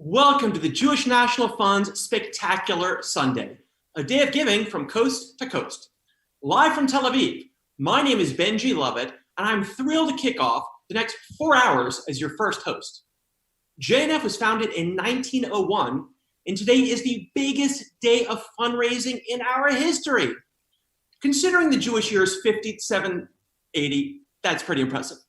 Welcome to the Jewish National Fund's Spectacular Sunday, a day of giving from coast to coast. Live from Tel Aviv, my name is Benji Lovett, and I'm thrilled to kick off the next 4 hours as your first host. JNF was founded in 1901, and today is the biggest day of fundraising in our history. Considering the Jewish year is 5780, that's pretty impressive.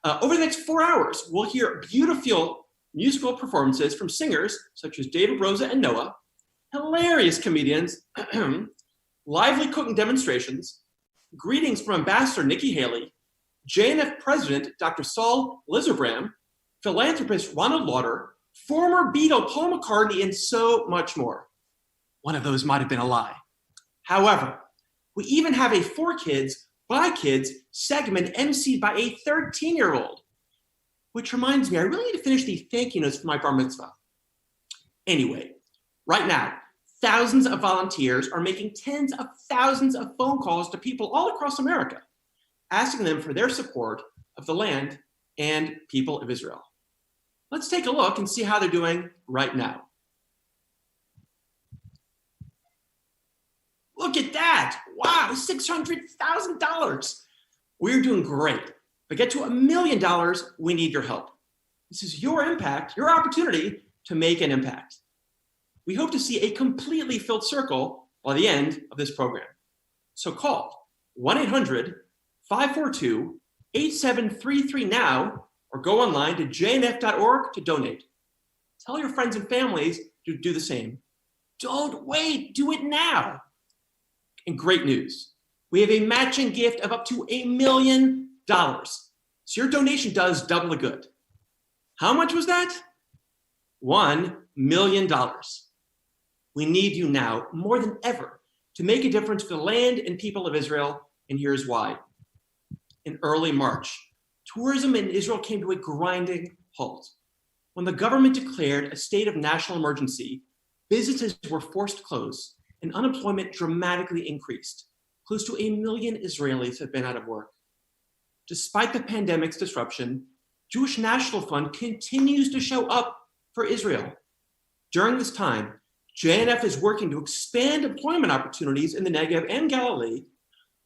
Over the next 4 hours, we'll hear beautiful musical performances from singers such as David, Rosa, and Noah, hilarious comedians, lively cooking demonstrations, greetings from Ambassador Nikki Haley, JNF President Dr. Saul Lizzerbram, philanthropist Ronald Lauder, former Beatle Paul McCartney, and so much more. One of those might have been a lie. However, we even have a For Kids, by Kids segment emceed by a 13-year-old. Which reminds me, I really need to finish the thank you notes for my bar mitzvah. Anyway, right now, thousands of volunteers are making tens of thousands of phone calls to people all across America, asking them for their support of the land and people of Israel. Let's take a look and see how they're doing right now. Look at that. Wow, $600,000. We're doing great. But get to $1 million, we need your help. This is your impact, your opportunity to make an impact. We hope to see a completely filled circle by the end of this program. So call 1-800-542-8733 now, or go online to jnf.org to donate. Tell your friends and families to do the same. Don't wait, do it now. And great news, we have a matching gift of up to $1 million. So your donation does double the good. How much was that? $1 million. We need you now more than ever to make a difference for the land and people of Israel, and here's why. In early March, tourism in Israel came to a grinding halt. When the government declared a state of national emergency, businesses were forced to close and unemployment dramatically increased. Close to 1 million Israelis have been out of work. Despite the pandemic's disruption, Jewish National Fund continues to show up for Israel. During this time, JNF is working to expand employment opportunities in the Negev and Galilee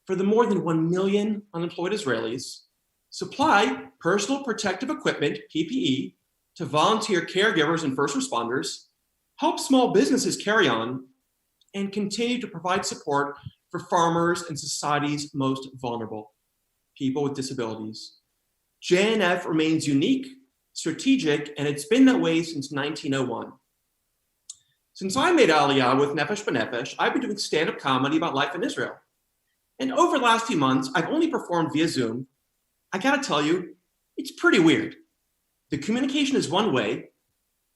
for the more than 1 million unemployed Israelis, supply personal protective equipment, PPE, to volunteer caregivers and first responders, help small businesses carry on, and continue to provide support for farmers and society's most vulnerable, people with disabilities. JNF remains unique, strategic, and it's been that way since 1901. Since I made Aliyah with Nefesh B'Nefesh, I've been doing stand-up comedy about life in Israel. And over the last few months, I've only performed via Zoom. I gotta tell you, it's pretty weird. The communication is one way.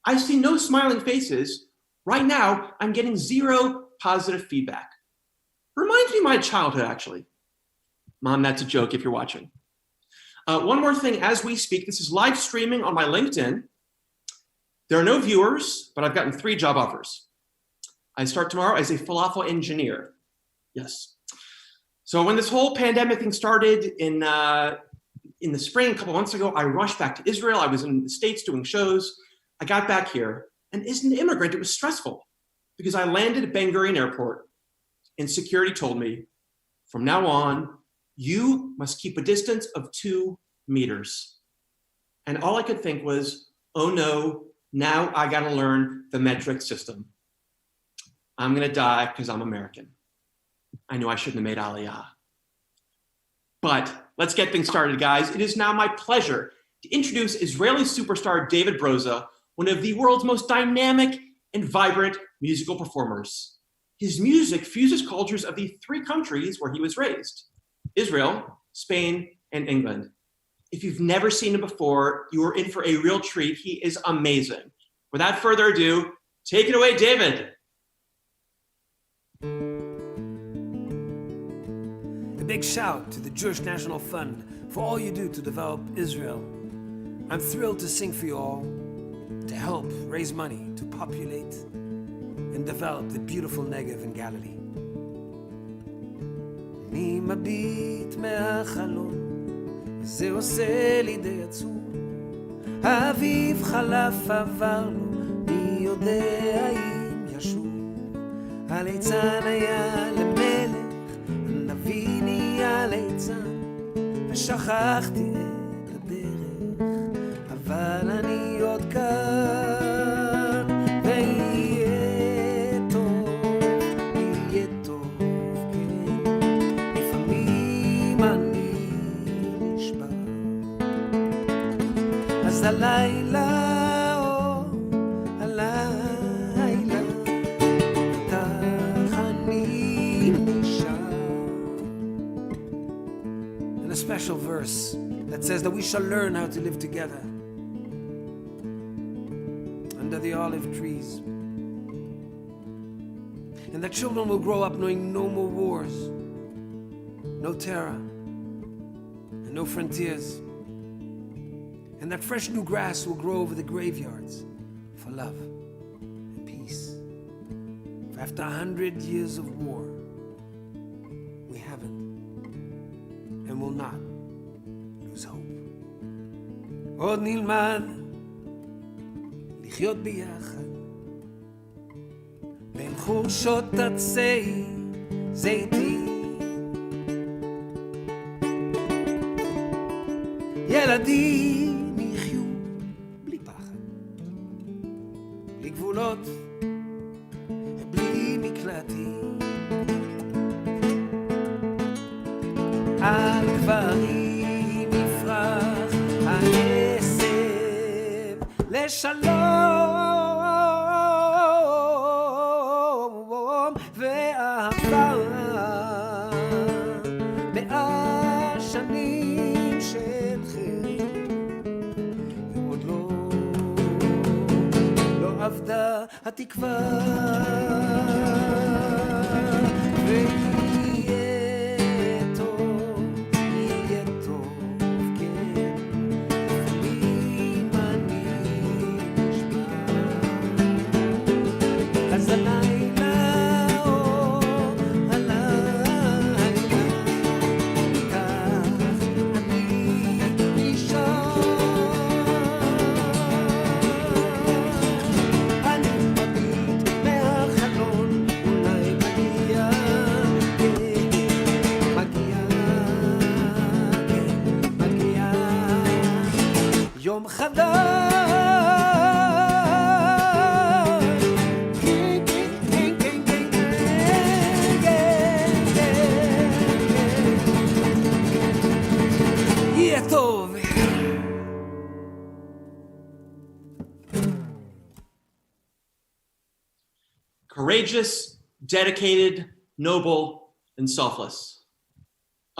I see no smiling faces. Right now, I'm getting zero positive feedback. Reminds me of my childhood, actually. Mom, that's a joke if you're watching. One more thing, as we speak, this is live streaming on my LinkedIn. There are no viewers, but I've gotten 3 job offers. I start tomorrow as a falafel engineer. Yes. So when this whole pandemic thing started in the spring, a couple months ago, I rushed back to Israel. I was in the States doing shows. I got back here, and as an immigrant, it was stressful because I landed at Ben Gurion Airport, and security told me, from now on, you must keep a distance of 2 meters. And all I could think was, oh no, now I gotta learn the metric system. I'm gonna die because I'm American. I knew I shouldn't have made Aliyah. But let's get things started, guys. It is now my pleasure to introduce Israeli superstar David Broza, one of the world's most dynamic and vibrant musical performers. His music fuses cultures of the 3 countries where he was raised: Israel, Spain, and England. If you've never seen him before, you are in for a real treat. He is amazing. Without further ado, take it away, David. A big shout to the Jewish National Fund for all you do to develop Israel. I'm thrilled to sing for you all, to help raise money to populate and develop the beautiful Negev in Galilee. אני מביט מהחלון, זה עושה לי די עצוב. האביב חלף עברנו, אם ישוב. הליצן היה למלך, הנביא נהיה ליצן, ושכחתי את הדרך, אבל אני עוד כאן, ויהיה טוב, כן, לפעמים אני נשבע. אז הלילה, in a special verse that says that we shall learn how to live together under the olive trees, and that children will grow up knowing no more wars, no terror, and no frontiers, and that fresh new grass will grow over the graveyards for love and peace. For after 100 years of war, we haven't and will not lose hope. עוד נלמד לחיות ביחד בין חורשות עצי זיתים. ילדים יחיו בלי פחד, בלי גבולות ובלי מקלטים. על גברים יפרח העשב לשלום ואהבה. 100 שנים של חירות, ועוד לא אבדה התקווה. יום חדש. יהיה טוב. Courageous, dedicated, noble, and selfless.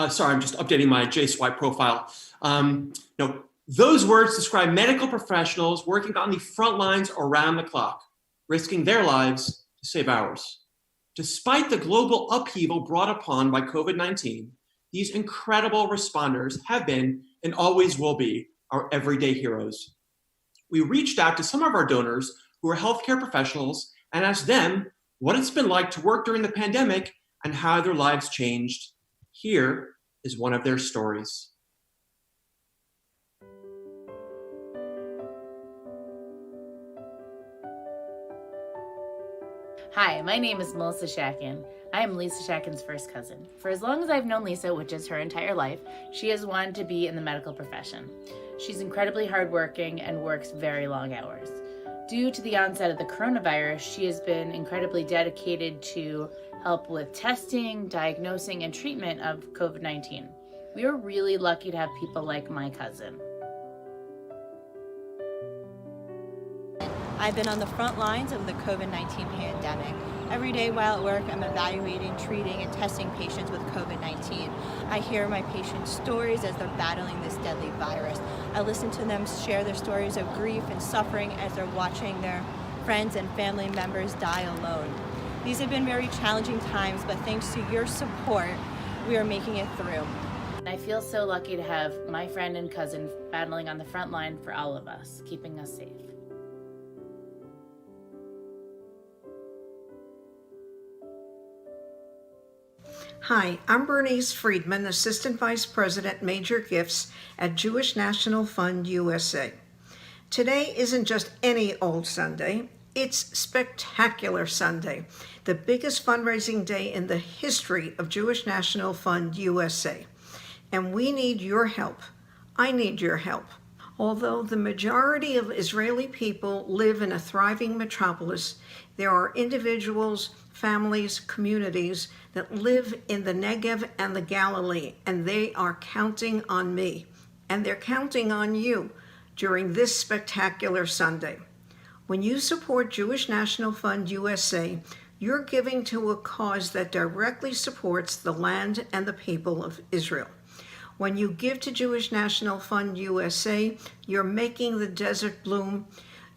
Sorry, I'm just updating my J-Swipe profile. No. Those words describe medical professionals working on the front lines around the clock, risking their lives to save ours. Despite the global upheaval brought upon by COVID-19, these incredible responders have been and always will be our everyday heroes. We reached out to some of our donors who are healthcare professionals and asked them what it's been like to work during the pandemic and how their lives changed. Here is one of their stories. Hi, my name is Melissa Shakin. I am Lisa Shakin's first cousin. For as long as I've known Lisa, which is her entire life, she has wanted to be in the medical profession. She's incredibly hardworking and works very long hours. Due to the onset of the coronavirus, she has been incredibly dedicated to help with testing, diagnosing, and treatment of COVID-19. We are really lucky to have people like my cousin. I've been on the front lines of the COVID-19 pandemic. Every day while at work, I'm evaluating, treating, and testing patients with COVID-19. I hear my patients' stories as they're battling this deadly virus. I listen to them share their stories of grief and suffering as they're watching their friends and family members die alone. These have been very challenging times, but thanks to your support, we are making it through. I feel so lucky to have my friend and cousin battling on the front line for all of us, keeping us safe. Hi, I'm Bernice Friedman, Assistant Vice President, Major Gifts at Jewish National Fund USA. Today isn't just any old Sunday. It's Spectacular Sunday, the biggest fundraising day in the history of Jewish National Fund USA. And we need your help. I need your help. Although the majority of Israeli people live in a thriving metropolis, there are individuals, families, communities that live in the Negev and the Galilee, and they are counting on me. And they're counting on you during this spectacular Sunday. When you support Jewish National Fund USA, you're giving to a cause that directly supports the land and the people of Israel. When you give to Jewish National Fund USA, you're making the desert bloom,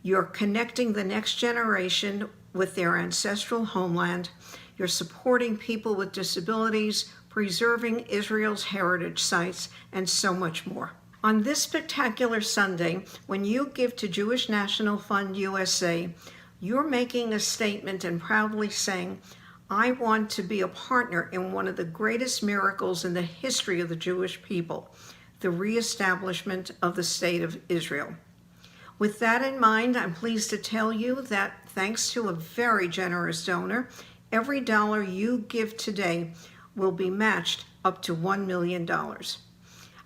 you're connecting the next generation with their ancestral homeland, you're supporting people with disabilities, preserving Israel's heritage sites, and so much more. On this spectacular Sunday, when you give to Jewish National Fund USA, you're making a statement and proudly saying, I want to be a partner in one of the greatest miracles in the history of the Jewish people, the reestablishment of the State of Israel. With that in mind, I'm pleased to tell you that thanks to a very generous donor, every dollar you give today will be matched up to $1 million.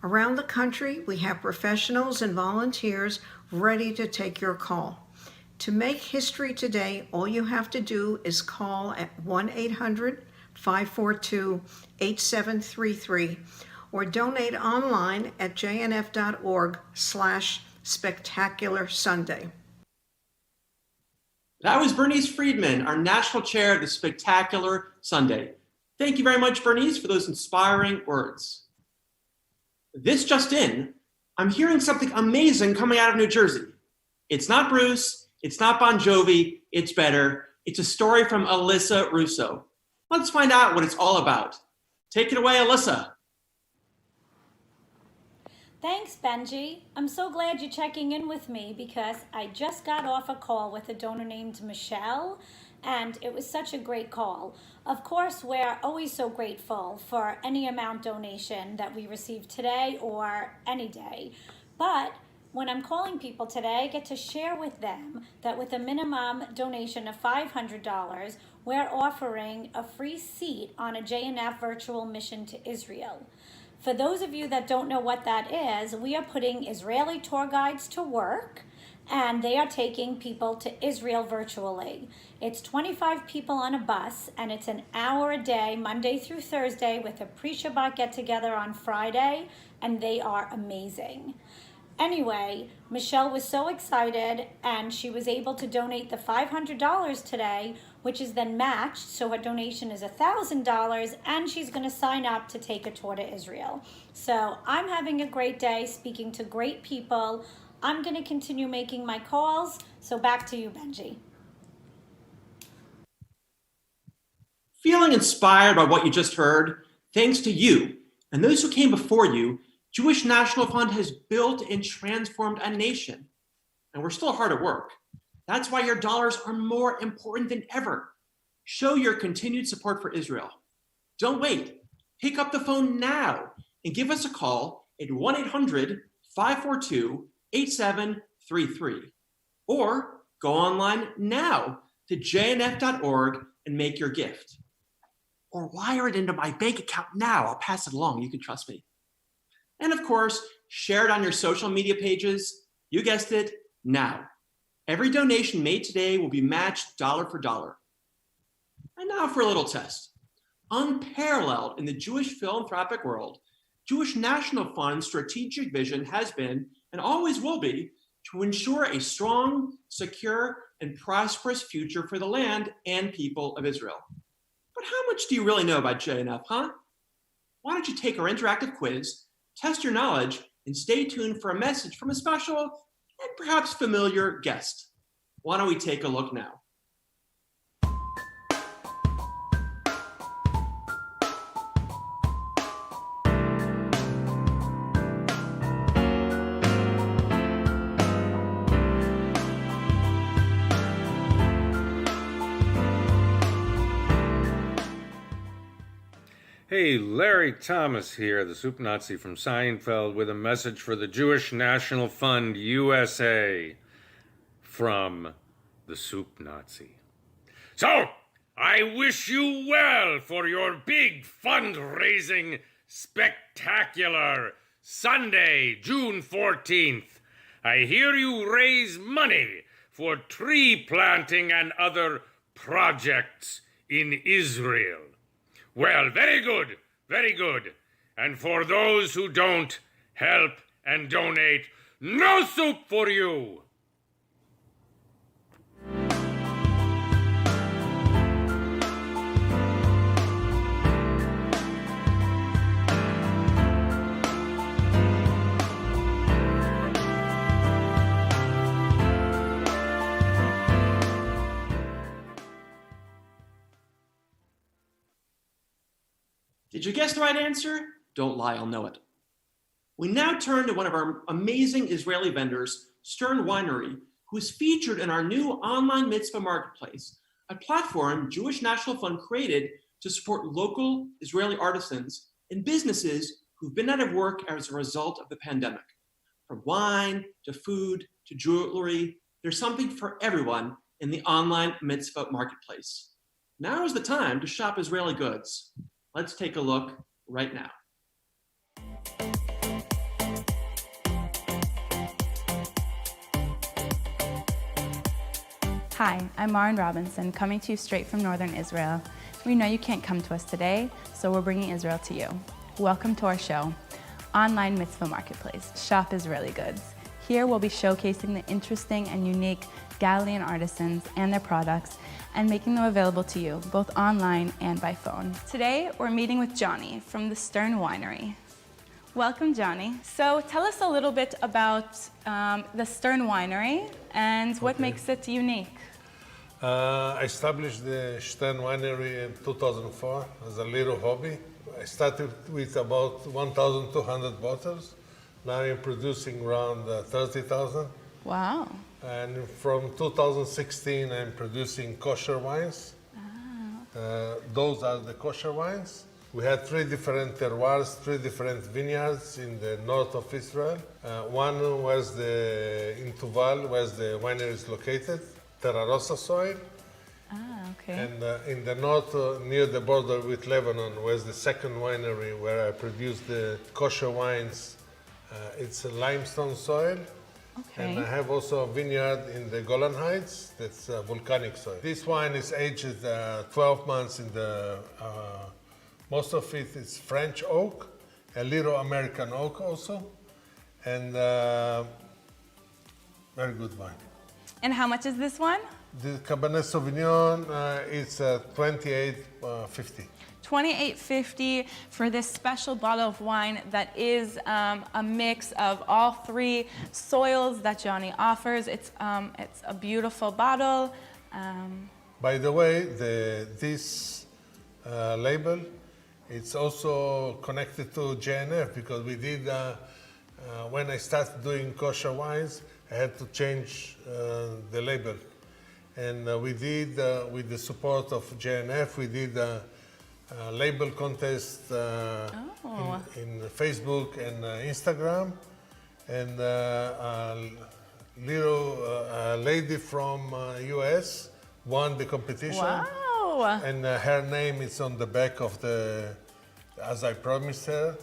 Around the country, we have professionals and volunteers ready to take your call. To make history today, all you have to do is call at 1-800-542-8733 or donate online at jnf.org/Spectacular Sunday. That was Bernice Friedman, our National Chair of the Spectacular Sunday. Thank you very much, Bernice, for those inspiring words. This just in, I'm hearing something amazing coming out of New Jersey. It's not Bruce. It's not Bon Jovi, it's better. It's a story from Alyssa Russo. Let's find out what it's all about. Take it away, Alyssa. Thanks, Benji. I'm so glad you're checking in with me because I just got off a call with a donor named Michelle, and it was such a great call. Of course, we're always so grateful for any amount donation that we receive today or any day, but when I'm calling people today, I get to share with them that with a minimum donation of $500, we're offering a free seat on a JNF virtual mission to Israel. For those of you that don't know what that is, we are putting Israeli tour guides to work, and they are taking people to Israel virtually. It's 25 people on a bus, and it's an hour a day, Monday through Thursday, with a pre-Shabbat get-together on Friday, and they are amazing. Anyway, Michelle was so excited and she was able to donate the $500 today, which is then matched. So her donation is $1,000 and she's going to sign up to take a tour to Israel. So I'm having a great day speaking to great people. I'm going to continue making my calls. So back to you, Benji. Feeling inspired by what you just heard, thanks to you and those who came before you, Jewish National Fund has built and transformed a nation, and we're still hard at work. That's why your dollars are more important than ever. Show your continued support for Israel. Don't wait. Pick up the phone now and give us a call at 1-800-542-8733. Or go online now to jnf.org and make your gift. Or wire it into my bank account now. I'll pass it along. You can trust me. And of course, share it on your social media pages. You guessed it, now. Every donation made today will be matched dollar for dollar. And now for a little test. Unparalleled in the Jewish philanthropic world, Jewish National Fund's strategic vision has been, and always will be, to ensure a strong, secure, and prosperous future for the land and people of Israel. But how much do you really know about JNF, huh? Why don't you take our interactive quiz, test your knowledge, and stay tuned for a message from a special and perhaps familiar guest. Why don't we take a look now? Hey, Larry Thomas here, the Soup Nazi from Seinfeld, with a message for the Jewish National Fund USA from the Soup Nazi. So, I wish you well for your big fundraising spectacular Sunday, June 14th. I hear you raise money for tree planting and other projects in Israel. Well, very good, very good. And for those who don't help and donate, no soup for you. Did you guess the right answer? Don't lie, I'll know it. We now turn to one of our amazing Israeli vendors, Stern Winery, who is featured in our new online mitzvah marketplace, a platform Jewish National Fund created to support local Israeli artisans and businesses who've been out of work as a result of the pandemic. From wine to food to jewelry, there's something for everyone in the online mitzvah marketplace. Now is the time to shop Israeli goods. Let's take a look right now. Hi, I'm Marin Robinson, coming to you straight from Northern Israel. We know you can't come to us today, so we're bringing Israel to you. Welcome to our show, Online Mitzvah Marketplace, Shop Israeli Goods. Here we'll be showcasing the interesting and unique Galilean artisans and their products and making them available to you, both online and by phone. Today, we're meeting with Johnny from the Stern Winery. Welcome, Johnny. So tell us a little bit about the Stern Winery and what makes it unique. I established the Stern Winery in 2004 as a little hobby. I started with about 1,200 bottles. Now I'm producing around 30,000. Wow. And from 2016, I'm producing kosher wines. Those are the kosher wines. We had 3 different terroirs, 3 different vineyards in the north of Israel. One was in Tuval, where the winery is located, Terra Rossa soil. Okay. And in the north, near the border with Lebanon, was the second winery where I produce the kosher wines. It's a limestone soil. Okay. And I have also a vineyard in the Golan Heights, that's volcanic soil. This wine is aged 12 months in the, most of it is French oak, a little American oak also, and very good wine. And how much is this one? The Cabernet Sauvignon is $28.50. $28.50 for this special bottle of wine that is a mix of all 3 soils that Johnny offers. It's a beautiful bottle. By the way, this label, it's also connected to JNF because we did, when I started doing kosher wines, I had to change the label. And we did, with the support of JNF, we did a label contest in Facebook and Instagram. And a little lady from US won the competition. Wow. And her name is on the back of the, as I promised her.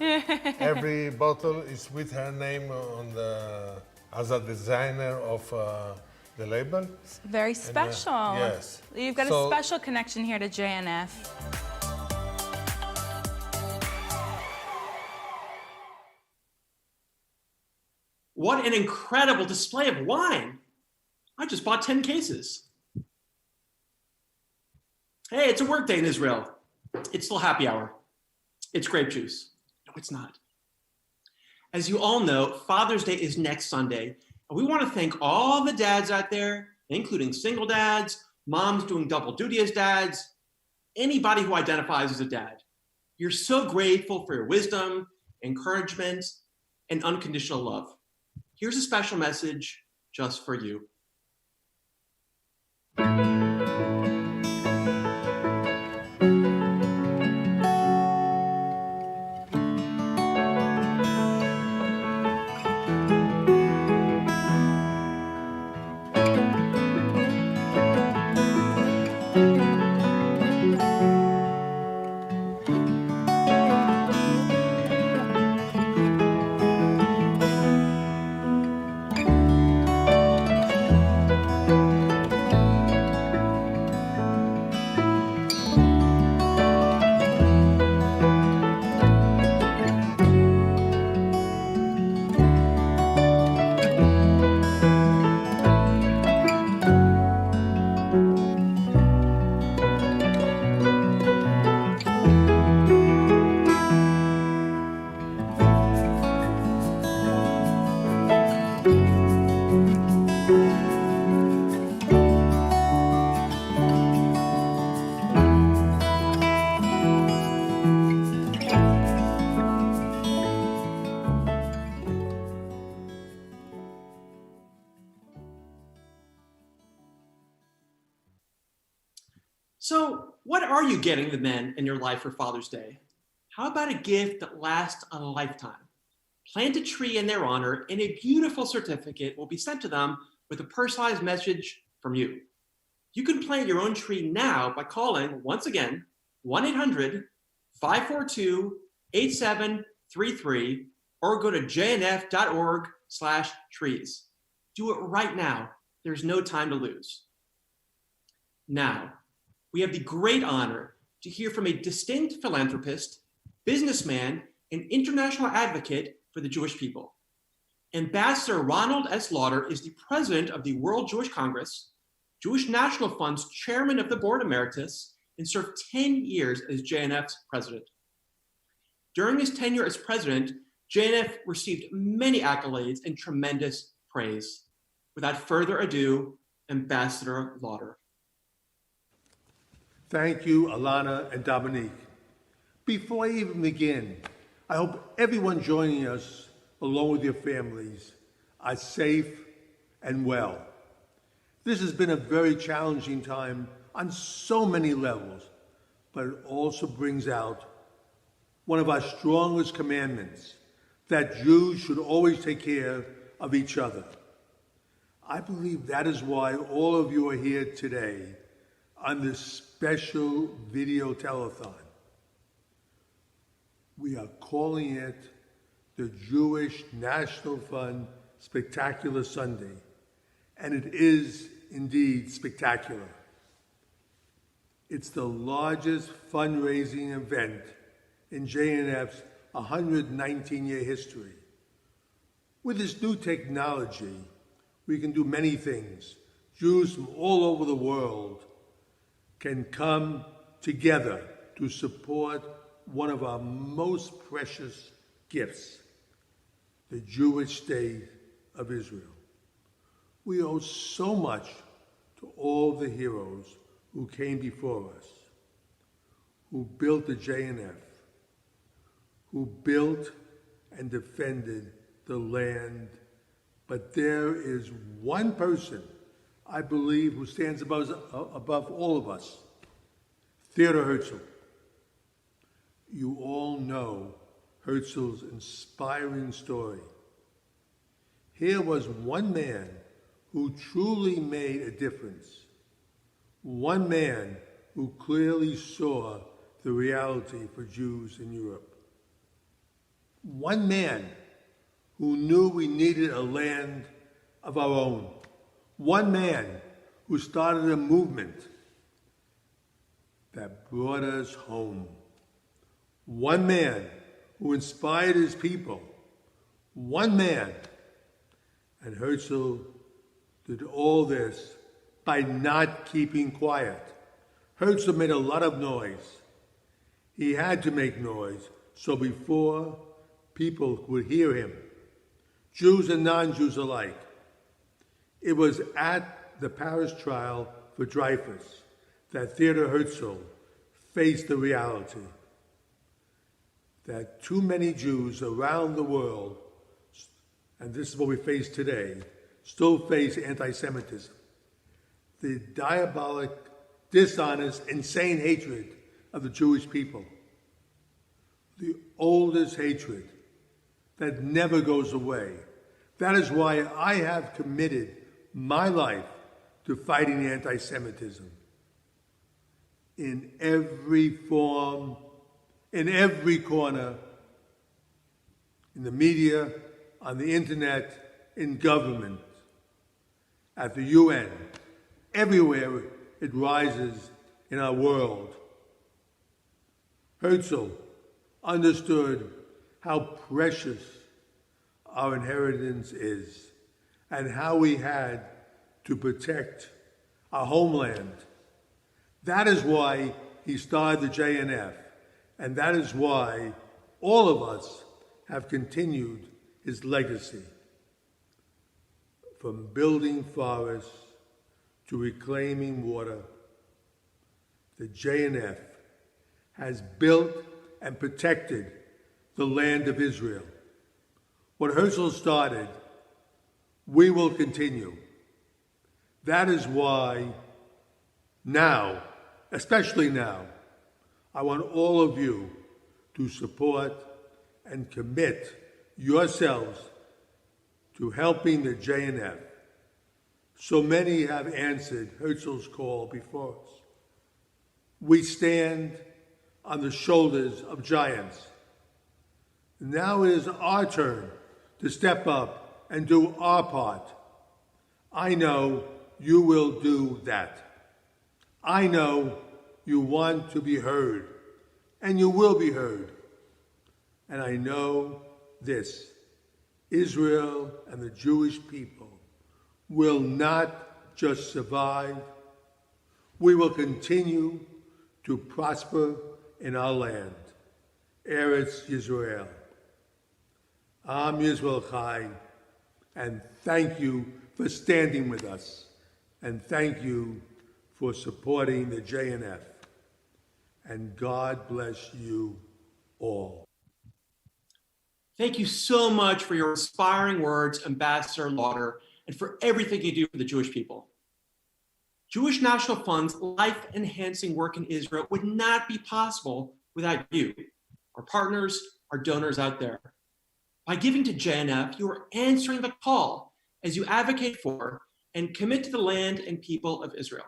Every bottle is with her name on the, as a designer of the label. Very special. And, yes. You've got a special connection here to JNF. What an incredible display of wine. I just bought 10 cases. Hey, it's a work day in Israel. It's still happy hour. It's grape juice. No, it's not. As you all know, Father's Day is next Sunday, and we want to thank all the dads out there, including single dads, moms doing double duty as dads, anybody who identifies as a dad. You're so grateful for your wisdom, encouragement, and unconditional love. Here's a special message just for you. So, what are you getting the men in your life for Father's Day? How about a gift that lasts a lifetime? Plant a tree in their honor, and a beautiful certificate will be sent to them with a personalized message from you. You can plant your own tree now by calling, once again, 1-800-542-8733 or go to jnf.org/trees. Do it right now. There's no time to lose. Now, we have the great honor to hear from a distinct philanthropist, businessman, and international advocate for the Jewish people. Ambassador Ronald S. Lauder is the president of the World Jewish Congress, Jewish National Fund's chairman of the board emeritus, and served 10 years as JNF's president. During his tenure as president, JNF received many accolades and tremendous praise. Without further ado, Ambassador Lauder. Thank you, Alana and Dominique. Before I even begin, I hope everyone joining us, along with your families, are safe and well. This has been a very challenging time on so many levels, but it also brings out one of our strongest commandments, that Jews should always take care of each other. I believe that is why all of you are here today on this special video telethon. We are calling it the Jewish National Fund Spectacular Sunday, and it is indeed spectacular. It's the largest fundraising event in JNF's 119-year history. With this new technology, we can do many things. Jews from all over the world can come together to support one of our most precious gifts, the Jewish state of Israel. We owe so much to all the heroes who came before us, who built the JNF, who built and defended the land. But there is one person, I believe, who stands above all of us, Theodor Herzl. You all know Herzl's inspiring story. Here was one man who truly made a difference. One man who clearly saw the reality for Jews in Europe. One man who knew we needed a land of our own. One man who started a movement that brought us home. One man who inspired his people. One man. And Herzl did all this by not keeping quiet. Herzl made a lot of noise. He had to make noise, so before people would hear him, Jews and non-Jews alike. It was at the Paris trial for Dreyfus that Theodor Herzl faced the reality that too many Jews around the world, and this is what we face today, still face anti-Semitism. The diabolic, dishonest, insane hatred of the Jewish people. The oldest hatred that never goes away. That is why I have committed my life to fighting anti-Semitism in every form, in every corner, in the media, on the internet, in government, at the UN, everywhere it rises in our world. Herzl understood how precious our inheritance is and how we had to protect our homeland. That is why he started the JNF, and that is why all of us have continued his legacy. From building forests to reclaiming water, the JNF has built and protected the land of Israel. What Herzl started, we will continue. That is why now, especially now, I want all of you to support and commit yourselves to helping the JNF. So many have answered Herzl's call before us. We stand on the shoulders of giants. Now it is our turn to step up and do our part. I know you will do that. I know you want to be heard, and you will be heard. And I know this: Israel and the Jewish people will not just survive, we will continue to prosper in our land, Eretz Yisrael. Am Yisrael Chai, and thank you for standing with us, and thank you for supporting the JNF. And God bless you all. Thank you so much for your inspiring words, Ambassador Lauder, and for everything you do for the Jewish people. Jewish National Fund's life-enhancing work in Israel would not be possible without you, our partners, our donors out there. By giving to JNF, you are answering the call as you advocate for and commit to the land and people of Israel.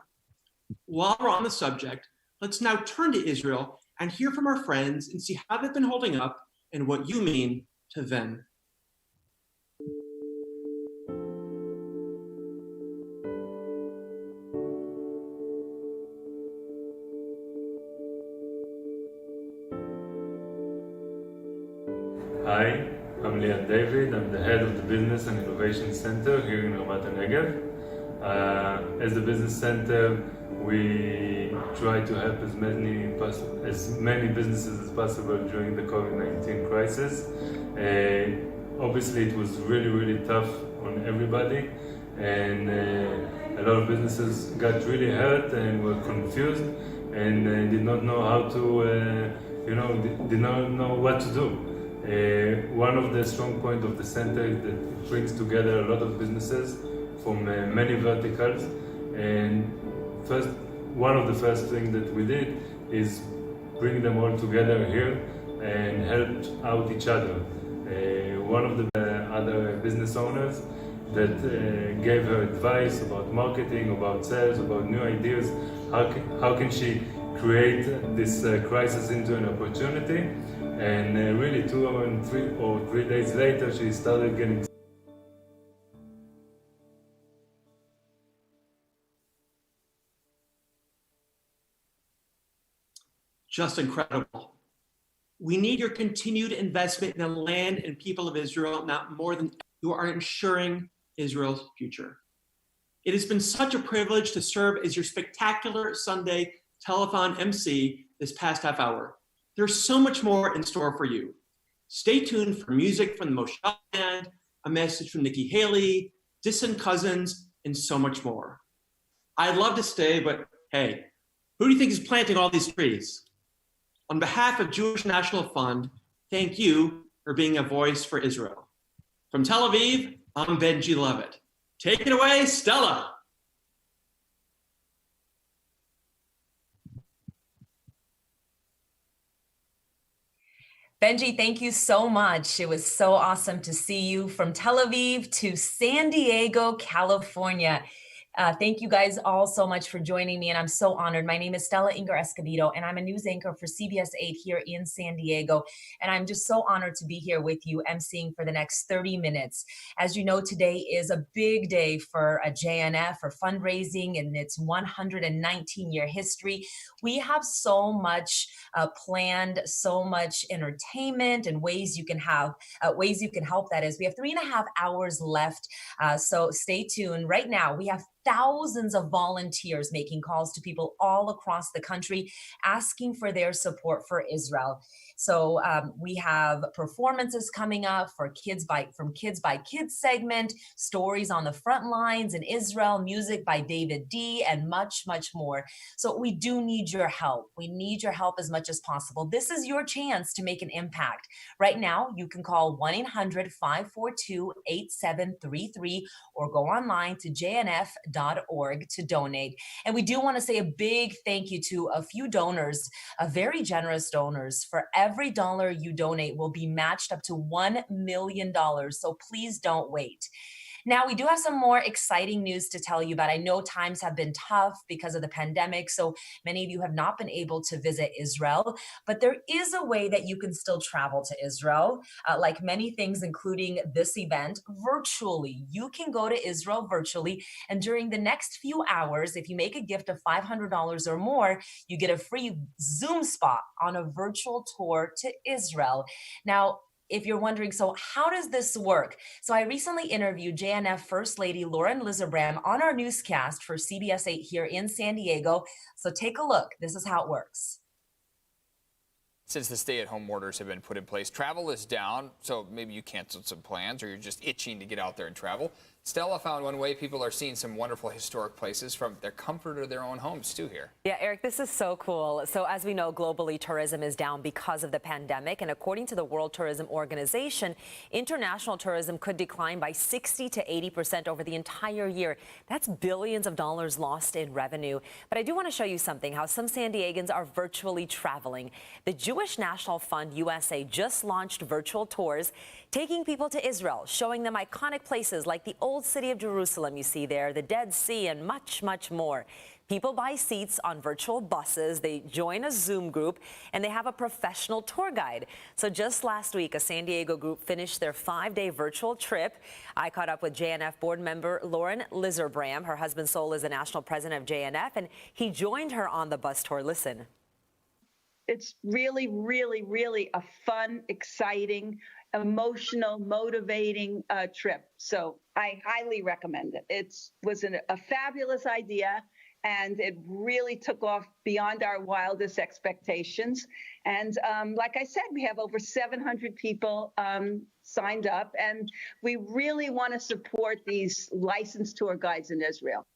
While we're on the subject, let's now turn to Israel and hear from our friends and see how they've been holding up and what you mean to them. Hi, I'm Liam David. I'm the head of the Business and Innovation Center here in Ramat HaNegev. As the business center, we try to help as many businesses as possible during the COVID-19 crisis. Obviously, it was really tough on everybody, and a lot of businesses got really hurt and were confused and did not know how to, did not know what to do. One of the strong points of the center is that it brings together a lot of businesses from many verticals, and one of the first things that we did is bring them all together here and help out each other. One of the other business owners that gave her advice about marketing, about sales, about new ideas, how can she create this crisis into an opportunity. And really 2 or 3 days later, she started getting just incredible. We need your continued investment in the land and people of Israel, not more than you are ensuring Israel's future. It has been such a privilege to serve as your spectacular Sunday telethon MC this past half hour. There's so much more in store for you. Stay tuned for music from the Moshel Band, a message from Nikki Haley, distant cousins, and so much more. I'd love to stay, but hey, who do you think is planting all these trees? On behalf of Jewish National Fund, thank you for being a voice for Israel. From Tel Aviv, I'm Benji Levitt. Take it away, Stella. Benji, thank you so much. It was so awesome to see you from Tel Aviv to San Diego, California. Thank you guys all so much for joining me, and I'm so honored. My name is Stella Inger Escobedo, and I'm a news anchor for CBS 8 here in San Diego, and I'm just so honored to be here with you, emceeing for the next 30 minutes. As you know, today is a big day for JNF, for fundraising in its 119-year history. We have so much planned, so much entertainment and ways you can help. That is, we have 3.5 hours left, so stay tuned. Right now, we have thousands of volunteers making calls to people all across the country, asking for their support for Israel. So we have performances coming up from Kids by Kids segment, stories on the front lines in Israel, music by David D, and much, much more. So we do need your help. We need your help as much as possible. This is your chance to make an impact. Right now, you can call 1-800-542-8733 or go online to jnf.org to donate. And we do want to say a big thank you to a few donors, very generous donors. For every dollar you donate will be matched up to $1 million. So please don't wait. Now, we do have some more exciting news to tell you about. I know times have been tough because of the pandemic, so many of you have not been able to visit Israel, but there is a way that you can still travel to Israel, like many things, including this event, virtually. You can go to Israel virtually, and during the next few hours, if you make a gift of $500 or more, you get a free Zoom spot on a virtual tour to Israel. Now, if you're wondering, so how does this work? So I recently interviewed JNF First Lady Lauren Lizabram on our newscast for CBS 8 here in San Diego. So take a look. This is how it works. Since the stay-at-home orders have been put in place, travel is down, so maybe you canceled some plans or you're just itching to get out there and travel. Stella found one way people are seeing some wonderful historic places from their comfort of their own homes, too, here. Yeah, Eric, this is so cool. So as we know, globally, tourism is down because of the pandemic. And according to the World Tourism Organization, international tourism could decline by 60 to 80% over the entire year. That's billions of dollars lost in revenue. But I do want to show you something, how some San Diegans are virtually traveling. The Jewish National Fund USA just launched virtual tours, taking people to Israel, showing them iconic places like the old city of Jerusalem you see there, the Dead Sea, and much, much more. People buy seats on virtual buses, they join a Zoom group, and they have a professional tour guide. So just last week, a San Diego group finished their 5-day virtual trip. I caught up with JNF board member Lauren Lizabram. Her husband Sol is the national president of JNF, and he joined her on the bus tour. Listen. It's really, really, really a fun, exciting, emotional, motivating trip. So I highly recommend it. It was a fabulous idea, and it really took off beyond our wildest expectations. And like I said, we have over 700 people signed up, and we really want to support these licensed tour guides in Israel.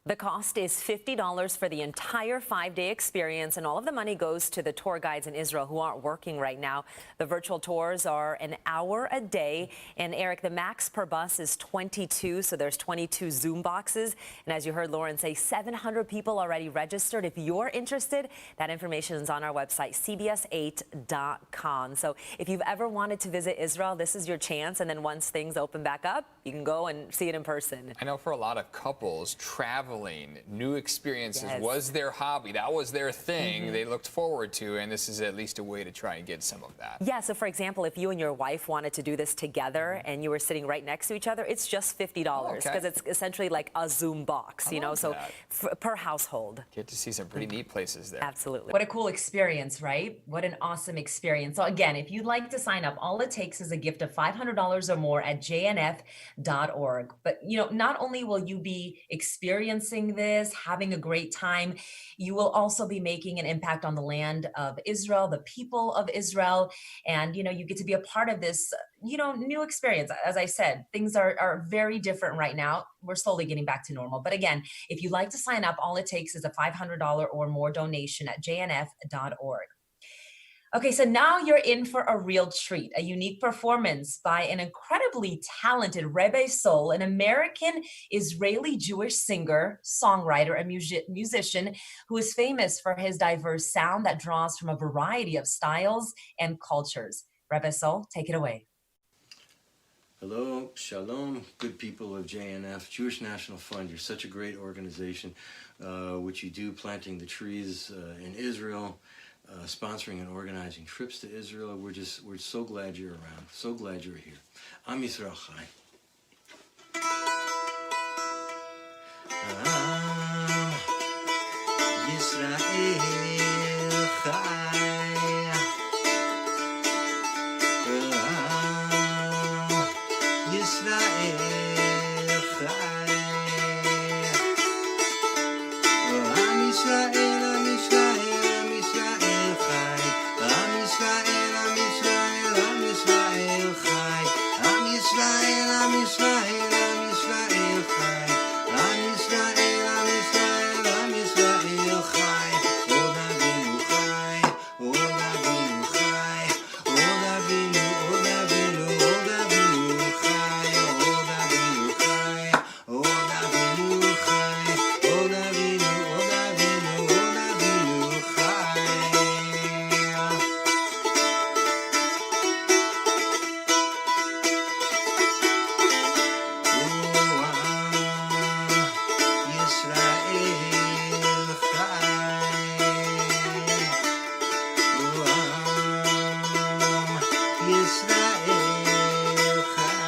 The cost is $50 for the entire 5-day experience, and all of the money goes to the tour guides in Israel who aren't working right now. The virtual tours are an hour a day, and Eric, the max per bus is 22, so there's 22 Zoom boxes. And as you heard Lauren say, 700 people already registered. If you're interested, that information is on our website, cbs8.com. So if you've ever wanted to visit Israel, this is your chance, and then once things open back up, you can go and see it in person. I know for a lot of couples, traveling, new experiences was their hobby. That was their thing they looked forward to, and this is at least a way to try and get some of that. Yeah, so for example, if you and your wife wanted to do this together and you were sitting right next to each other, it's just $50 because it's essentially like a Zoom box, you know, so per household. Get to see some pretty neat places there. Absolutely. What a cool experience, right? What an awesome experience. So again, if you'd like to sign up, all it takes is a gift of $500 or more at jnf.org. But, you know, not only will you be experiencing this, having a great time, you will also be making an impact on the land of Israel, the people of Israel, and you know, you get to be a part of this, you know, new experience. As I said, things are very different right now. We're slowly getting back to normal. But again, if you'd like to sign up, all it takes is a $500 or more donation at jnf.org. Okay, so now you're in for a real treat, a unique performance by an incredibly talented Rebbe Sol, an American Israeli Jewish singer, songwriter, and musician who is famous for his diverse sound that draws from a variety of styles and cultures. Rebbe Sol, take it away. Hello, shalom, good people of JNF, Jewish National Fund. You're such a great organization, which you do planting the trees in Israel, sponsoring and organizing trips to Israel. We're so glad you're around, so glad you're here. Am Yisrael Chai. Am Yisrael Chai. Israel Chai. Am Israel, Am Israel, Am Israel Chai. Am Israel, Am Israel, Am Israel Chai. Am Israel, Am Israel, Am Israel Chai. Am Israel, Am Israel, Am Israel Chai. Od Avinu Chai, Od Avinu Chai, Od Avinu, Od Avinu, Od Avinu Chai, Od Avinu Chai, Od Avinu Chai, Od Avinu, Od Avinu, Od Avinu Chai. Yisrael Chai. Yisrael Chai.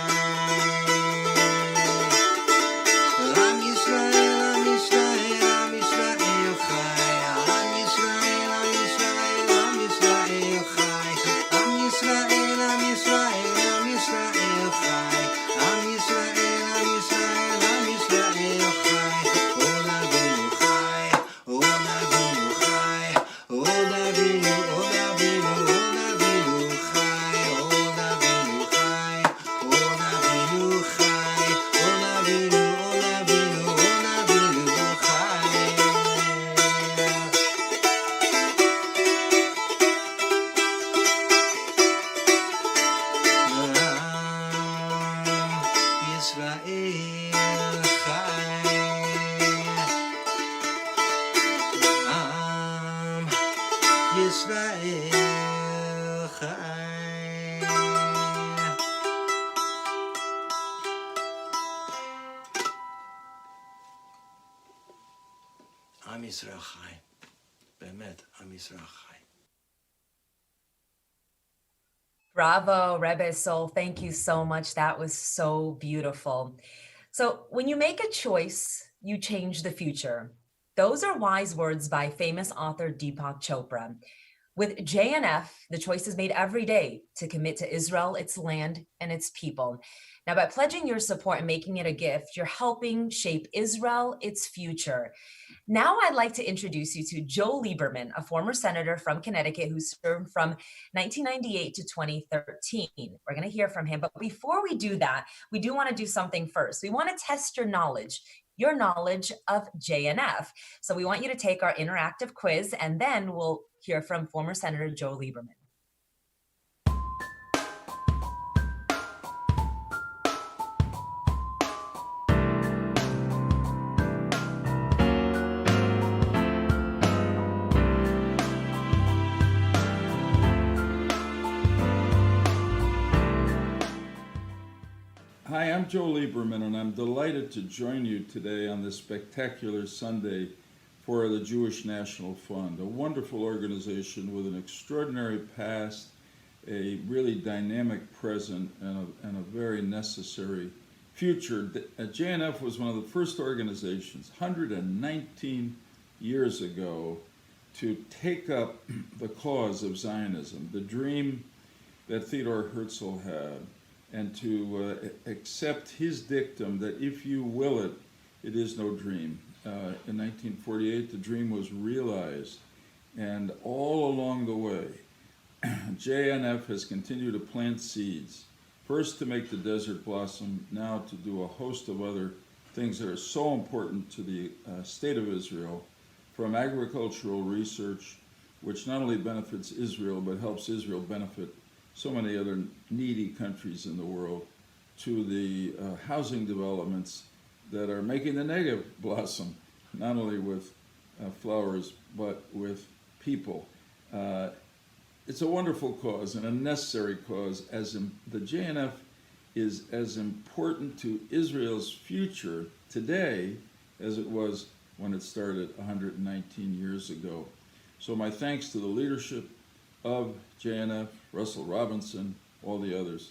Am Yisrael, Am Yisrael, Am Yisrael Chai. Am Yisrael, Am Yisrael, Am Yisrael Chai. Am Yisrael, Am Yisrael, Am Yisrael Chai. Am Yisrael, Am Yisrael, Am Yisrael Chai. Od Avinu Chai, Od Avinu Chai, Od Avinu, Od Avinu, Od Avinu Chai, Od Avinu Chai, Od Avinu Chai, Od Avinu, Od Avinu, Od Avinu Chai. Yisrael Chai. Am Yisrael Chai. Am Yisrael Chai. Be'emet, Am Yisrael Chai. Bravo, Rebbe Soul. Thank you so much. That was so beautiful. So, when you make a choice, you change the future. Those are wise words by famous author Deepak Chopra. With JNF, the choice is made every day to commit to Israel, its land, and its people. Now, by pledging your support and making it a gift, you're helping shape Israel, its future. Now, I'd like to introduce you to Joe Lieberman, a former senator from Connecticut who served from 1998 to 2013. We're going to hear from him. But before we do that, we do want to do something first. We want to test your knowledge of JNF. So we want you to take our interactive quiz, and then we'll hear from former Senator Joe Lieberman. Hi, I'm Joe Lieberman, and I'm delighted to join you today on this spectacular Sunday for the Jewish National Fund, a wonderful organization with an extraordinary past, a really dynamic present, and a very necessary future. JNF was one of the first organizations 119 years ago to take up the cause of Zionism, the dream that Theodor Herzl had, and to accept his dictum that if you will it, it is no dream. In 1948, the dream was realized, and all along the way, JNF has continued to plant seeds, first to make the desert blossom, now to do a host of other things that are so important to the state of Israel, from agricultural research, which not only benefits Israel, but helps Israel benefit so many other needy countries in the world, to the housing developments that are making the Negev blossom, not only with flowers, but with people. It's a wonderful cause and a necessary cause, as the JNF is as important to Israel's future today as it was when it started 119 years ago. So my thanks to the leadership of JNF, Russell Robinson, all the others,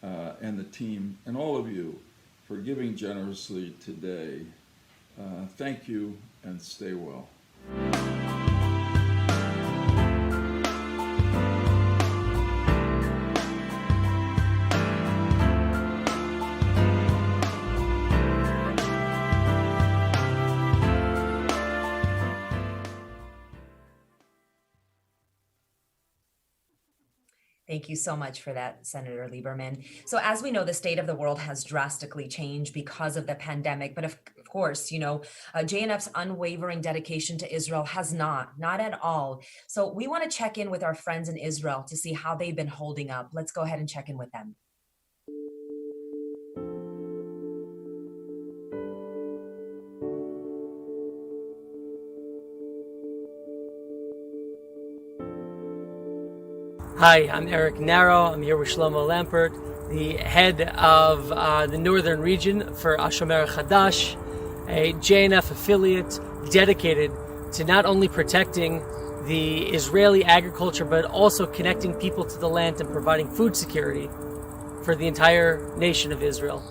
and the team, and all of you for giving generously today. Thank you, and stay well. Thank you so much for that, Senator Lieberman. So as we know, the state of the world has drastically changed because of the pandemic. But of course, JNF's unwavering dedication to Israel has not at all. So we want to check in with our friends in Israel to see how they've been holding up. Let's go ahead and check in with them. Hi, I'm Eric Narrow. I'm here with Shlomo Lampert, the head of the northern region for Hashomer Chadash, a JNF affiliate dedicated to not only protecting the Israeli agriculture, but also connecting people to the land and providing food security for the entire nation of Israel.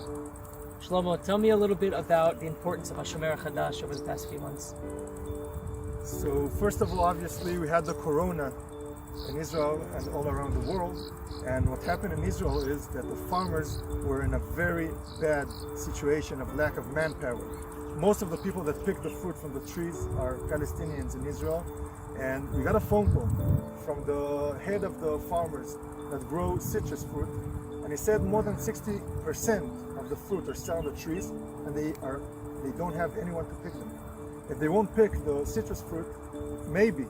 Shlomo, tell me a little bit about the importance of Hashomer Chadash over the past few months. So first of all, obviously, we had the corona in Israel and all around the world. And what happened in Israel is that the farmers were in a very bad situation of lack of manpower. Most of the people that pick the fruit from the trees are Palestinians in Israel. And we got a phone call from the head of the farmers that grow citrus fruit. And he said more than 60% of the fruit are still on the trees and they don't have anyone to pick them. If they won't pick the citrus fruit, maybe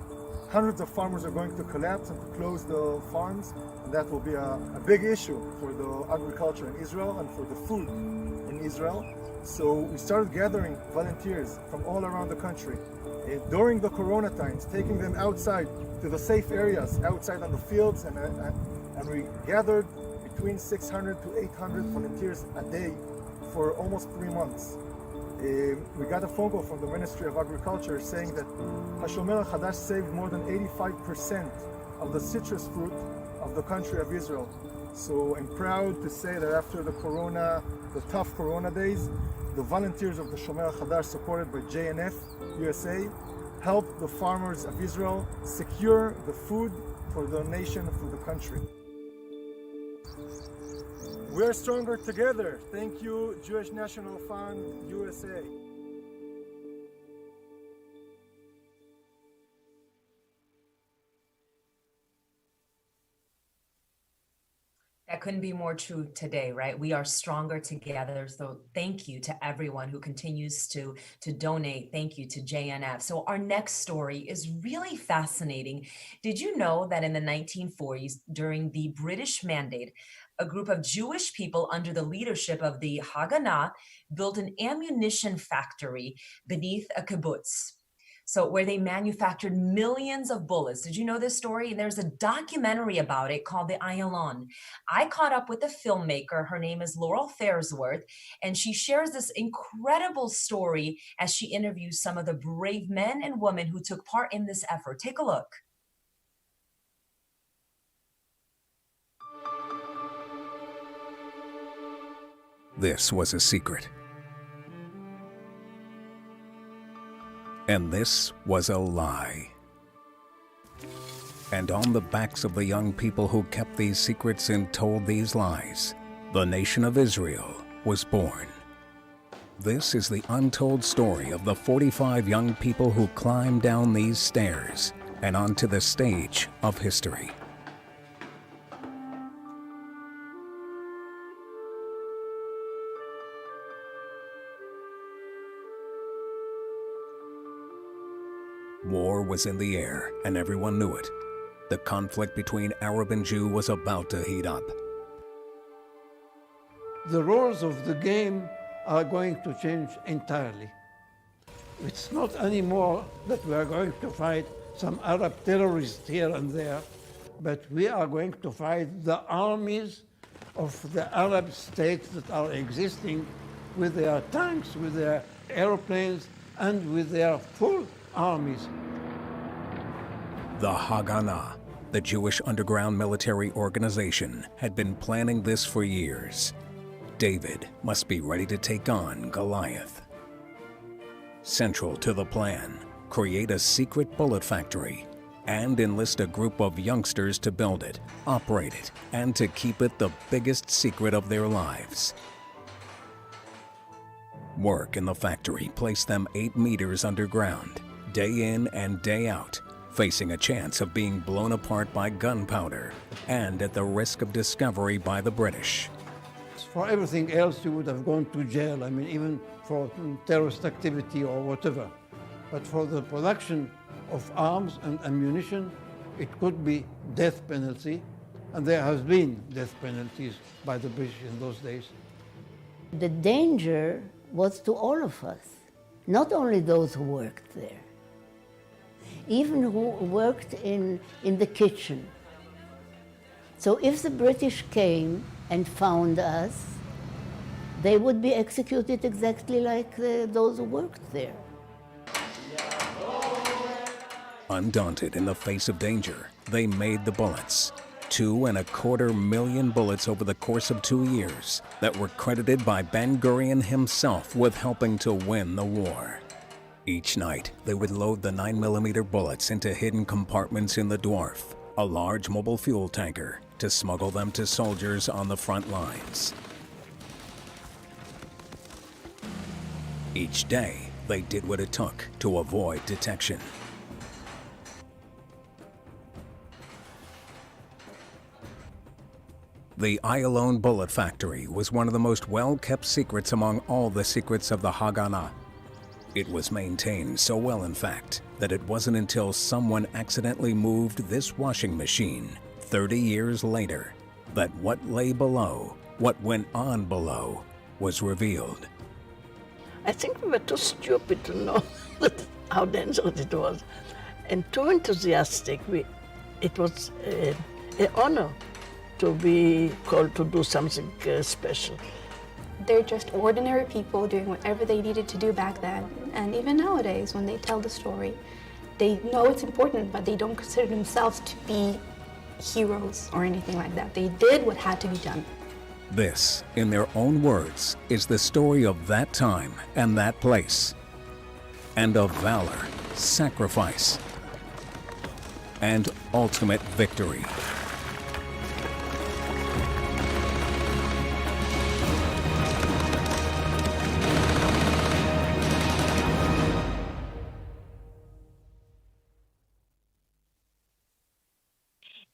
hundreds of farmers are going to collapse and to close the farms, and that will be a big issue for the agriculture in Israel and for the food in Israel. So we started gathering volunteers from all around the country during the corona times, taking them outside to the safe areas, outside on the fields, and we gathered between 600 to 800 volunteers a day for almost 3 months. We got a phone call from the Ministry of Agriculture saying that Hashomer Chadash saved more than 85% of the citrus fruit of the country of Israel. So I'm proud to say that after the tough corona days, the volunteers of the Shomer Chadash, supported by JNF USA, helped the farmers of Israel secure the food for the nation, for the country. We are stronger together. Thank you, Jewish National Fund, USA. That couldn't be more true today, right? We are stronger together. So thank you to everyone who continues to donate. Thank you to JNF. So our next story is really fascinating. Did you know that in the 1940s, during the British Mandate, a group of Jewish people under the leadership of the Haganah built an ammunition factory beneath a kibbutz? So where they manufactured millions of bullets. Did you know this story? There's a documentary about it called The Ayalon. I caught up with the filmmaker. Her name is Laurel Faresworth, and she shares this incredible story as she interviews some of the brave men and women who took part in this effort. Take a look. This was a secret. And this was a lie. And on the backs of the young people who kept these secrets and told these lies, the nation of Israel was born. This is the untold story of the 45 young people who climbed down these stairs and onto the stage of history. War was in the air, and everyone knew it. The conflict between Arab and Jew was about to heat up. The rules of the game are going to change entirely. It's not anymore that we are going to fight some Arab terrorists here and there, but we are going to fight the armies of the Arab states that are existing with their tanks, with their airplanes, and with their full armies. The Haganah, the Jewish underground military organization, had been planning this for years. David must be ready to take on Goliath. Central to the plan, create a secret bullet factory and enlist a group of youngsters to build it, operate it, and to keep it the biggest secret of their lives. Work in the factory placed them 8 meters underground, day in and day out, facing a chance of being blown apart by gunpowder and at the risk of discovery by the British. For everything else, you would have gone to jail. I mean, even for terrorist activity or whatever. But for the production of arms and ammunition, it could be death penalty, and there has been death penalties by the British in those days. The danger was to all of us, not only those who worked there, even who worked in the kitchen. So if the British came and found us, they would be executed exactly like those who worked there. Undaunted in the face of danger, they made the bullets. 2.25 million bullets over the course of 2 years that were credited by Ben-Gurion himself with helping to win the war. Each night, they would load the 9mm bullets into hidden compartments in the Dwarf, a large mobile fuel tanker, to smuggle them to soldiers on the front lines. Each day, they did what it took to avoid detection. The Ayalon Bullet Factory was one of the most well-kept secrets among all the secrets of the Haganah. It was maintained so well, in fact, that it wasn't until someone accidentally moved this washing machine 30 years later that what lay below, what went on below, was revealed. I think we were too stupid to know how dangerous it was, and too enthusiastic. It was an honor to be called to do something special. They're just ordinary people doing whatever they needed to do back then. And even nowadays, when they tell the story, they know it's important, but they don't consider themselves to be heroes or anything like that. They did what had to be done. This, in their own words, is the story of that time and that place, and of valor, sacrifice, and ultimate victory.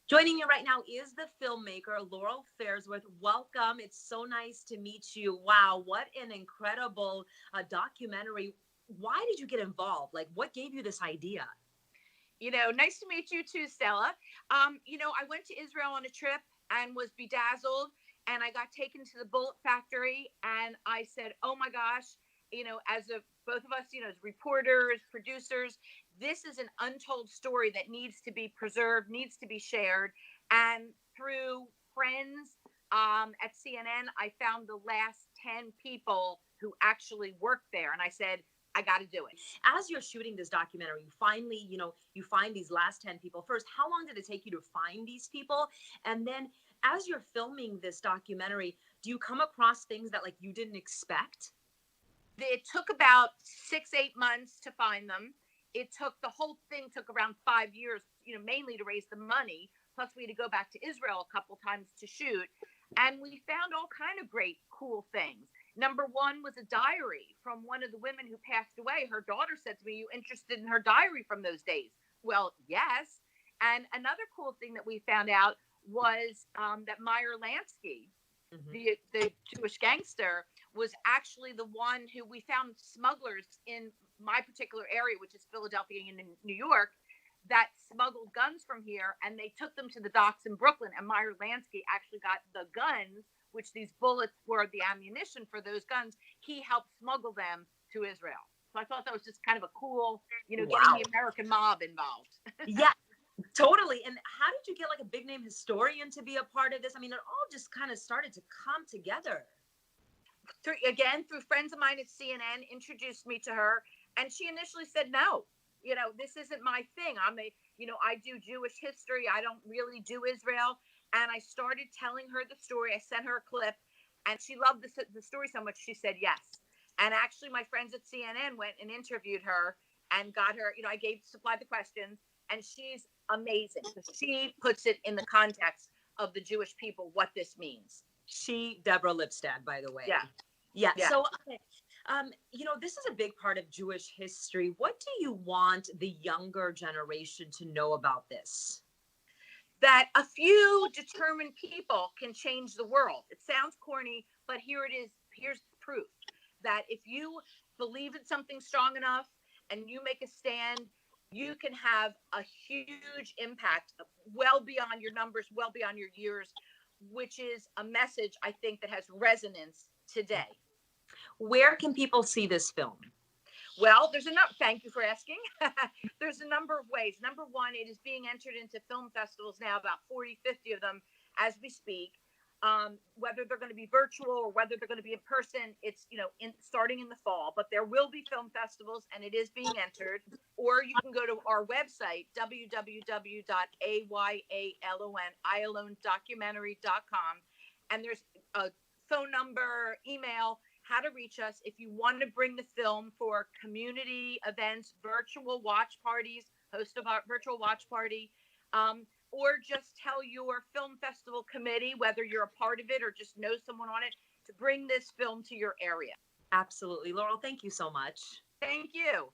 Joining me right now is the filmmaker, Laurel Faresworth. Welcome. It's so nice to meet you. Wow, what an incredible documentary. Why did you get involved? Like, what gave you this idea? Nice to meet you too, Stella. I went to Israel on a trip and was bedazzled, and I got taken to the bullet factory, and I said, oh my gosh, both of us, as reporters, producers, this is an untold story that needs to be preserved, needs to be shared. And through friends at CNN, I found the last 10 people who actually worked there. And I said, I got to do it. As you're shooting this documentary, you finally, you find these last 10 people. First, how long did it take you to find these people? And then as you're filming this documentary, do you come across things that you didn't expect? It took about 6-8 months to find them. The whole thing took around 5 years, mainly to raise the money. Plus we had to go back to Israel a couple times to shoot. And we found all kind of great, cool things. Number one was a diary from one of the women who passed away. Her daughter said to me, you interested in her diary from those days? Well, yes. And another cool thing that we found out was that Meyer Lansky, the Jewish gangster, was actually the one who we found smugglers in my particular area, which is Philadelphia and in New York, that smuggled guns from here, and they took them to the docks in Brooklyn. And Meyer Lansky actually got the guns, which these bullets were the ammunition for those guns. He helped smuggle them to Israel. So I thought that was just kind of a cool, getting the American mob involved. Yeah. Totally. And how did you get like a big name historian to be a part of this? I mean, it all just kind of started to come together. Through friends of mine at CNN introduced me to her, and she initially said no. This isn't my thing. I do Jewish history. I don't really do Israel. And I started telling her the story. I sent her a clip, and she loved the story so much she said yes. And actually, my friends at CNN went and interviewed her and got her. I supplied the questions, and she's amazing. She puts it in the context of the Jewish people what this means. Deborah Lipstadt, by the way. Yeah. So, this is a big part of Jewish history. What do you want the younger generation to know about this? That a few determined people can change the world. It sounds corny, but here it is. Here's the proof that if you believe in something strong enough and you make a stand, you can have a huge impact well beyond your numbers, well beyond your years, which is a message I think that has resonance today. Where can people see this film? Well, thank you for asking. There's a number of ways. Number one, it is being entered into film festivals now, about 40, 50 of them as we speak. Whether they're going to be virtual or whether they're going to be in person, it's, starting in the fall, but there will be film festivals and it is being entered. Or you can go to our website, www.ayalondocumentary.com. And there's a phone number, email, how to reach us if you want to bring the film for community events, virtual watch parties, host a virtual watch party, or just tell your film festival committee, whether you're a part of it or just know someone on it, to bring this film to your area. Absolutely. Laurel, thank you so much. Thank you.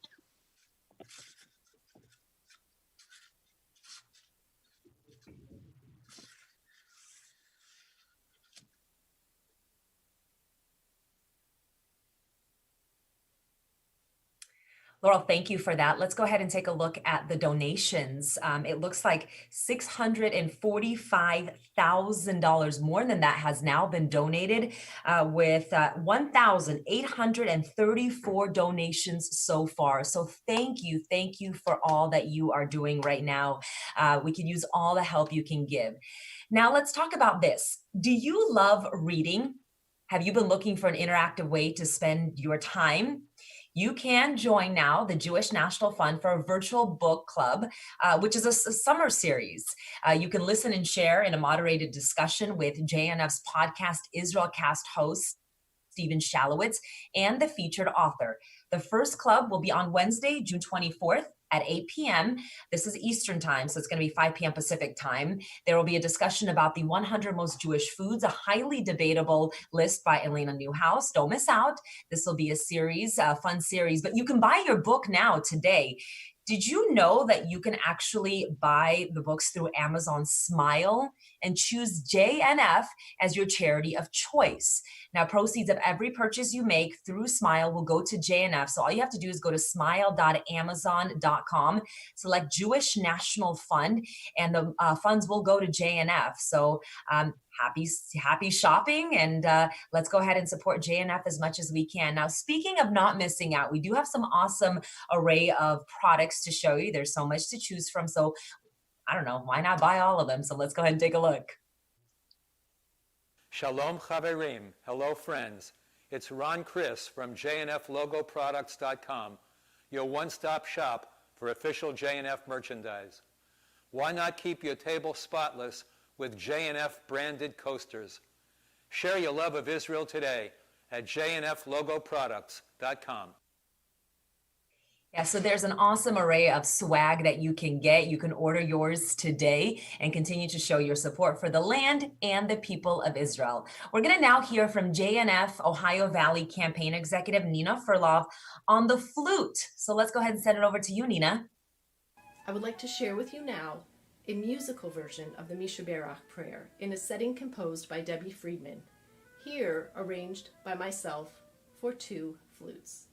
Laurel, thank you for that. Let's go ahead and take a look at the donations. It looks like $645,000, more than that, has now been donated with 1,834 donations so far. So thank you for all that you are doing right now. We can use all the help you can give. Now let's talk about this. Do you love reading? Have you been looking for an interactive way to spend your time? You can join now the Jewish National Fund for a virtual book club, which is a summer series. You can listen and share in a moderated discussion with JNF's podcast Israelcast host, Stephen Shalowitz, and the featured author. The first club will be on Wednesday, June 24th at 8 p.m. This is Eastern time, so it's going to be 5 p.m. Pacific time. There will be a discussion about the 100 most Jewish foods, a highly debatable list by Elena Newhouse. Don't miss out. This will be a series, a fun series, but you can buy your book now today. Did you know that you can actually buy the books through Amazon Smile and choose JNF as your charity of choice? Now, proceeds of every purchase you make through Smile will go to JNF. So all you have to do is go to smile.amazon.com, select Jewish National Fund, and the funds will go to JNF. So happy shopping, and let's go ahead and support JNF as much as we can. Now, speaking of not missing out, we do have some awesome array of products to show you. There's so much to choose from. So I don't know, why not buy all of them? So let's go ahead and take a look. Shalom Chaverim. Hello, friends. It's Ron Chris from JNFLogoProducts.com, your one-stop shop for official JNF merchandise. Why not keep your table spotless with JNF branded coasters? Share your love of Israel today at JNFLogoProducts.com. Yeah, so there's an awesome array of swag that you can get. You can order yours today and continue to show your support for the land and the people of Israel. We're going to now hear from JNF Ohio Valley Campaign Executive Nina Furlov on the flute. So let's go ahead and send it over to you, Nina. I would like to share with you now a musical version of the Misha Berach prayer in a setting composed by Debbie Friedman, here arranged by myself for 2 flutes.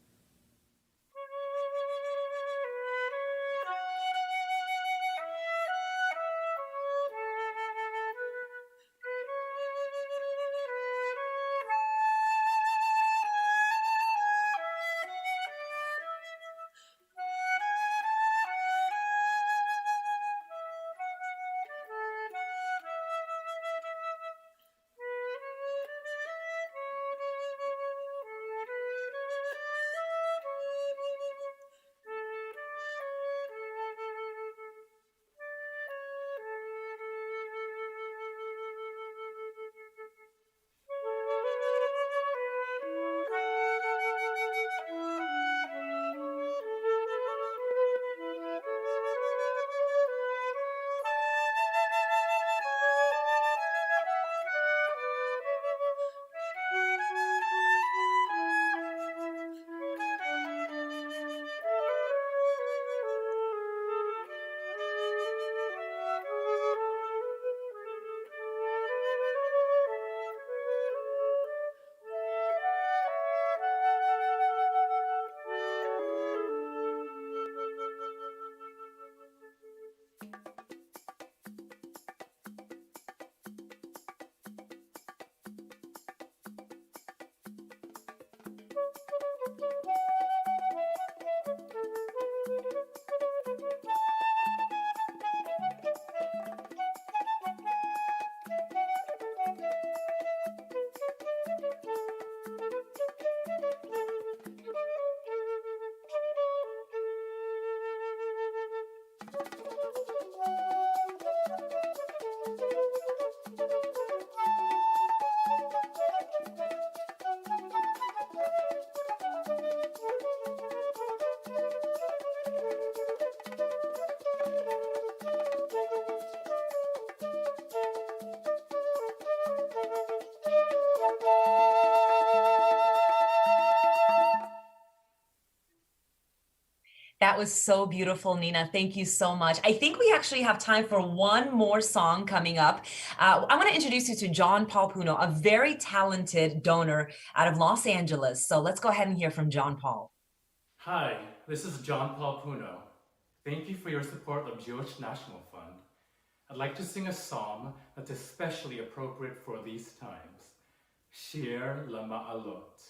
That was so beautiful, Nina. Thank you so much. I think we actually have time for one more song coming up. I want to introduce you to John Paul Puno, a very talented donor out of Los Angeles. So let's go ahead and hear from John Paul. Hi, this is John Paul Puno. Thank you for your support of Jewish National Fund. I'd like to sing a psalm that's especially appropriate for these times. Shir LaMa'alot.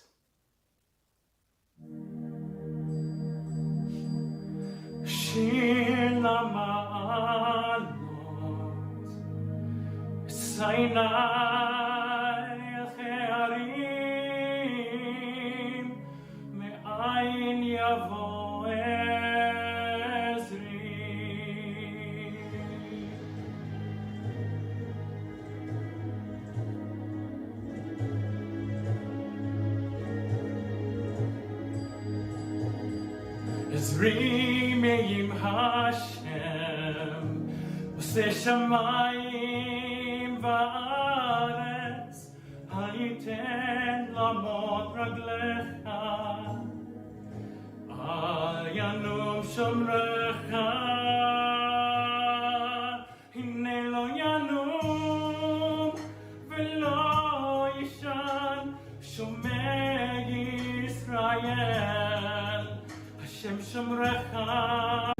Shir LaMa'alot Sinai Che'arim Me'ayin Yavo Ezri Ezri Me'im Hashem Oseh Shamayim Va'aretz Hayiten Lamot Raglecha Al Yanum Shomrecha Hine Lo Yanum Velo Yishan Shomei Yisrael Hashem Shomrecha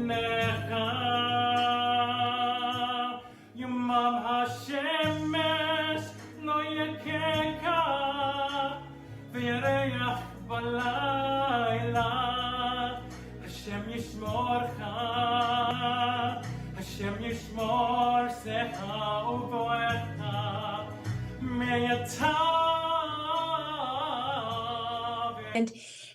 Necha Yomam Hashemesh Lo Yekeka V'yereach Balayla Hashem Yishmorcha Hashem Yishmor Secha Uvoecha Me'yatav And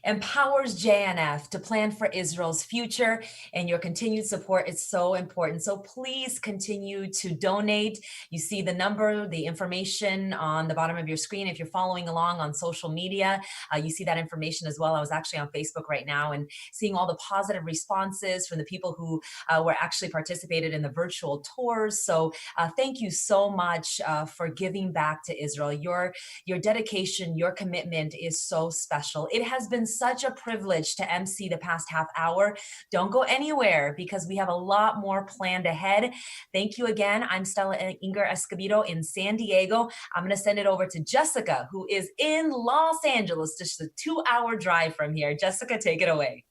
empowers JNF to plan for Israel's future, and your continued support is so important. So please continue to donate. You see the number, the information on the bottom of your screen. If you're following along on social media, you see that information as well. I was actually on Facebook right now and seeing all the positive responses from the people who were actually participated in the virtual tours. So thank you so much for giving back to Israel. Your dedication, your commitment is so special. It has been such a privilege to MC the past half hour. Don't go anywhere because we have a lot more planned ahead. Thank you again. I'm Stella Inger Escobedo in San Diego. I'm going to send it over to Jessica, who is in Los Angeles, just a 2-hour drive from here. Jessica, take it away.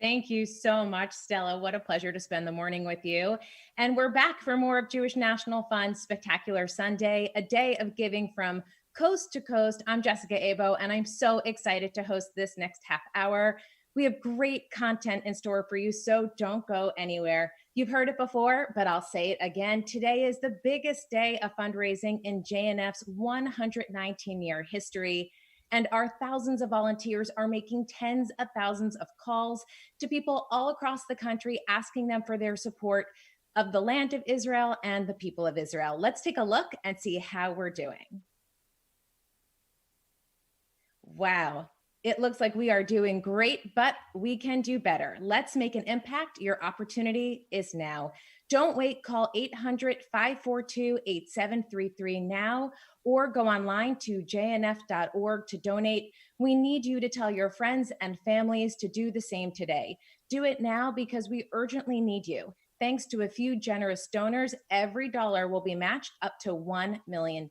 Thank you so much, Stella. What a pleasure to spend the morning with you. And we're back for more of Jewish National Fund's Spectacular Sunday, a day of giving from coast to coast. I'm Jessica Abo, and I'm so excited to host this next half hour. We have great content in store for you, so don't go anywhere. You've heard it before, but I'll say it again. Today is the biggest day of fundraising in JNF's 119-year history, and our thousands of volunteers are making tens of thousands of calls to people all across the country, asking them for their support of the land of Israel and the people of Israel. Let's take a look and see how we're doing. Wow, it looks like we are doing great, but we can do better. Let's make an impact. Your opportunity is now. Don't wait, call 800-542-8733 now, or go online to jnf.org to donate. We need you to tell your friends and families to do the same today. Do it now because we urgently need you. Thanks to a few generous donors, every dollar will be matched up to $1 million.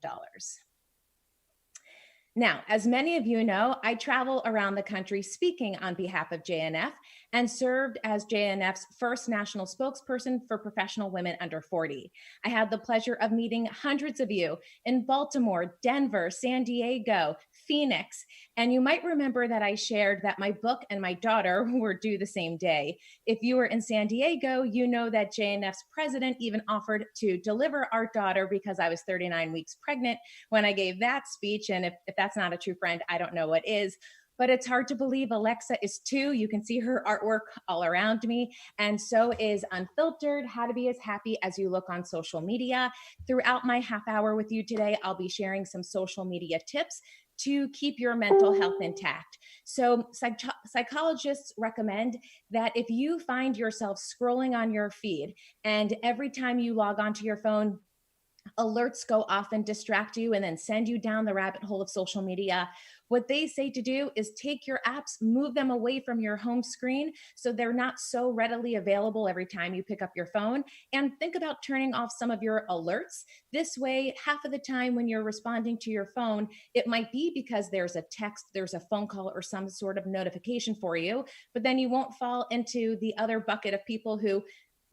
Now, as many of you know, I travel around the country speaking on behalf of JNF and served as JNF's first national spokesperson for professional women under 40. I had the pleasure of meeting hundreds of you in Baltimore, Denver, San Diego, Phoenix, and you might remember that I shared that my book and my daughter were due the same day. If you were in San Diego, you know that JNF's president even offered to deliver our daughter because I was 39 weeks pregnant when I gave that speech, and if that's not a true friend, I don't know what is. But it's hard to believe Alexa is 2. You can see her artwork all around me. And so is Unfiltered, How to Be as Happy as You Look on Social Media. Throughout my half hour with you today, I'll be sharing some social media tips to keep your mental health intact. So psychologists recommend that if you find yourself scrolling on your feed and every time you log onto your phone, alerts go off and distract you and then send you down the rabbit hole of social media. What they say to do is take your apps, move them away from your home screen so they're not so readily available every time you pick up your phone, and think about turning off some of your alerts. This way, half of the time when you're responding to your phone, it might be because there's a text, there's a phone call, or some sort of notification for you, but then you won't fall into the other bucket of people who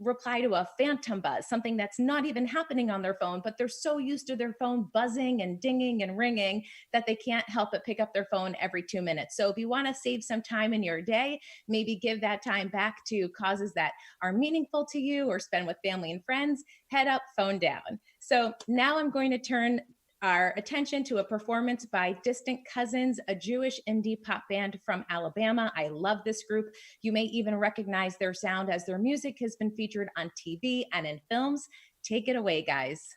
reply to a phantom buzz, something that's not even happening on their phone, but they're so used to their phone buzzing and dinging and ringing that they can't help but pick up their phone every 2 minutes. So if you want to save some time in your day, maybe give that time back to causes that are meaningful to you or spend with family and friends, head up, phone down. So now I'm going to turn our attention to a performance by Distant Cousins, a Jewish indie pop band from Alabama. I love this group. You may even recognize their sound as their music has been featured on TV and in films. Take it away, guys.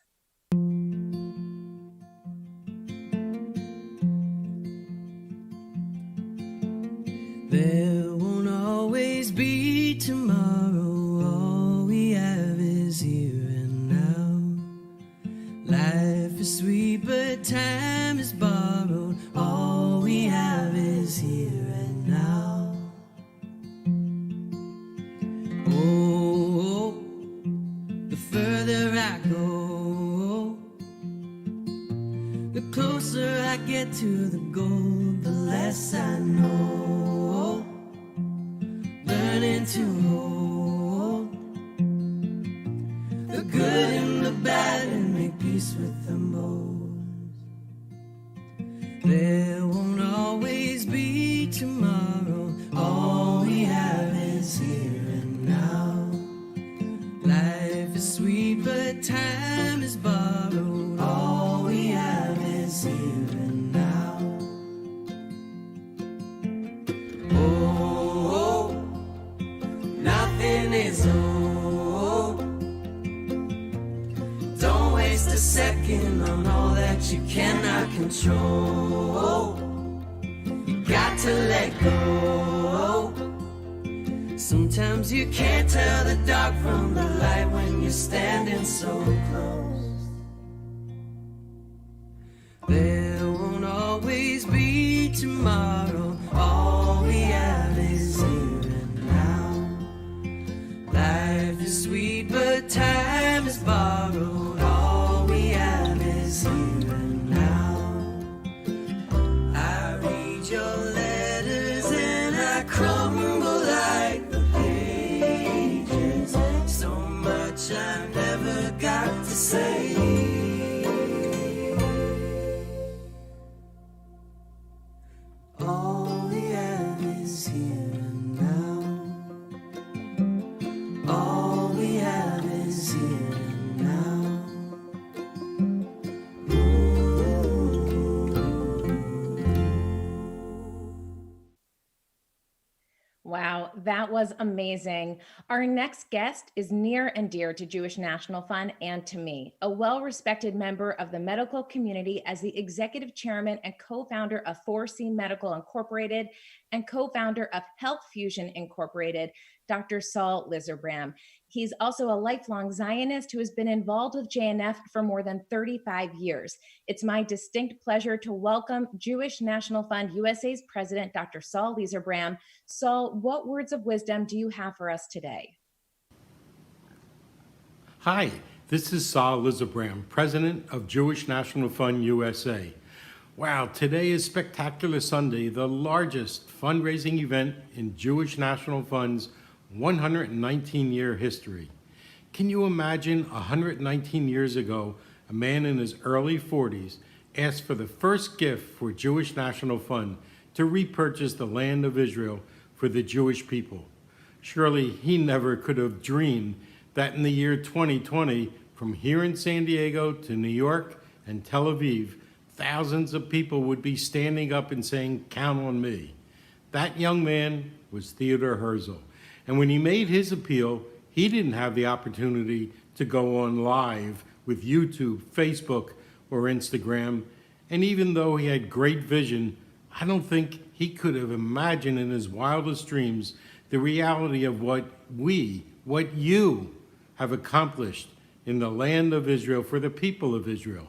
There won't always be tomorrow. All we have is here and now. Life is sweet, but time is borrowed. All we have is here and now. Oh, the further I go, the closer I get to the goal, the less I know. Learning to hold the good and the bad and make peace with them both. There won't always be tomorrow. All we have is here and now. Life is sweet, but time is borrowed. All we have is here and now. Oh, nothing is old. Don't waste a second on all that you cannot control. You got to let go. Sometimes you can't tell the dark from the light when you're standing so close. There won't always be tomorrow. All we have is here and now. Life is sweet, but time is borrowed. All we have is here and now. I read your letters and I crumble like the pages. So much I never got to say. All we have is here and now. All we have is here and now. Wow, that was amazing. Our next guest is near and dear to Jewish National Fund and to me, a well-respected member of the medical community as the executive chairman and co-founder of 4C Medical Incorporated and co-founder of Health Fusion Incorporated, Dr. Saul Lizarbram. He's also a lifelong Zionist who has been involved with JNF for more than 35 years. It's my distinct pleasure to welcome Jewish National Fund USA's president, Dr. Saul Lizarbram. Saul, what words of wisdom do you have for us today? Hi, this is Saul Lizarbram, president of Jewish National Fund USA. Wow, today is Spectacular Sunday, the largest fundraising event in Jewish National Fund's 119-year history. Can you imagine 119 years ago, a man in his early 40s asked for the first gift for Jewish National Fund to repurchase the land of Israel for the Jewish people? Surely he never could have dreamed that in the year 2020, from here in San Diego to New York and Tel Aviv, thousands of people would be standing up and saying, "Count on me." That young man was Theodore Herzl. And when he made his appeal, he didn't have the opportunity to go on live with YouTube, Facebook, or Instagram. And even though he had great vision, I don't think he could have imagined in his wildest dreams the reality of what you have accomplished in the land of Israel for the people of Israel.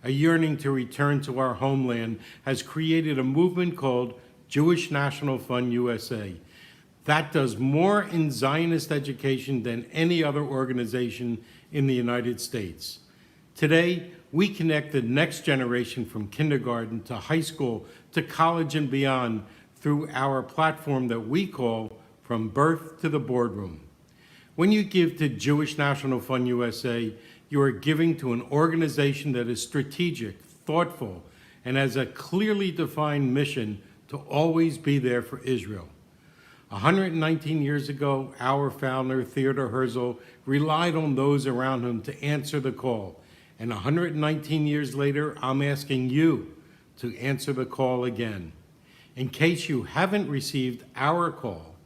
A yearning to return to our homeland has created a movement called Jewish National Fund USA that does more in Zionist education than any other organization in the United States. Today, we connect the next generation from kindergarten to high school to college and beyond through our platform that we call From Birth to the Boardroom. When you give to Jewish National Fund USA, you are giving to an organization that is strategic, thoughtful, and has a clearly defined mission to always be there for Israel. 119 years ago, our founder, Theodor Herzl, relied on those around him to answer the call. And 119 years later, I'm asking you to answer the call again. In case you haven't received our call,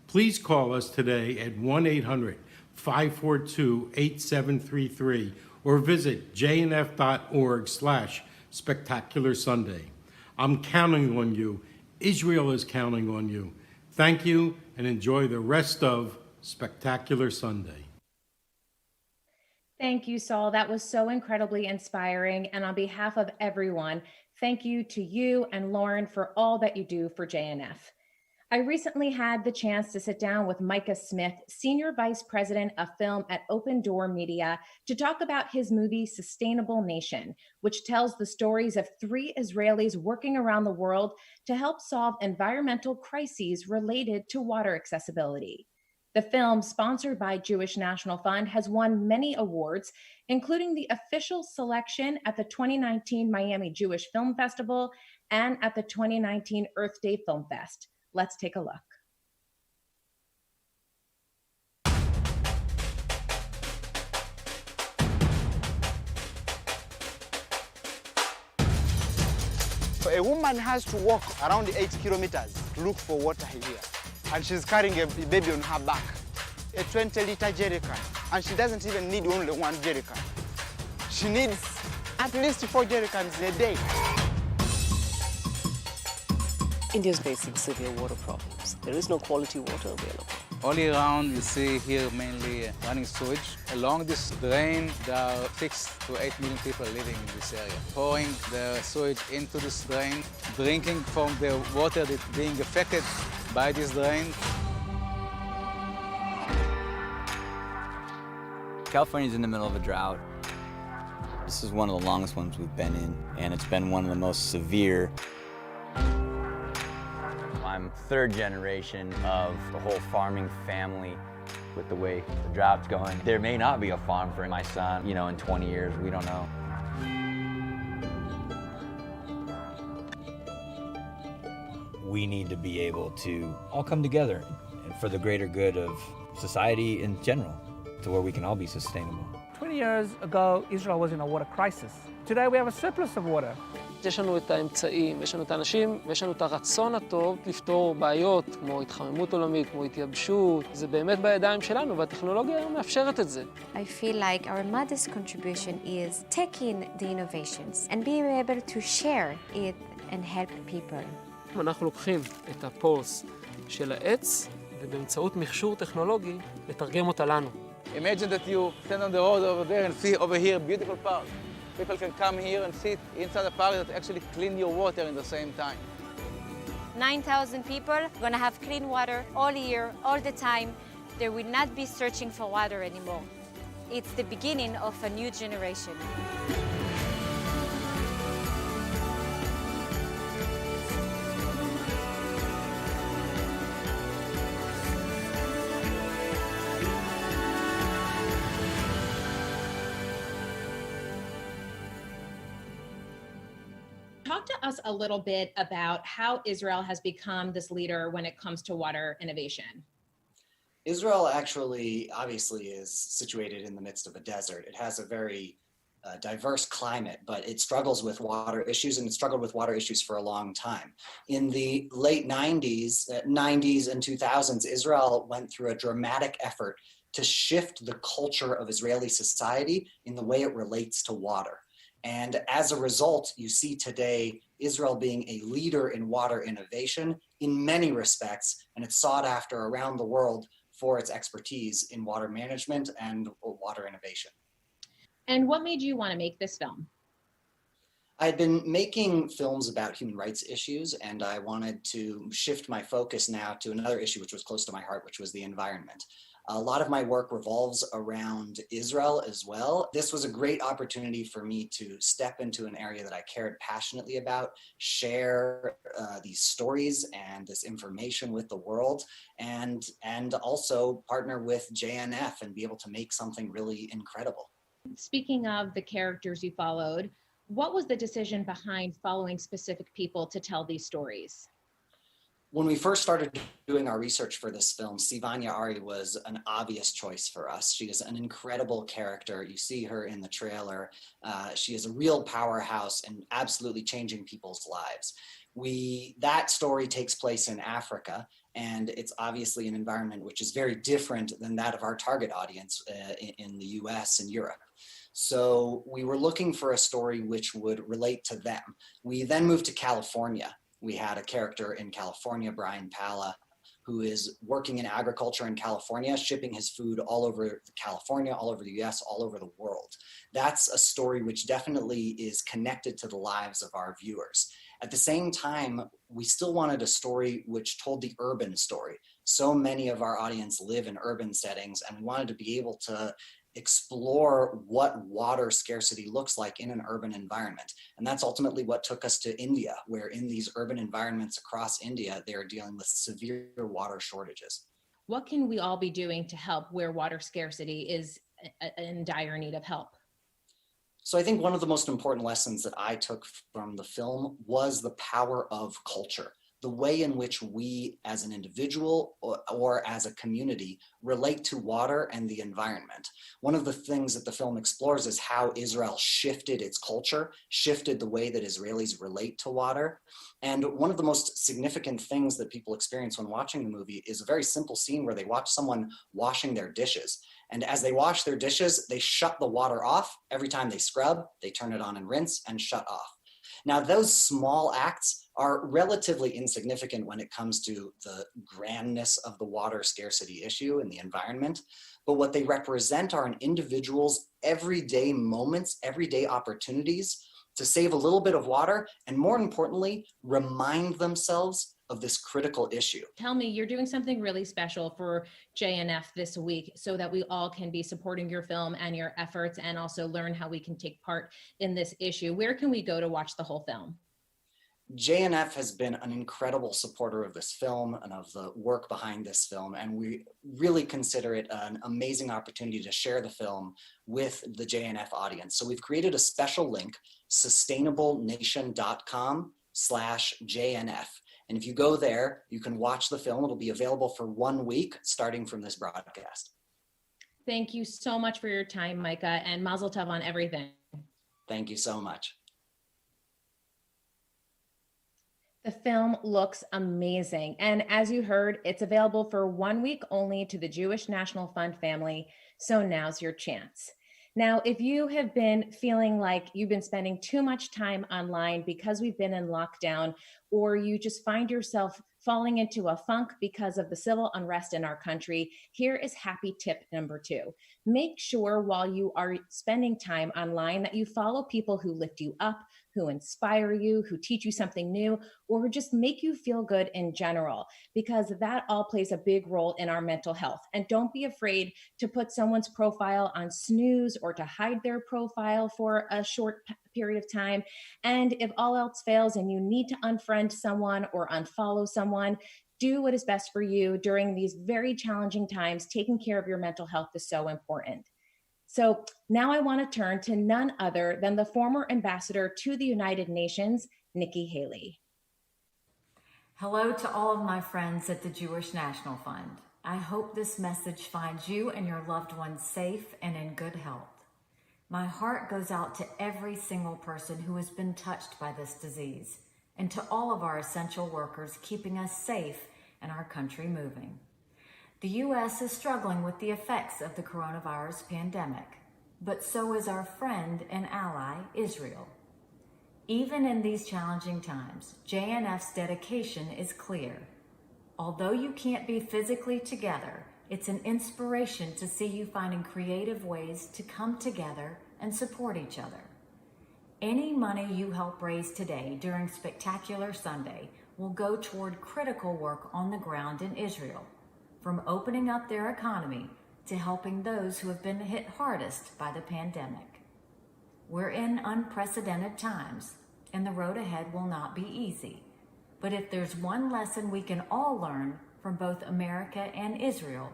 please call us today at 1-800-542-8733 or visit jnf.org/Spectacular Sunday. I'm counting on you. Israel is counting on you. Thank you, and enjoy the rest of Spectacular Sunday. Thank you, Saul. That was so incredibly inspiring. And on behalf of everyone, thank you to you and Lauren for all that you do for JNF. I recently had the chance to sit down with Micah Smith, Senior Vice President of Film at Open Door Media, to talk about his movie Sustainable Nation, which tells the stories of 3 Israelis working around the world to help solve environmental crises related to water accessibility. The film, sponsored by Jewish National Fund, has won many awards, including the official selection at the 2019 Miami Jewish Film Festival and at the 2019 Earth Day Film Fest. Let's take a look. A woman has to walk around 8 kilometers to look for water here. And she's carrying a baby on her back, a 20-liter jerrycan. And she doesn't even need only 1 jerrycan. She needs at least 4 jerrycans a day. India is facing severe water problems. There is no quality water available. All year round, you see here mainly running sewage. Along this drain, there are 6 to 8 million people living in this area. Pouring the sewage into this drain, drinking from the water that's being affected by this drain. California's in the middle of a drought. This is one of the longest ones we've been in, and it's been one of the most severe. I'm 3rd generation of the whole farming family with the way the drought's going. There may not be a farm for my son, in 20 years, we don't know. We need to be able to all come together for the greater good of society in general, to where we can all be sustainable. 20 years ago, Israel was in a water crisis. Today we have a surplus of water. יש לנו את האמצעים, יש לנו את האנשים, ויש לנו את הרצון הטוב לפתור בעיות כמו התחממות עולמית, כמו התייבשות. זה באמת בידיים שלנו, והטכנולוגיה מאפשרת את זה. I feel like our modest contribution is taking the innovations and being able to share it and help people. אנחנו לוקחים את הפולס של העץ, ובאמצעות מכשור טכנולוגי, לתרגם אותה לנו. Imagine that you stand on the road over there and see over here beautiful park. People can come here and sit inside the park that actually clean your water in the same time. 9,000 people are going to have clean water all year, all the time. They will not be searching for water anymore. It's the beginning of a new generation. Talk to us a little bit about how Israel has become this leader when it comes to water innovation. Israel actually, obviously, is situated in the midst of a desert. It has a very diverse climate, but it struggles with water issues, and it struggled with water issues for a long time. In the late 90s and 2000s, Israel went through a dramatic effort to shift the culture of Israeli society in the way it relates to water. And as a result, you see today Israel being a leader in water innovation in many respects, and it's sought after around the world for its expertise in water management and water innovation. And what made you want to make this film? I'd been making films about human rights issues, and I wanted to shift my focus now to another issue which was close to my heart, which was the environment. A lot of my work revolves around Israel as well. This was a great opportunity for me to step into an area that I cared passionately about, share these stories and this information with the world, and also partner with JNF and be able to make something really incredible. Speaking of the characters you followed, what was the decision behind following specific people to tell these stories? When we first started doing our research for this film, Sivanya Ari was an obvious choice for us. She is an incredible character. You see her in the trailer. She is a real powerhouse and absolutely changing people's lives. That story takes place in Africa, and it's obviously an environment which is very different than that of our target audience in the US and Europe. So we were looking for a story which would relate to them. We then moved to California. We had a character in California, Brian Pala, who is working in agriculture in California, shipping his food all over California, all over the US, all over the world. That's a story which definitely is connected to the lives of our viewers. At the same time, we still wanted a story which told the urban story. So many of our audience live in urban settings, and we wanted to be able to explore what water scarcity looks like in an urban environment. And that's ultimately what took us to India, where in these urban environments across India, they are dealing with severe water shortages. What can we all be doing to help where water scarcity is in dire need of help? So I think one of the most important lessons that I took from the film was the power of culture. The way in which we as an individual or as a community relate to water and the environment. One of the things that the film explores is how Israel shifted its culture, shifted the way that Israelis relate to water. And one of the most significant things that people experience when watching the movie is a very simple scene where they watch someone washing their dishes. And as they wash their dishes, they shut the water off. Every time they scrub, they turn it on and rinse and shut off. Now, those small acts are relatively insignificant when it comes to the grandness of the water scarcity issue in the environment. But what they represent are an individual's everyday moments, everyday opportunities to save a little bit of water, and more importantly, remind themselves of this critical issue. Tell me, you're doing something really special for JNF this week so that we all can be supporting your film and your efforts and also learn how we can take part in this issue. Where can we go to watch the whole film? JNF has been an incredible supporter of this film and of the work behind this film, and we really consider it an amazing opportunity to share the film with the JNF audience. So we've created a special link, sustainablenation.com/JNF. And if you go there, you can watch the film. It'll be available for 1 week starting from this broadcast. Thank you so much for your time, Micah, and Mazel Tov on everything. Thank you so much. The film looks amazing. And as you heard, it's available for 1 week only to the Jewish National Fund family. So now's your chance. Now, if you have been feeling like you've been spending too much time online because we've been in lockdown, or you just find yourself falling into a funk because of the civil unrest in our country, here is happy tip number 2. Make sure while you are spending time online that you follow people who lift you up, who inspire you, who teach you something new, or just make you feel good in general, because that all plays a big role in our mental health. And don't be afraid to put someone's profile on snooze or to hide their profile for a short period of time. And if all else fails and you need to unfriend someone or unfollow someone, do what is best for you during these very challenging times. Taking care of your mental health is so important. So now I want to turn to none other than the former ambassador to the United Nations, Nikki Haley. Hello to all of my friends at the Jewish National Fund. I hope this message finds you and your loved ones safe and in good health. My heart goes out to every single person who has been touched by this disease, and to all of our essential workers keeping us safe and our country moving. The U.S. is struggling with the effects of the coronavirus pandemic, but so is our friend and ally, Israel. Even in these challenging times, JNF's dedication is clear. Although you can't be physically together, it's an inspiration to see you finding creative ways to come together and support each other. Any money you help raise today during Spectacular Sunday will go toward critical work on the ground in Israel, from opening up their economy to helping those who have been hit hardest by the pandemic. We're in unprecedented times, and the road ahead will not be easy. But if there's one lesson we can all learn from both America and Israel,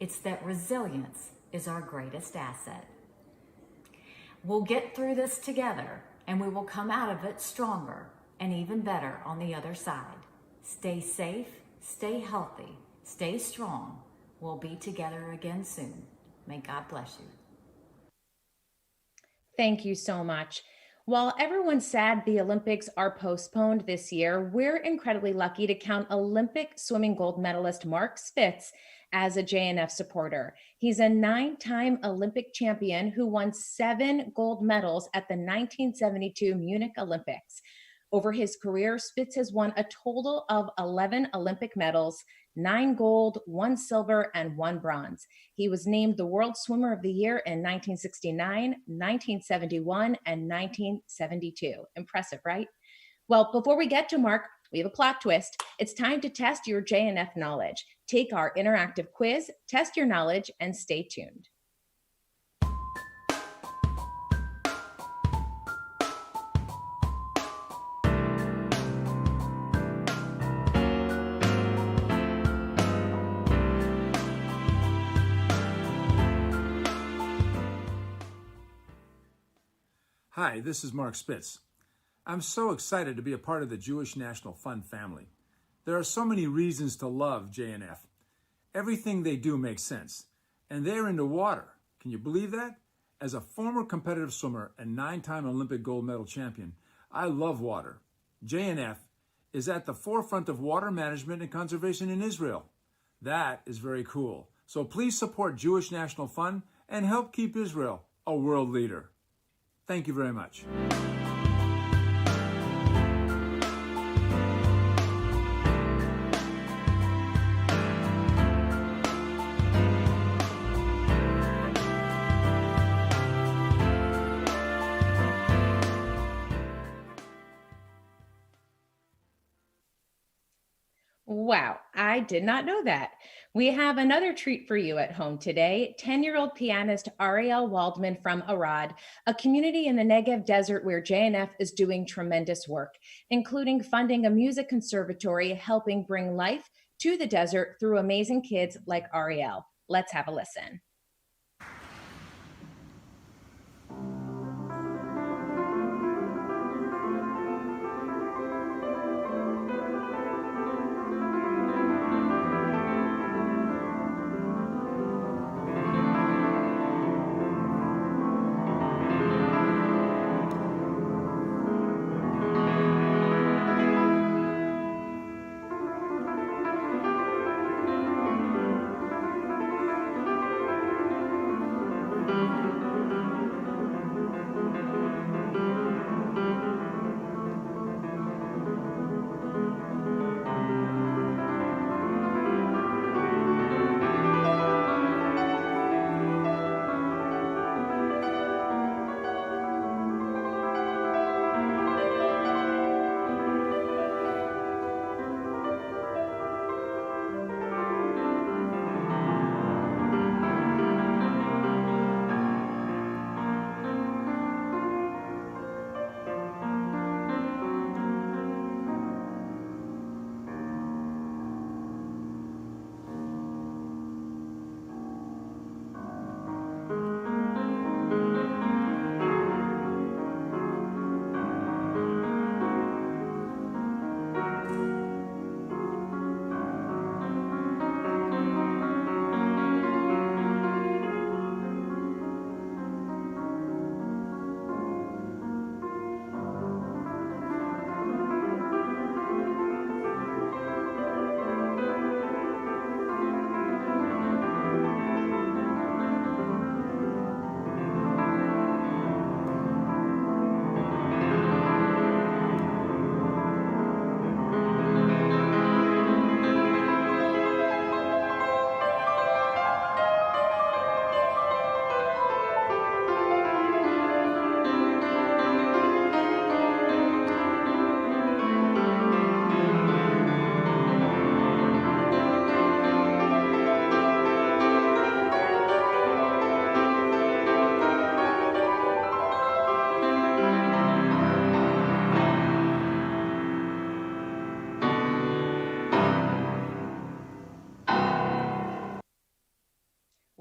it's that resilience is our greatest asset. We'll get through this together, and we will come out of it stronger and even better on the other side. Stay safe, stay healthy, stay strong. We'll be together again soon. May God bless you. Thank you so much. While everyone's sad the Olympics are postponed this year, we're incredibly lucky to count Olympic swimming gold medalist Mark Spitz as a JNF supporter. He's a 9-time Olympic champion who won 7 gold medals at the 1972 Munich Olympics. Over his career, Spitz has won a total of 11 Olympic medals, 9 gold, 1 silver, and 1 bronze. He was named the World Swimmer of the Year in 1969, 1971, and 1972. Impressive, right? Well, before we get to Mark, we have a plot twist. It's time to test your JNF knowledge. Take our interactive quiz, test your knowledge, and stay tuned. Hi, this is Mark Spitz. I'm so excited to be a part of the Jewish National Fund family. There are so many reasons to love JNF. Everything they do makes sense. And they're into water. Can you believe that? As a former competitive swimmer and 9-time Olympic gold medal champion, I love water. JNF is at the forefront of water management and conservation in Israel. That is very cool. So please support Jewish National Fund and help keep Israel a world leader. Thank you very much. Wow, I did not know that. We have another treat for you at home today. 10-year-old pianist Ariel Waldman from Arad, a community in the Negev Desert where JNF is doing tremendous work, including funding a music conservatory helping bring life to the desert through amazing kids like Ariel. Let's have a listen.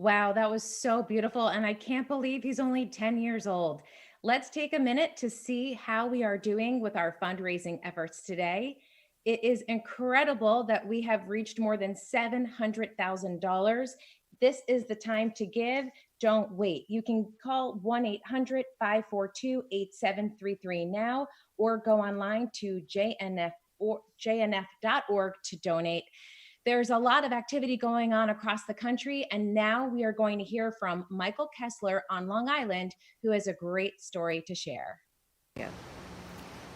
Wow, that was so beautiful. And I can't believe he's only 10 years old. Let's take a minute to see how we are doing with our fundraising efforts today. It is incredible that we have reached more than $700,000. This is the time to give. Don't wait. You can call 1-800-542-8733 now or go online to jnf.org to donate. There's a lot of activity going on across the country, and now we are going to hear from Michael Kessler on Long Island, who has a great story to share. Yeah.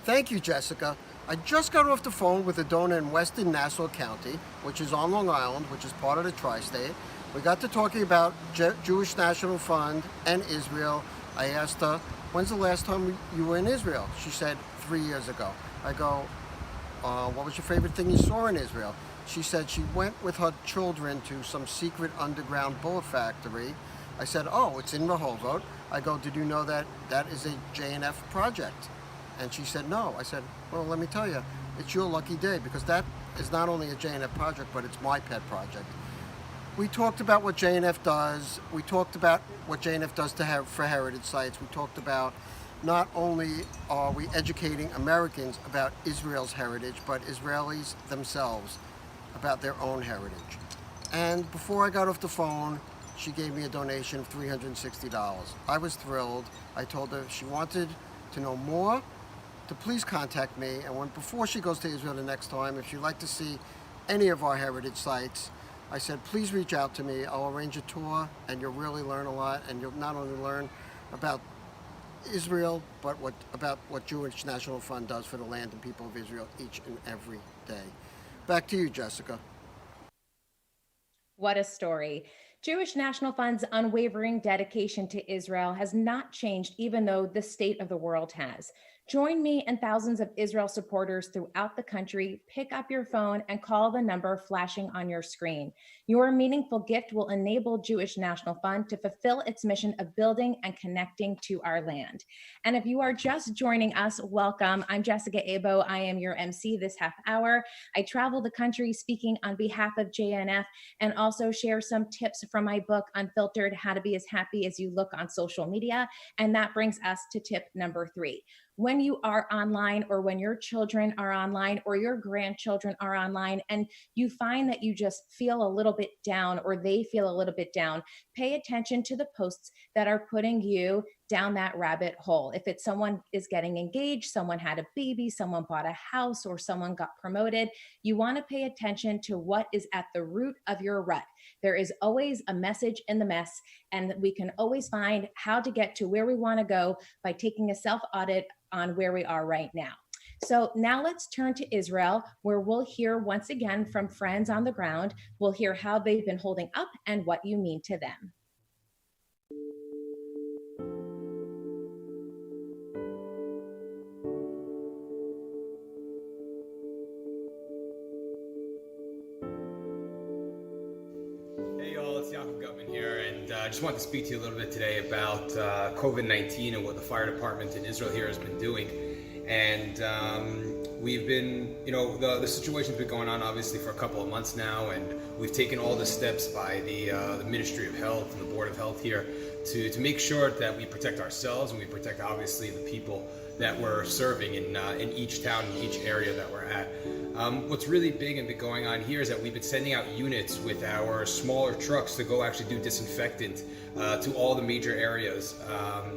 Thank you, Jessica. I just got off the phone with a donor in Western Nassau County, which is on Long Island, which is part of the tri-state. We got to talking about Jewish National Fund and Israel. I asked her, when's the last time you were in Israel? She said, 3 years ago. I go, what was your favorite thing you saw in Israel? She said she went with her children to some secret underground bullet factory. I said, oh, it's in Rehovot. I go, did you know that that is a JNF project? And she said, no. I said, well, let me tell you, it's your lucky day, because that is not only a JNF project, but it's my pet project. We talked about what JNF does. We talked about what JNF does for heritage sites. We talked about not only are we educating Americans about Israel's heritage, but Israelis themselves about their own heritage. And before I got off the phone, she gave me a donation of $360. I was thrilled. I told her if she wanted to know more, to please contact me. And before she goes to Israel the next time, if she'd like to see any of our heritage sites, I said, please reach out to me. I'll arrange a tour, and you'll really learn a lot. And you'll not only learn about Israel, but about what Jewish National Fund does for the land and people of Israel each and every day. Back to you, Jessica. What a story. Jewish National Fund's unwavering dedication to Israel has not changed, even though the state of the world has. Join me and thousands of Israel supporters throughout the country. Pick up your phone and call the number flashing on your screen. Your meaningful gift will enable Jewish National Fund to fulfill its mission of building and connecting to our land. And if you are just joining us, welcome. I'm Jessica Abo. I am your MC this half hour. I travel the country speaking on behalf of JNF and also share some tips from my book, Unfiltered: How to Be as Happy as You Look on Social Media. And that brings us to tip number 3. When you are online, or when your children are online, or your grandchildren are online, and you find that you just feel a little bit down, or they feel a little bit down, pay attention to the posts that are putting you down that rabbit hole. If it's someone is getting engaged, someone had a baby, someone bought a house, or someone got promoted, you want to pay attention to what is at the root of your rut. There is always a message in the mess, and we can always find how to get to where we want to go by taking a self-audit on where we are right now. So now let's turn to Israel, where we'll hear once again from friends on the ground. We'll hear how they've been holding up and what you mean to them. Hey y'all, it's Yaakov Gutman here, and I just wanted to speak to you a little bit today about COVID-19 and what the fire department in Israel here has been doing. And we've been, the situation's been going on obviously for a couple of months now, and we've taken all the steps by the Ministry of Health and the Board of Health here to make sure that we protect ourselves and we protect obviously the people that we're serving in each town, in each area that we're at. What's really big and been going on here is that we've been sending out units with our smaller trucks to go actually do disinfectant to all the major areas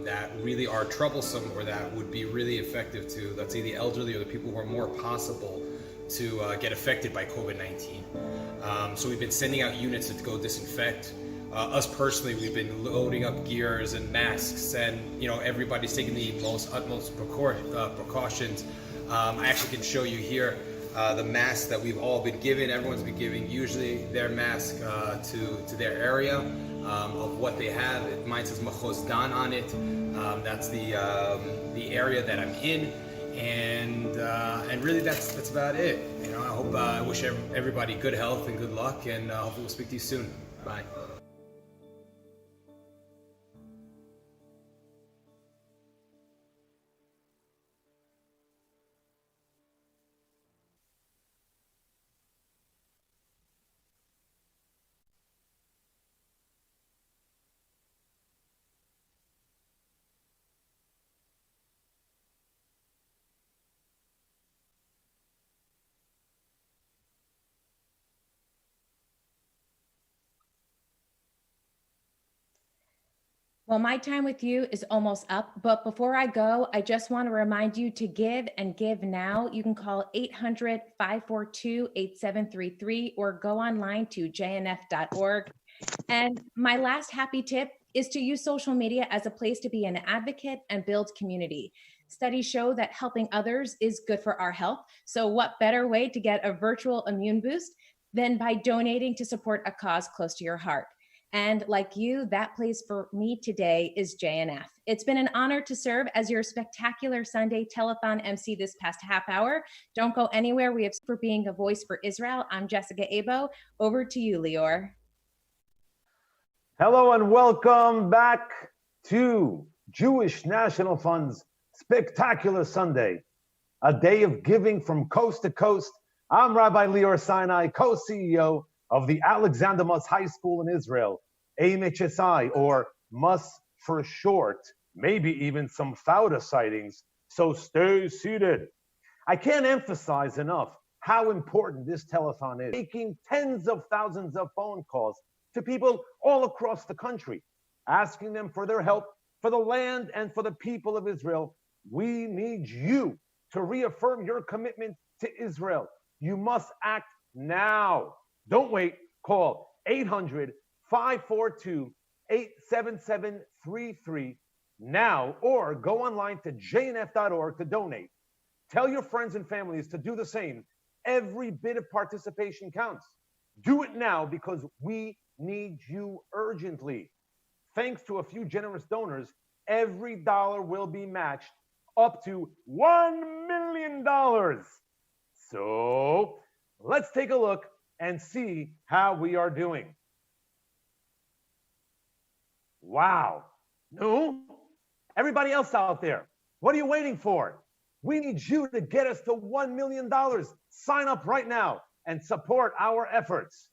that really are troublesome or that would be really effective to, let's say, the elderly or the people who are more possible to get affected by COVID-19. So we've been sending out units to go disinfect. Us personally, we've been loading up gears and masks, and everybody's taking the utmost precautions. I actually can show you here the masks that we've all been given. Everyone's been giving usually their mask to their area of what they have. Mine says Mahoz Dan on it. That's the area that I'm in, and really that's about it. I wish everybody good health and good luck, and hopefully we'll speak to you soon. Bye. Well, my time with you is almost up, but before I go, I just want to remind you to give and give now. You can call 800-542-8733 or go online to jnf.org. And my last happy tip is to use social media as a place to be an advocate and build community. Studies show that helping others is good for our health. So what better way to get a virtual immune boost than by donating to support a cause close to your heart? And like you, that place for me today is JNF. It's been an honor to serve as your spectacular Sunday telethon MC this past half hour. Don't go anywhere. We have for being a voice for Israel. I'm Jessica Abo. Over to you, Lior. Hello and welcome back to Jewish National Fund's Spectacular Sunday, a day of giving from coast to coast. I'm Rabbi Lior Sinai, co-CEO of the Alexander Muss High School in Israel, AMHSI, or Muss for short, maybe even some Fauda sightings, so stay seated. I can't emphasize enough how important this telethon is, making tens of thousands of phone calls to people all across the country, asking them for their help for the land and for the people of Israel. We need you to reaffirm your commitment to Israel. You must act now. Don't wait. Call 800-542-87733 now, or go online to jnf.org to donate. Tell your friends and families to do the same. Every bit of participation counts. Do it now because we need you urgently. Thanks to a few generous donors, every dollar will be matched up to $1 million. So let's take a look and see how we are doing. Wow. No? Everybody else out there, what are you waiting for? We need you to get us to $1 million. Sign up right now and support our efforts.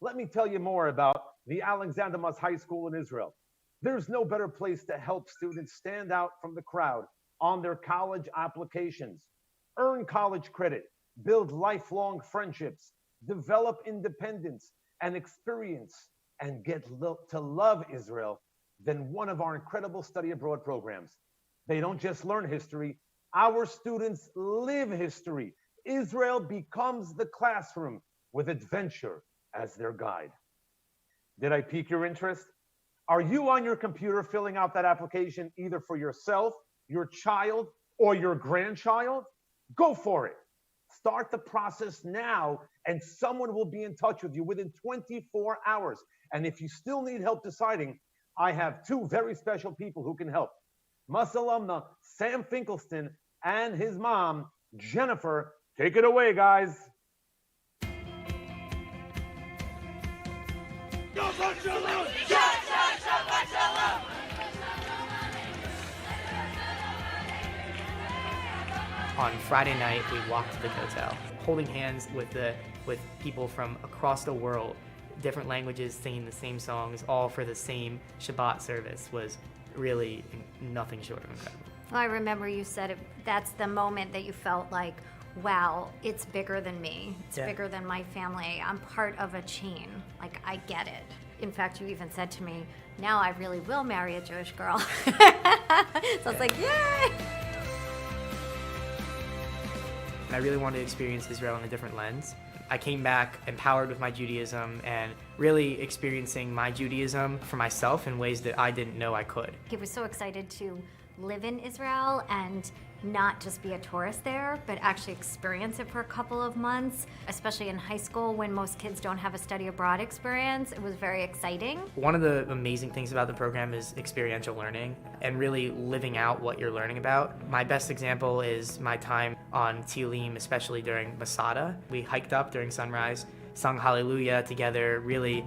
Let me tell you more about the Alexander Muss High School in Israel. There's no better place to help students stand out from the crowd on their college applications, earn college credit, build lifelong friendships, develop independence and experience, and get to love Israel than one of our incredible study abroad programs. They don't just learn history, our students live history. Israel becomes the classroom with adventure as their guide. Did I pique your interest? Are you on your computer filling out that application either for yourself, your child, or your grandchild? Go for it. Start the process now, and someone will be in touch with you within 24 hours. And if you still need help deciding, I have two very special people who can help. Muss alumna Sam Finkelstein and his mom, Jennifer. Take it away, guys. On Friday night, we walked to the hotel, holding hands with people from across the world, different languages, singing the same songs, all for the same Shabbat service. Was really nothing short of incredible. Well, I remember you said that's the moment that you felt like, wow, it's bigger than me. It's bigger than my family. I'm part of a chain. Like, I get it. In fact, you even said to me, now I really will marry a Jewish girl. So I was like, yay! And I really wanted to experience Israel in a different lens. I came back empowered with my Judaism and really experiencing my Judaism for myself in ways that I didn't know I could. He was so excited to live in Israel and not just be a tourist there, but actually experience it for a couple of months, especially in high school when most kids don't have a study abroad experience. It was very exciting. One of the amazing things about the program is experiential learning and really living out what you're learning about. My best example is my time on Tehillim, especially during Masada. We hiked up during sunrise, sung Hallelujah together, really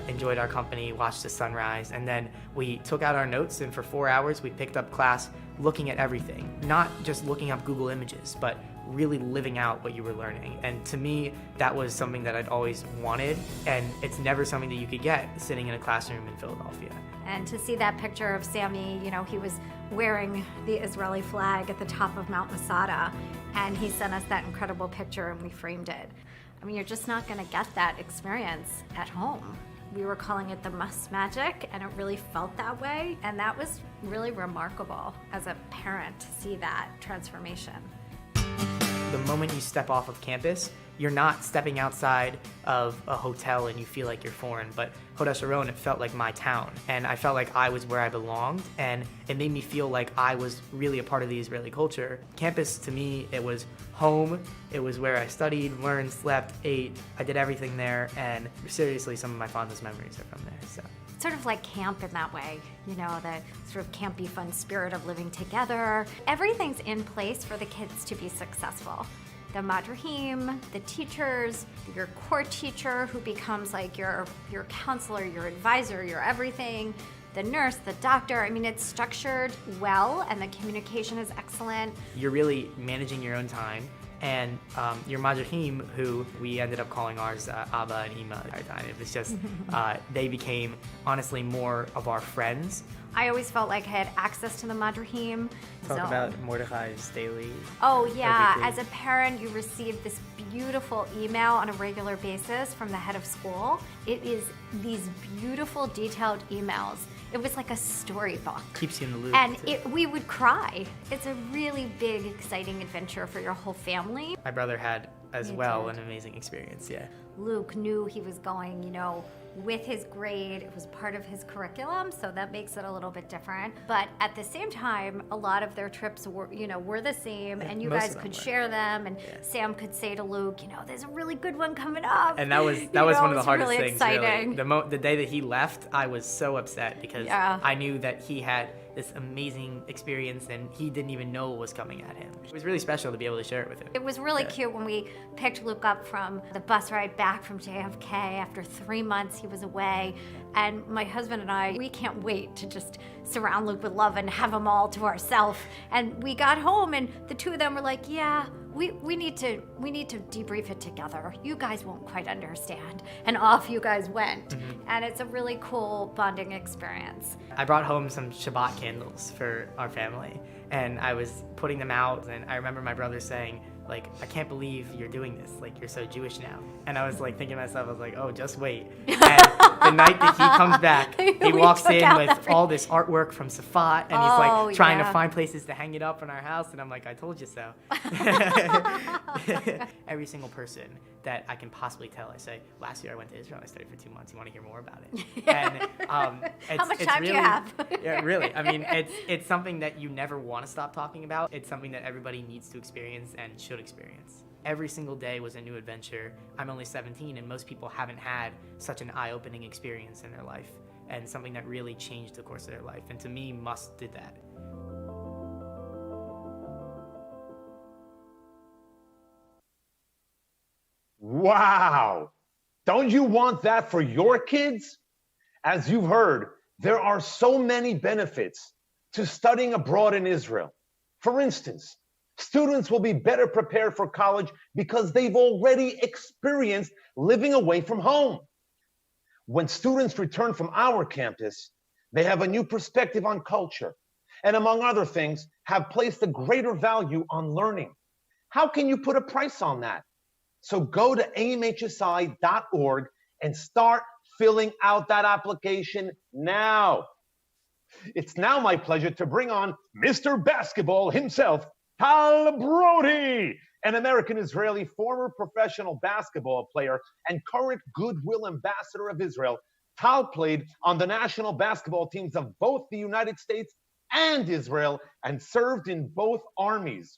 enjoyed our company, watched the sunrise, and then we took out our notes, and for 4 hours we picked up class looking at everything, not just looking up Google Images, but really living out what you were learning. And to me, that was something that I'd always wanted, and it's never something that you could get sitting in a classroom in Philadelphia. And to see that picture of Sammy, you know, he was wearing the Israeli flag at the top of Mount Masada, and he sent us that incredible picture and we framed it. I mean, you're just not going to get that experience at home. We were calling it the Must Magic, and it really felt that way. And that was really remarkable as a parent to see that transformation. The moment you step off of campus, you're not stepping outside of a hotel and you feel like you're foreign, but Hoda Sharon, it felt like my town. And I felt like I was where I belonged, and it made me feel like I was really a part of the Israeli culture. Campus, to me, it was home. It was where I studied, learned, slept, ate. I did everything there, and seriously, some of my fondest memories are from there, so. Sort of like camp in that way, you know, the sort of campy fun spirit of living together. Everything's in place for the kids to be successful. The madrahim, the teachers, your core teacher who becomes like your counselor, your advisor, your everything, the nurse, the doctor. I mean, it's structured well and the communication is excellent. You're really managing your own time. And your madrahim, who we ended up calling ours Abba and Ima at the time, it was just, they became honestly more of our friends. I always felt like I had access to the madrahim. Talk about Mordechai's daily. Oh yeah, as a parent, you receive this beautiful email on a regular basis from the head of school. It is these beautiful, detailed emails. It was like a storybook. Keeps you in the loop. And we would cry. It's a really big, exciting adventure for your whole family. My brother had as well an amazing experience, yeah. Luke knew he was going, you know, with his grade. It was part of his curriculum, so that makes it a little bit different. But at the same time, a lot of their trips were, you know, were the same, and you guys could share them, and Sam could say to Luke, you know, there's a really good one coming up. And that was one of the hardest really things, exciting. really. The day that he left, I was so upset because Yeah. I knew that he had this amazing experience and he didn't even know what was coming at him. It was really special to be able to share it with him. It was really cute when we picked Luke up from the bus ride back from JFK after 3 months he was away. And my husband and I, we can't wait to just surround Luke with love and have him all to ourselves. And we got home and the two of them were like, yeah, we need to debrief it together. You guys won't quite understand. And off you guys went. Mm-hmm. And it's a really cool bonding experience. I brought home some Shabbat candles for our family and I was putting them out and I remember my brother saying, like, I can't believe you're doing this. Like, you're so Jewish now. And I was like thinking to myself, I was like, oh, just wait. And the night that he comes back, he walks in with all this artwork from Safat and he's like trying to find places to hang it up in our house. And I'm like, I told you so. Every single person that I can possibly tell, I say, last year I went to Israel, I studied for 2 months. You want to hear more about it? And how much time do you have? Yeah, really. I mean, it's something that you never want to stop talking about. It's something that everybody needs to experience and should experience. Every single day was a new adventure. I'm only 17 and most people haven't had such an eye-opening experience in their life and something that really changed the course of their life. And to me, Must did that. Wow! Don't you want that for your kids? As you've heard, there are so many benefits to studying abroad in Israel. For instance, students will be better prepared for college because they've already experienced living away from home. When students return from our campus, they have a new perspective on culture and, among other things, have placed a greater value on learning. How can you put a price on that? So go to amhsi.org and start filling out that application now. It's now my pleasure to bring on Mr. Basketball himself, Tal Brody, an American-Israeli former professional basketball player and current Goodwill Ambassador of Israel. Tal played on the national basketball teams of both the United States and Israel and served in both armies.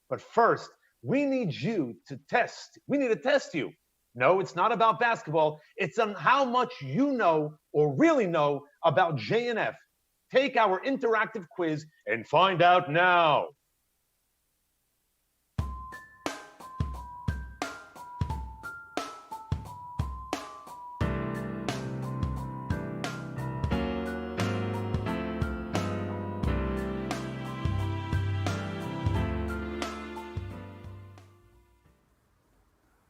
But first, we need to test you. No, it's not about basketball. It's on how much you know or really know about JNF. Take our interactive quiz and find out now.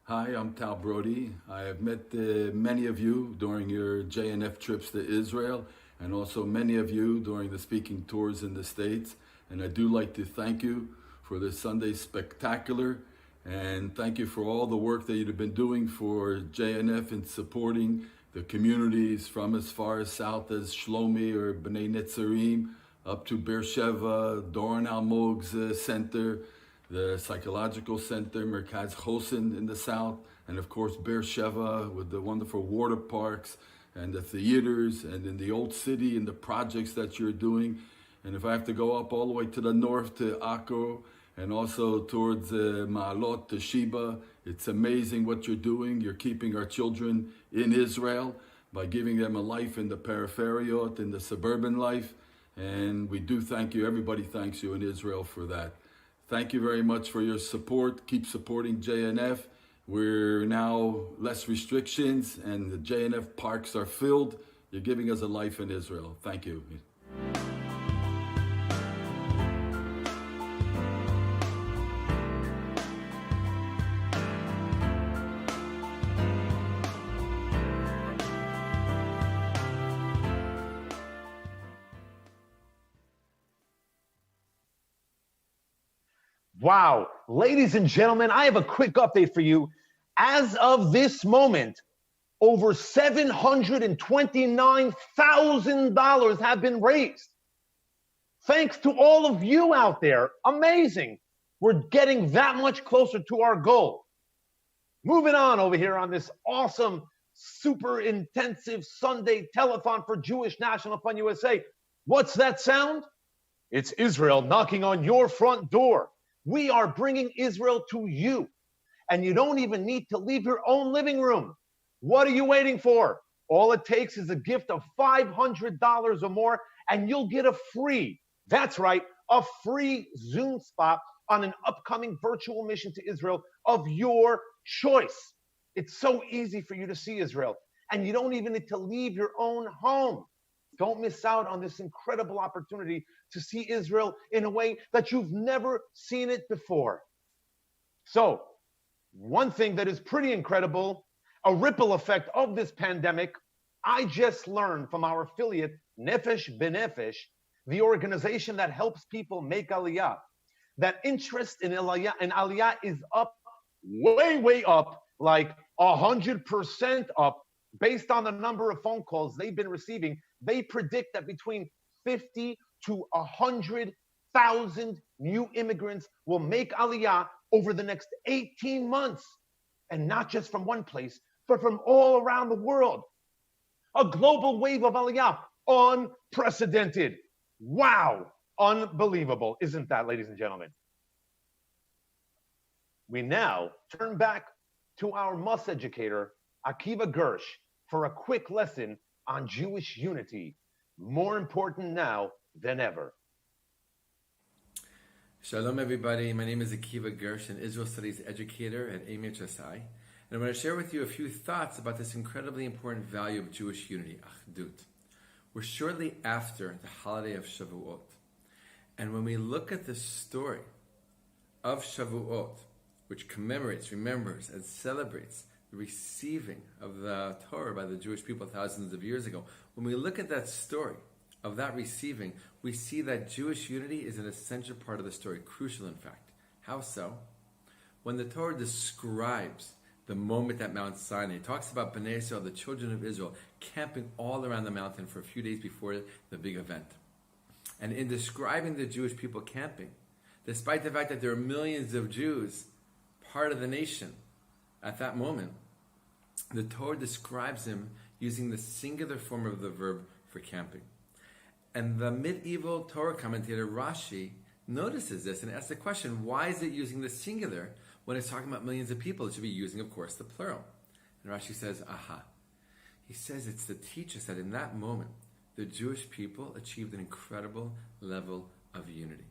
Hi, I'm Tal Brody. I have met many of you during your JNF trips to Israel and also many of you during the speaking tours in the States. And I do like to thank you for this Sunday spectacular and thank you for all the work that you've been doing for JNF in supporting the communities from as far south as Shlomi or Bnei Netzarim, up to Beersheva, Doron Almog's center, the psychological center, Merkaz Chosin in the south, and of course Beersheva with the wonderful water parks and the theaters, and in the old city and the projects that you're doing. And if I have to go up all the way to the north to Akko, and also towards Ma'alot to Sheba, it's amazing what you're doing. You're keeping our children in Israel by giving them a life in the peripheriot, in the suburban life. And we do thank you. Everybody thanks you in Israel for that. Thank you very much for your support. Keep supporting JNF. We're now less restrictions and the JNF parks are filled. You're giving us a life in Israel. Thank you. Wow. Ladies and gentlemen, I have a quick update for you. As of this moment, over $729,000 have been raised. Thanks to all of you out there. Amazing. We're getting that much closer to our goal. Moving on over here on this awesome, super intensive Sunday telethon for Jewish National Fund USA. What's that sound? It's Israel knocking on your front door. We are bringing Israel to you, and you don't even need to leave your own living room. What are you waiting for? All it takes is a gift of $500 or more, and you'll get a free, that's right, a free Zoom spot on an upcoming virtual mission to Israel of your choice. It's so easy for you to see Israel, and you don't even need to leave your own home. Don't miss out on this incredible opportunity to see Israel in a way that you've never seen it before. So, one thing that is pretty incredible, a ripple effect of this pandemic, I just learned from our affiliate, Nefesh B'Nefesh, the organization that helps people make Aliyah, that interest in Aliyah is up, way up, like 100% up, based on the number of phone calls they've been receiving. They predict that between 50 to 100,000 new immigrants will make Aliyah over the next 18 months. And not just from one place, but from all around the world. A global wave of Aliyah, unprecedented. Wow, unbelievable. Isn't that, ladies and gentlemen? We now turn back to our Mus educator, Akiva Gersh, for a quick lesson on Jewish unity, more important now than ever. Shalom everybody, my name is Akiva Gersh, an Israel Studies educator at AMHSI, and I'm going to share with you a few thoughts about this incredibly important value of Jewish unity, Achdut. We're shortly after the holiday of Shavuot, and when we look at the story of Shavuot, which commemorates, remembers, and celebrates the receiving of the Torah by the Jewish people thousands of years ago, when we look at that story of that receiving, we see that Jewish unity is an essential part of the story, crucial in fact. How so? When the Torah describes the moment at Mount Sinai, it talks about Bnei Israel, the children of Israel, camping all around the mountain for a few days before the big event. And in describing the Jewish people camping, despite the fact that there are millions of Jews part of the nation at that moment, the Torah describes them using the singular form of the verb for camping. And the medieval Torah commentator Rashi notices this and asks the question, why is it using the singular when it's talking about millions of people? It should be using, of course, the plural. And Rashi says, aha. He says it's to teach us that in that moment, the Jewish people achieved an incredible level of unity.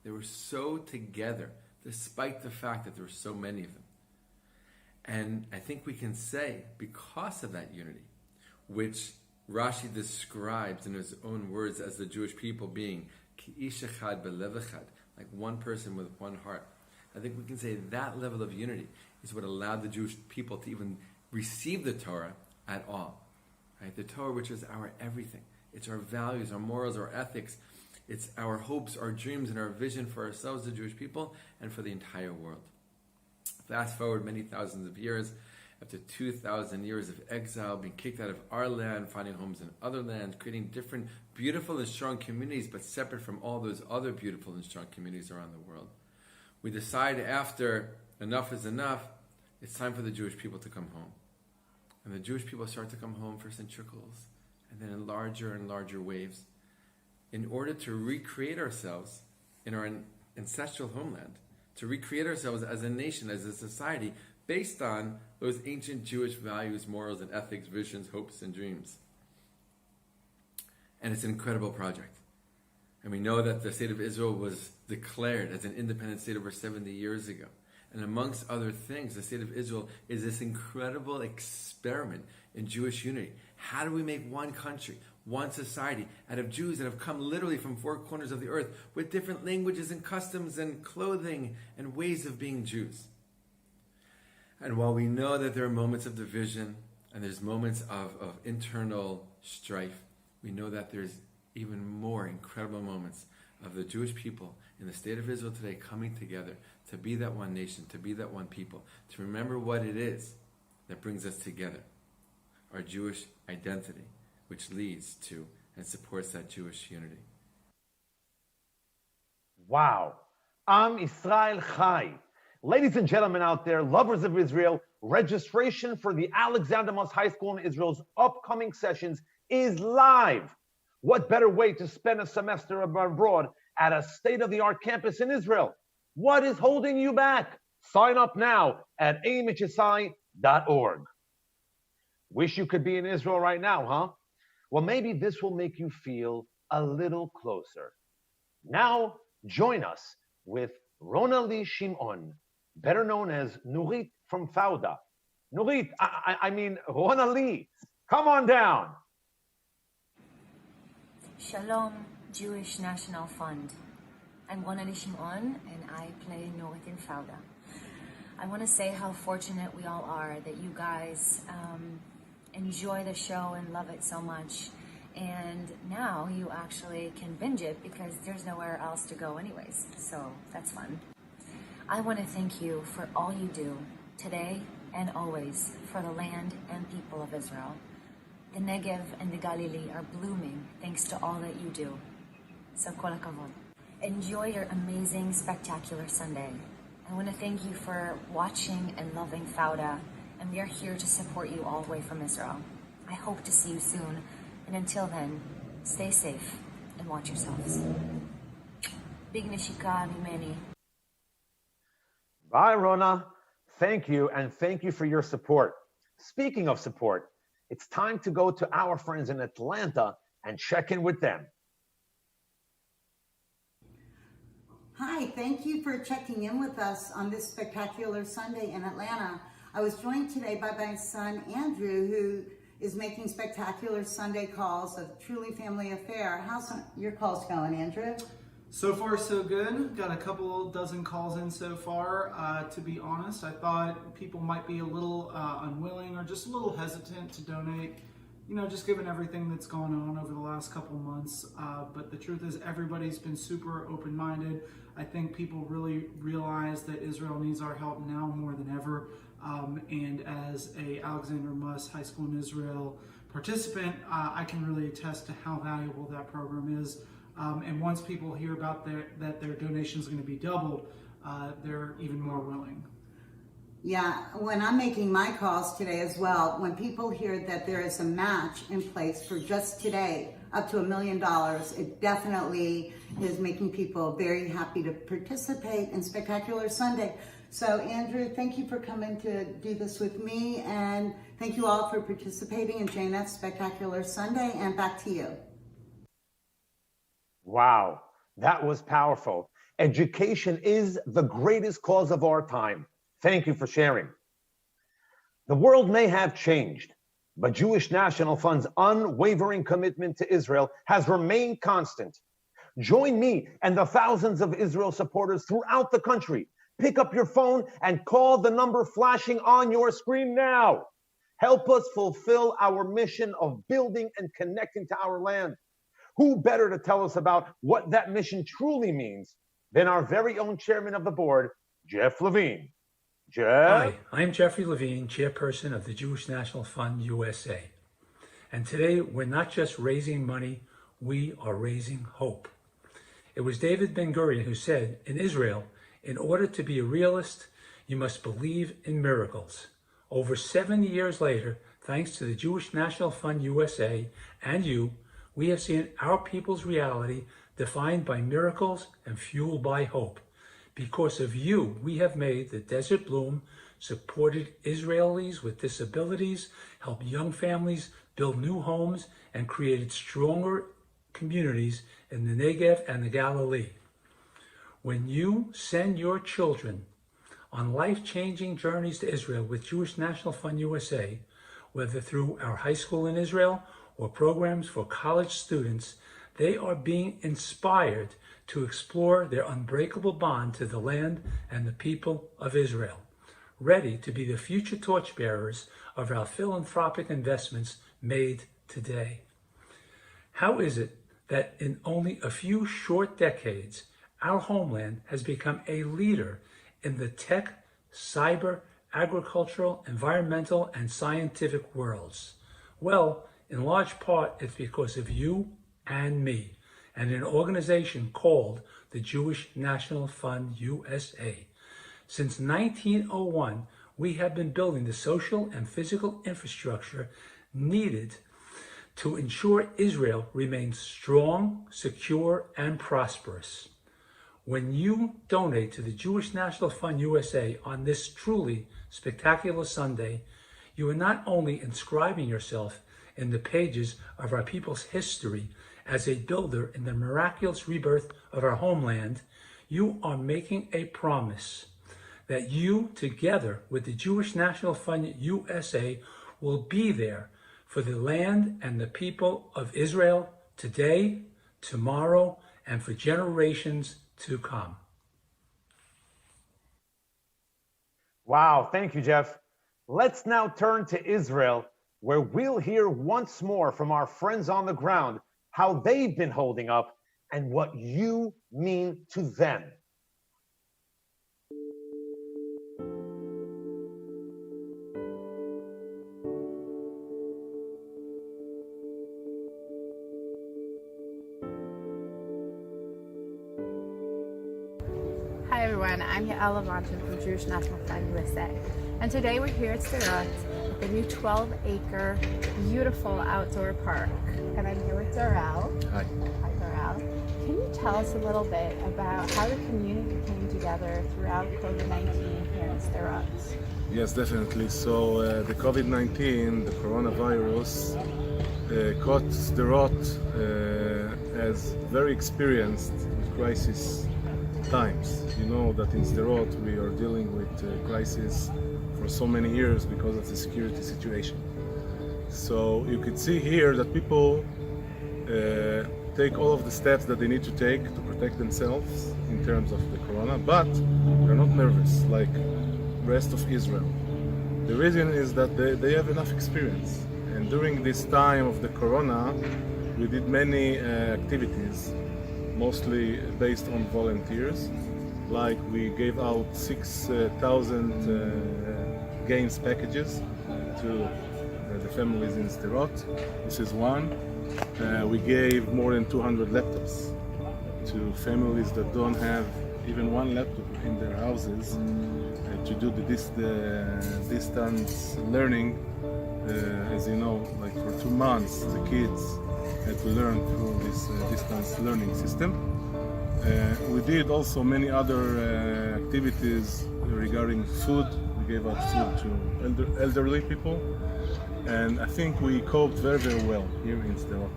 They were so together, despite the fact that there were so many of them. And I think we can say, because of that unity, which Rashi describes in his own words as the Jewish people being Ki'ish echad belev echad, like one person with one heart. I think we can say that level of unity is what allowed the Jewish people to even receive the Torah at all. Right? The Torah, which is our everything. It's our values, our morals, our ethics. It's our hopes, our dreams, and our vision for ourselves, the Jewish people, and for the entire world. Fast forward many thousands of years, after 2,000 years of exile, being kicked out of our land, finding homes in other lands, creating different beautiful and strong communities, but separate from all those other beautiful and strong communities around the world. We decide after enough is enough, it's time for the Jewish people to come home. And the Jewish people start to come home first in trickles, and then in larger and larger waves, in order to recreate ourselves in our ancestral homeland, to recreate ourselves as a nation, as a society, based on those ancient Jewish values, morals, and ethics, visions, hopes, and dreams. And it's an incredible project. And we know that the state of Israel was declared as an independent state over 70 years ago. And amongst other things, the state of Israel is this incredible experiment in Jewish unity. How do we make one country, one society, out of Jews that have come literally from four corners of the earth with different languages and customs and clothing and ways of being Jews? And while we know that there are moments of division and there's moments of internal strife, we know that there's even more incredible moments of the Jewish people in the state of Israel today coming together to be that one nation, to be that one people, to remember what it is that brings us together, our Jewish identity, which leads to and supports that Jewish unity. Wow. Am Israel Chai. Ladies and gentlemen out there, lovers of Israel, registration for the Alexander Moss High School in Israel's upcoming sessions is live. What better way to spend a semester abroad at a state-of-the-art campus in Israel? What is holding you back? Sign up now at amhsi.org. Wish you could be in Israel right now, huh? Well, maybe this will make you feel a little closer. Now, join us with Rona Lee Shimon, better known as Nurit from Fauda. Nurit, I mean Rona Lee, come on down. Shalom, Jewish National Fund. I'm Rona Lee Shimon, and I play Nurit in Fauda. I want to say how fortunate we all are that you guys enjoy the show and love it so much. And now you actually can binge it because there's nowhere else to go anyways. So that's fun. I want to thank you for all you do today and always for the land and people of Israel. The Negev and the Galilee are blooming thanks to all that you do. So kol hakavod. Enjoy your amazing, spectacular Sunday. I want to thank you for watching and loving Fauda, and we are here to support you all the way from Israel. I hope to see you soon, and until then, stay safe and watch yourselves. Big nishika mimeni. Bye, Rona. Thank you, and thank you for your support. Speaking of support, it's time to go to our friends in Atlanta and check in with them. Hi, thank you for checking in with us on this spectacular Sunday in Atlanta. I was joined today by my son, Andrew, who is making spectacular Sunday calls, a truly family affair. How's your calls going, Andrew? So far, so good. Got a couple dozen calls in so far. To be honest, I thought people might be a little unwilling or just a little hesitant to donate, you know, just given everything that's gone on over the last couple months. But the truth is everybody's been super open-minded. I think people really realize that Israel needs our help now more than ever. And as a Alexander Muss High School in Israel participant, I can really attest to how valuable that program is. And once people hear about that their donation is going to be doubled, they're even more willing. Yeah, when I'm making my calls today as well, when people hear that there is a match in place for just today, up to $1 million, it definitely is making people very happy to participate in Spectacular Sunday. So Andrew, thank you for coming to do this with me, and thank you all for participating in JNF's Spectacular Sunday, and back to you. Wow, that was powerful. Education is the greatest cause of our time. Thank you for sharing. The world may have changed, but Jewish National Fund's unwavering commitment to Israel has remained constant. Join me and the thousands of Israel supporters throughout the country. Pick up your phone and call the number flashing on your screen now. Help us fulfill our mission of building and connecting to our land. Who better to tell us about what that mission truly means than our very own chairman of the board, Jeff Levine. Hi, I'm Jeffrey Levine, chairperson of the Jewish National Fund USA. And today we're not just raising money, we are raising hope. It was David Ben-Gurion who said, in Israel, in order to be a realist, you must believe in miracles. Over 70 years later, thanks to the Jewish National Fund USA and you, we have seen our people's reality defined by miracles and fueled by hope. Because of you, we have made the desert bloom, supported Israelis with disabilities, helped young families build new homes, and created stronger communities in the Negev and the Galilee. When you send your children on life-changing journeys to Israel with Jewish National Fund USA, whether through our high school in Israel or programs for college students, they are being inspired to explore their unbreakable bond to the land and the people of Israel, ready to be the future torchbearers of our philanthropic investments made today. How is it that in only a few short decades, our homeland has become a leader in the tech, cyber, agricultural, environmental, and scientific worlds? Well, in large part, it's because of you and me, and an organization called the Jewish National Fund USA. Since 1901, we have been building the social and physical infrastructure needed to ensure Israel remains strong, secure, and prosperous. When you donate to the Jewish National Fund USA on this truly spectacular Sunday, you are not only inscribing yourself in the pages of our people's history as a builder in the miraculous rebirth of our homeland, you are making a promise that you, together with the Jewish National Fund USA, will be there for the land and the people of Israel today, tomorrow, and for generations to come. Wow, thank you, Jeff. Let's now turn to Israel, where we'll hear once more from our friends on the ground how they've been holding up and what you mean to them. Hi everyone, I'm Yael Levantin from Jewish National Fund USA. And today we're here at Sderot, the new 12-acre, beautiful outdoor park. And I'm here with Darrell. Hi. Hi, Darrell. Can you tell us a little bit about how the community came together throughout COVID-19 here in Sderot? Yes, definitely. So the COVID-19, the coronavirus, caught Sderot as very experienced with crisis times. You know that in Sderot we are dealing with crisis for so many years because of the security situation. So you could see here that people take all of the steps that they need to take to protect themselves in terms of the corona, but they're not nervous like the rest of Israel. The reason is that they have enough experience. And during this time of the corona, we did many activities, mostly based on volunteers. Like we gave out 6,000 games packages to the families in Sderot. This is one. We gave more than 200 laptops to families that don't have even one laptop in their houses to do the distance learning. As you know, like for 2 months, the kids had to learn through this distance learning system. We did also many other activities regarding food. We gave out food to elderly people, and I think we coped very, very well here in Sderot.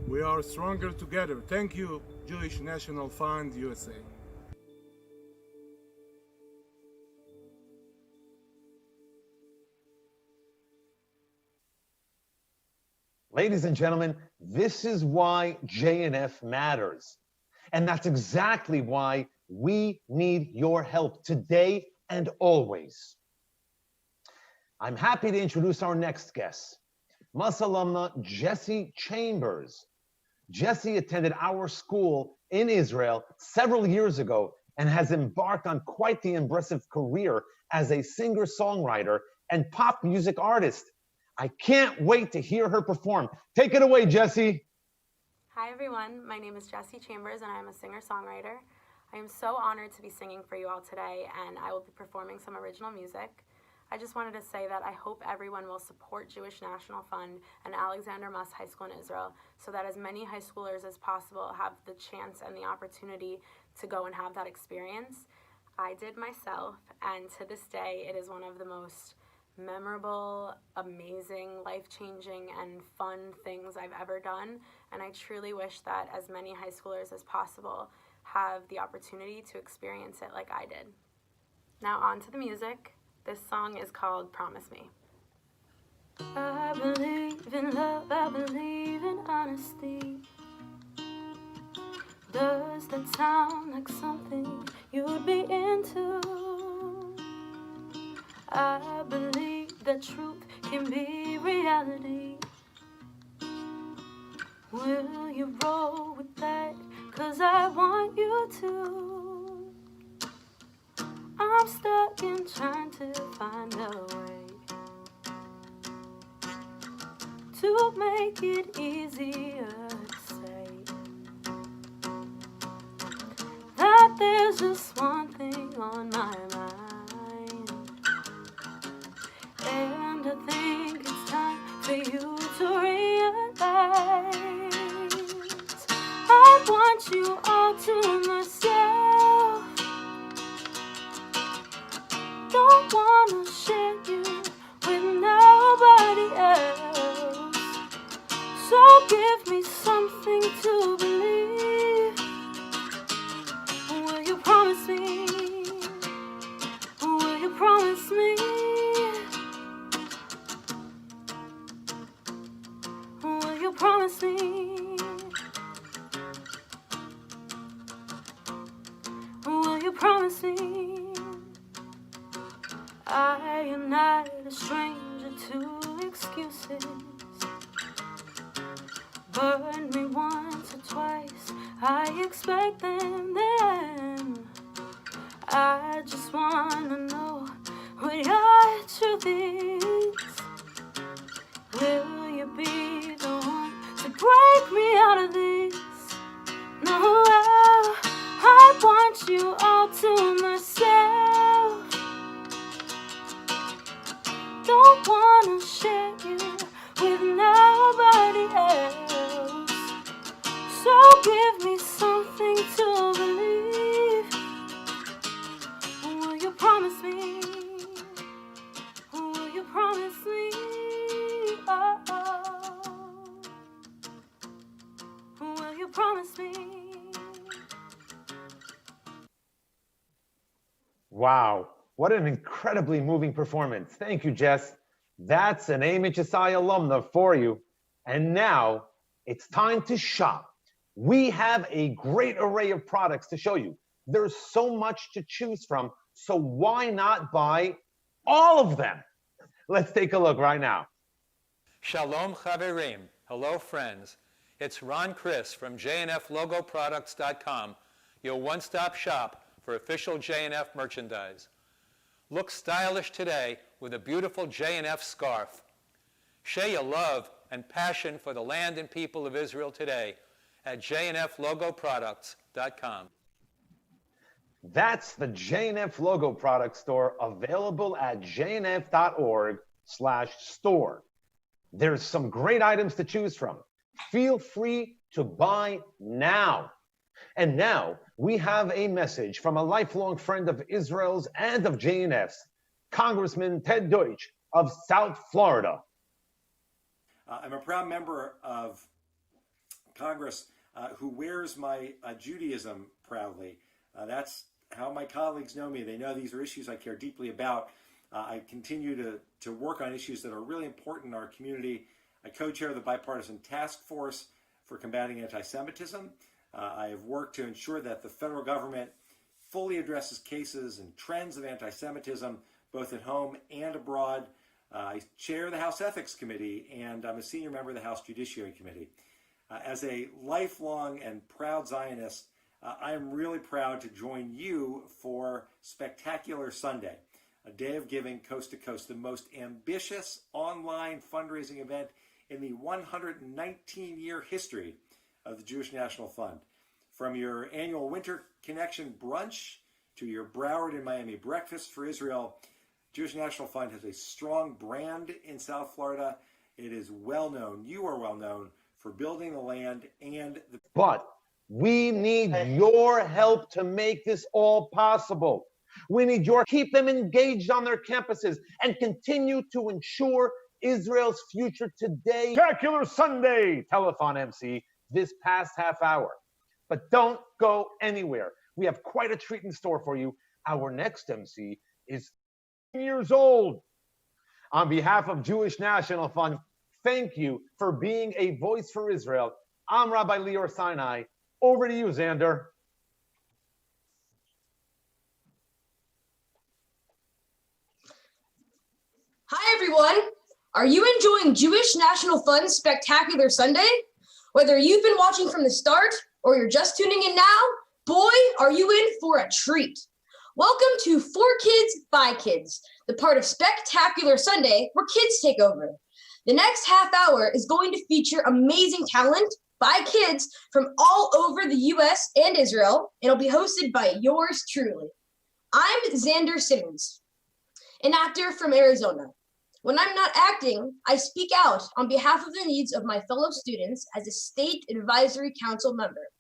We are stronger together. Thank you, Jewish National Fund USA. Ladies and gentlemen, this is why JNF matters. And that's exactly why we need your help today and always. I'm happy to introduce our next guest, Mus alumna Jessie Chambers. Jessie attended our school in Israel several years ago and has embarked on quite the impressive career as a singer-songwriter and pop music artist. I can't wait to hear her perform. Take it away, Jessie. Hi everyone, my name is Jessie Chambers and I am a singer-songwriter. I am so honored to be singing for you all today, and I will be performing some original music. I just wanted to say that I hope everyone will support Jewish National Fund and Alexander Muss High School in Israel so that as many high schoolers as possible have the chance and the opportunity to go and have that experience. I did myself, and to this day it is one of the most memorable, amazing, life-changing, and fun things I've ever done, and I truly wish that as many high schoolers as possible have the opportunity to experience it like I did. Now on to the music. This song is called Promise Me. I believe in love, I believe in honesty. Does that sound like something you'd be into? I believe that truth can be reality. Will you roll with that? 'Cause I want you to. I'm stuck in trying to find a way to make it easier to say that there's just one thing on my mind, and I think it's time for you to realize I want you all to myself. Don't wanna share you with nobody else. So give me something to believe. Will you promise me? Will you promise me? Will you promise me? Will you promise me? I am not a stranger to excuses. Burn me once or twice, I expect them then. I just wanna know what your truth is. Will you be the one to break me out of this? No, I want you all to myself. Don't wanna share you with nobody else. So give me something to believe. Will you promise me? Will you promise me? Oh. Will you promise me? Wow, what an incredibly moving performance. Thank you, Jess. That's an AMHSI alumna for you. And now it's time to shop. We have a great array of products to show you. There's so much to choose from, so why not buy all of them? Let's take a look right now. Shalom Chaverim. Hello, friends. It's Ron Chris from JNFLogoProducts.com, your one-stop shop for official JNF merchandise. Look stylish today with a beautiful JNF scarf. Share your love and passion for the land and people of Israel today at JNFLogoProducts.com. That's the JNF Logo Product Store, available at jnf.org/store. There's some great items to choose from. Feel free to buy now. And now we have a message from a lifelong friend of Israel's and of JNF's, Congressman Ted Deutsch of South Florida. I'm a proud member of Congress who wears my Judaism proudly. That's how my colleagues know me. They know these are issues I care deeply about. I continue to work on issues that are really important in our community. I co-chair the bipartisan task force for combating anti-Semitism. I have worked to ensure that the federal government fully addresses cases and trends of anti-Semitism, both at home and abroad. I chair the House Ethics Committee, and I'm a senior member of the House Judiciary Committee. As a lifelong and proud Zionist, I am really proud to join you for Spectacular Sunday, a day of giving coast to coast, the most ambitious online fundraising event in the 119-year history of the Jewish National Fund. From your annual Winter Connection brunch to your Broward and Miami breakfast for Israel, Jewish National Fund has a strong brand in South Florida. It is well known, you are well known, for building the land and the... But we need your help to make this all possible. We need your keep them engaged on their campuses and continue to ensure Israel's future today. Spectacular Sunday telethon MC this past half hour. But don't go anywhere. We have quite a treat in store for you. Our next MC is 10 years old. On behalf of Jewish National Fund, thank you for being a voice for Israel. I'm Rabbi Lior Sinai. Over to you, Xander. Hi, everyone. Are you enjoying Jewish National Fund's Spectacular Sunday? Whether you've been watching from the start or you're just tuning in now, boy, are you in for a treat. Welcome to For Kids by Kids, the part of Spectacular Sunday where kids take over. The next half hour is going to feature amazing talent by kids from all over the US and Israel, and it'll be hosted by yours truly. I'm Xander Simmons, an actor from Arizona. When I'm not acting, I speak out on behalf of the needs of my fellow students as a state advisory council member.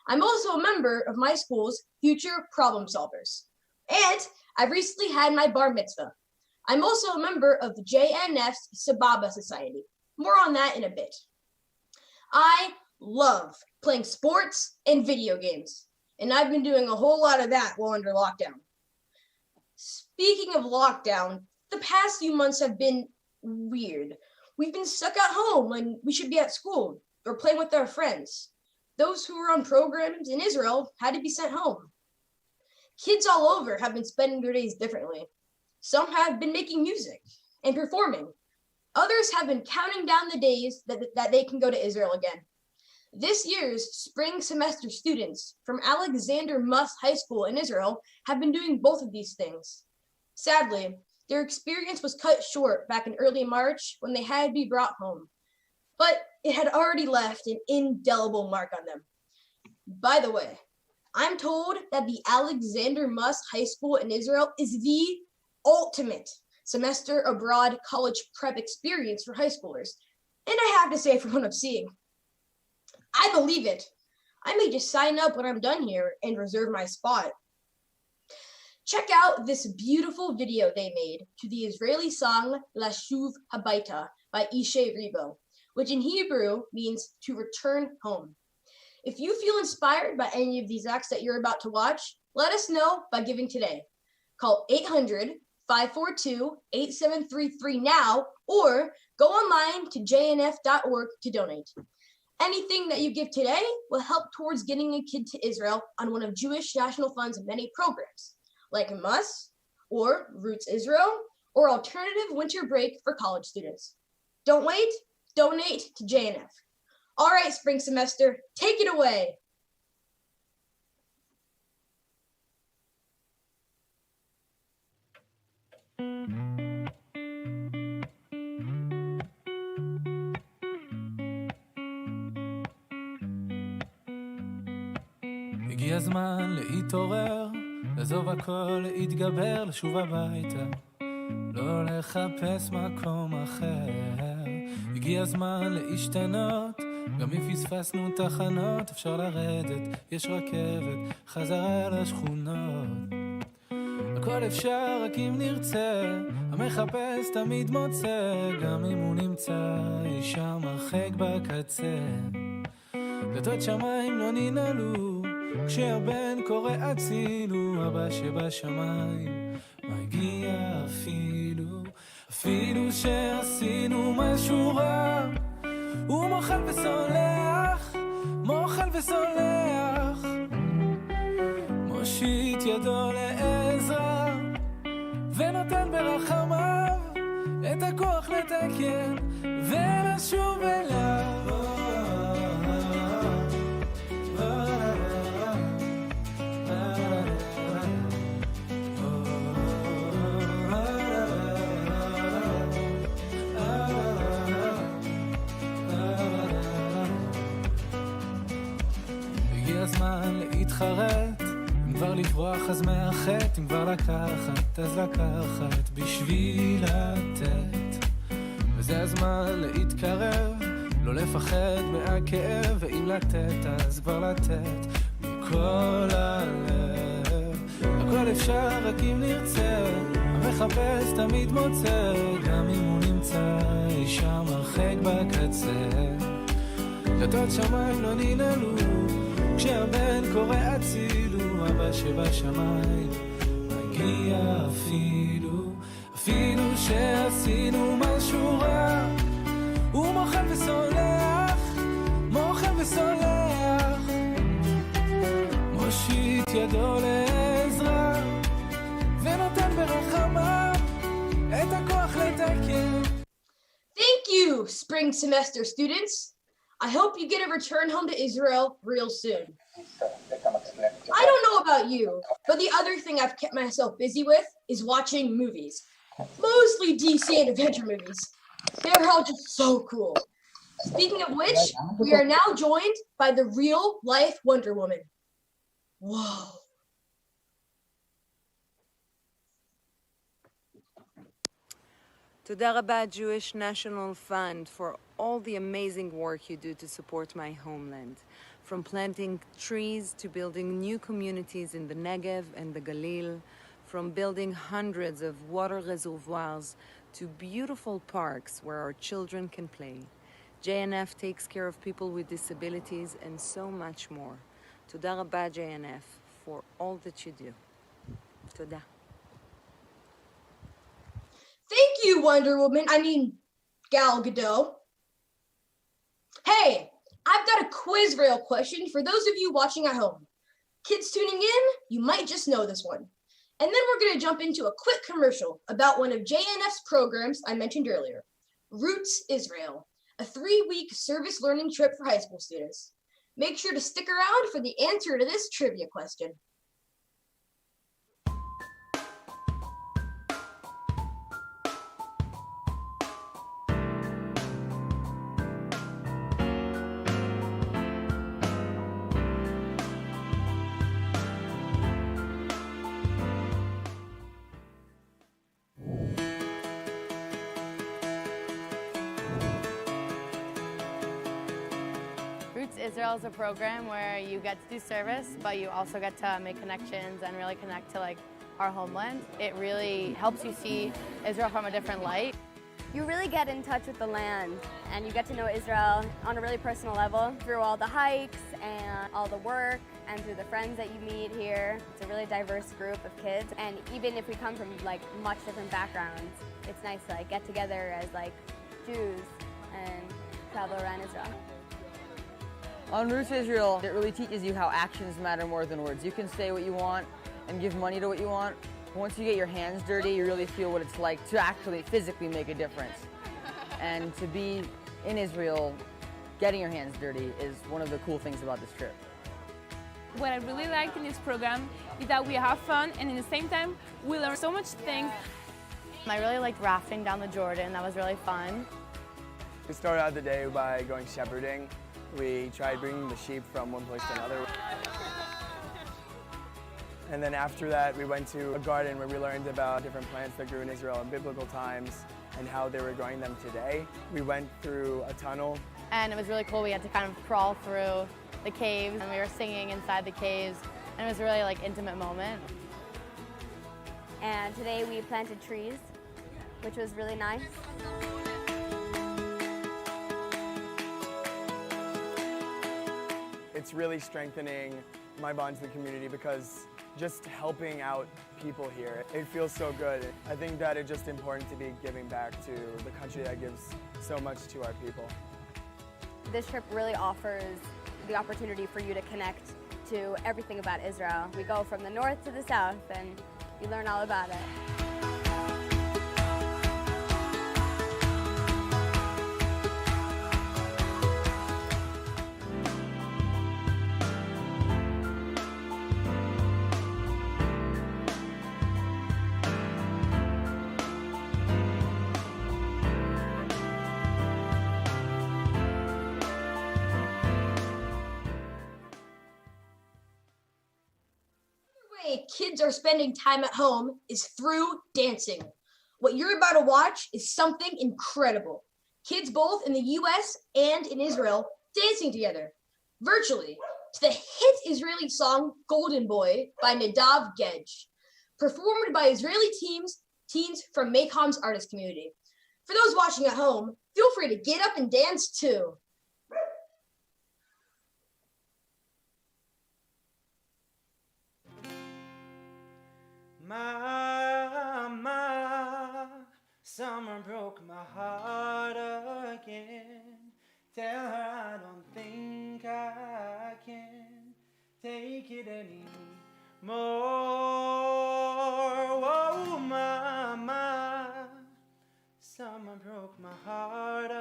I'm also a member of my school's Future Problem Solvers. And I've recently had my bar mitzvah. I'm also a member of the JNF's Sababa Society. More on that in a bit. I love playing sports and video games, and I've been doing a whole lot of that while under lockdown. Speaking of lockdown, the past few months have been weird. We've been stuck at home when we should be at school or playing with our friends. Those who were on programs in Israel had to be sent home. Kids all over have been spending their days differently. Some have been making music and performing. Others have been counting down the days that they can go to Israel again. This year's spring semester students from Alexander Muss High School in Israel have been doing both of these things. Sadly, their experience was cut short back in early March when they had to be brought home, but it had already left an indelible mark on them. By the way, I'm told that the Alexander Muss High School in Israel is the ultimate semester abroad college prep experience for high schoolers, and I have to say from what I'm seeing, I believe it. I may just sign up when I'm done here and reserve my spot. Check out this beautiful video they made to the Israeli song Lashuv Habaita by Ishay Ribo, which in Hebrew means to return home. If you feel inspired by any of these acts that you're about to watch, let us know by giving today. Call 800-542-8733 now, or go online to jnf.org to donate. Anything that you give today will help towards getting a kid to Israel on one of Jewish National Fund's many programs, like MUS, or Roots Israel, or Alternative Winter Break for college students. Don't wait, donate to JNF. All right, spring semester, take it away. הגיע הזמן להתעורר, לעזוב הכל, להתגבר, לשוב הביתה, לא לחפש מקום אחר. הגיע הזמן להשתנות, גם אם פספסנו תחנות, אפשר לרדת, יש רכבת, חזרה לשכונות. הכל אפשר רק אם נרצה, המחפש תמיד מוצא, גם אם הוא נמצא אי שם הרחק בקצה. דלתות שמיים לא ננעלו, כשהבן קורא הצילו, אבא שבשמיים מגיע אפילו שעשינו משהו רע, הוא מוחל וסולח, מושיט ידו לעזרה, ונותן ברחמיו את הכוח לתקן ולשוב אליו. אם כבר לברוח אז מאחת, אם כבר לקחת אז לקחת בשביל לתת. וזה הזמן להתקרב, לא לפחד מהכאב, ואם לתת אז כבר לתת מכל הלב. הכל אפשר רק אם נרצה, המחפש תמיד מוצא, גם אם הוא נמצא אי שם הרחק בקצה. דלתות שמיים לא ננעלו, כשהבן קורא הצילו, אבא שבשמיים מגיע אפילו שעשינו משהו רע. הוא מוחל וסולח, מוחל וסולח, מושיט ידו לעזרה, ונותן ברחמיו את הכוח לתקן. Thank you, spring semester students. I hope you get a return home to Israel real soon. I don't know about you, but the other thing I've kept myself busy with is watching movies. Mostly DC and adventure movies. They're all just so cool. Speaking of which, we are now joined by the real-life Wonder Woman. Whoa. Toda Rabba Jewish National Fund for all the amazing work you do to support my homeland. From planting trees to building new communities in the Negev and the Galil, from building hundreds of water reservoirs to beautiful parks where our children can play. JNF takes care of people with disabilities and so much more. Toda Rabba JNF for all that you do. Toda. Thank you, Wonder Woman. Gal Gadot. Hey, I've got a quiz rail question for those of you watching at home. Kids tuning in, you might just know this one. And then we're going to jump into a quick commercial about one of JNF's programs I mentioned earlier, Roots Israel, a 3-week service learning trip for high school students. Make sure to stick around for the answer to this trivia question. Roots Israel is a program where you get to do service, but you also get to make connections and really connect to our homeland. It really helps you see Israel from a different light. You really get in touch with the land and you get to know Israel on a really personal level through all the hikes and all the work and through the friends that you meet here. It's a really diverse group of kids, and even if we come from much different backgrounds, it's nice to get together as Jews and travel around Israel. On Roots Israel, it really teaches you how actions matter more than words. You can say what you want and give money to what you want. Once you get your hands dirty, you really feel what it's like to actually physically make a difference. And to be in Israel, getting your hands dirty is one of the cool things about this trip. What I really liked in this program is that we have fun, and at the same time, we learn so much things. I really liked rafting down the Jordan. That was really fun. We started out the day by going shepherding. We tried bringing the sheep from one place to another. And then after that, we went to a garden where we learned about different plants that grew in Israel in biblical times and how they were growing them today. We went through a tunnel. And it was really cool. We had to kind of crawl through the caves, and we were singing inside the caves, and it was a really intimate moment. And today we planted trees, which was really nice. It's really strengthening my bonds in the community because just helping out people here, it feels so good. I think that it's just important to be giving back to the country that gives so much to our people. This trip really offers the opportunity for you to connect to everything about Israel. We go from the north to the south and you learn all about it. way kids are spending time at home is through dancing. What you're about to watch is something incredible. Kids both in the US and in Israel dancing together, virtually, to the hit Israeli song Golden Boy by Nadav Gedge, performed by Israeli teens from Maycom's artist community. For those watching at home, feel free to get up and dance too. Mama, summer broke my heart again. Tell her I don't think I can take it anymore. Whoa, mama, summer broke my heart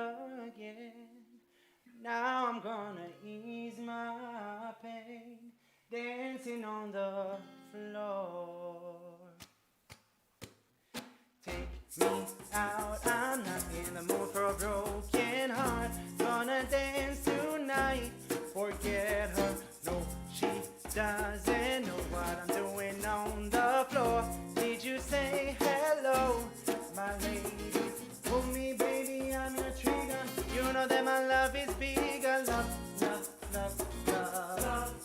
again. Now I'm gonna ease my pain, dancing on the floor. Take me out, I'm not in the mood for a broken heart. Gonna dance tonight, forget her. No, she doesn't know what I'm doing on the floor. Did you say hello, my lady? Pull me, baby, I'm your trigger. You know that my love is bigger. Love, love, love, love, love, love,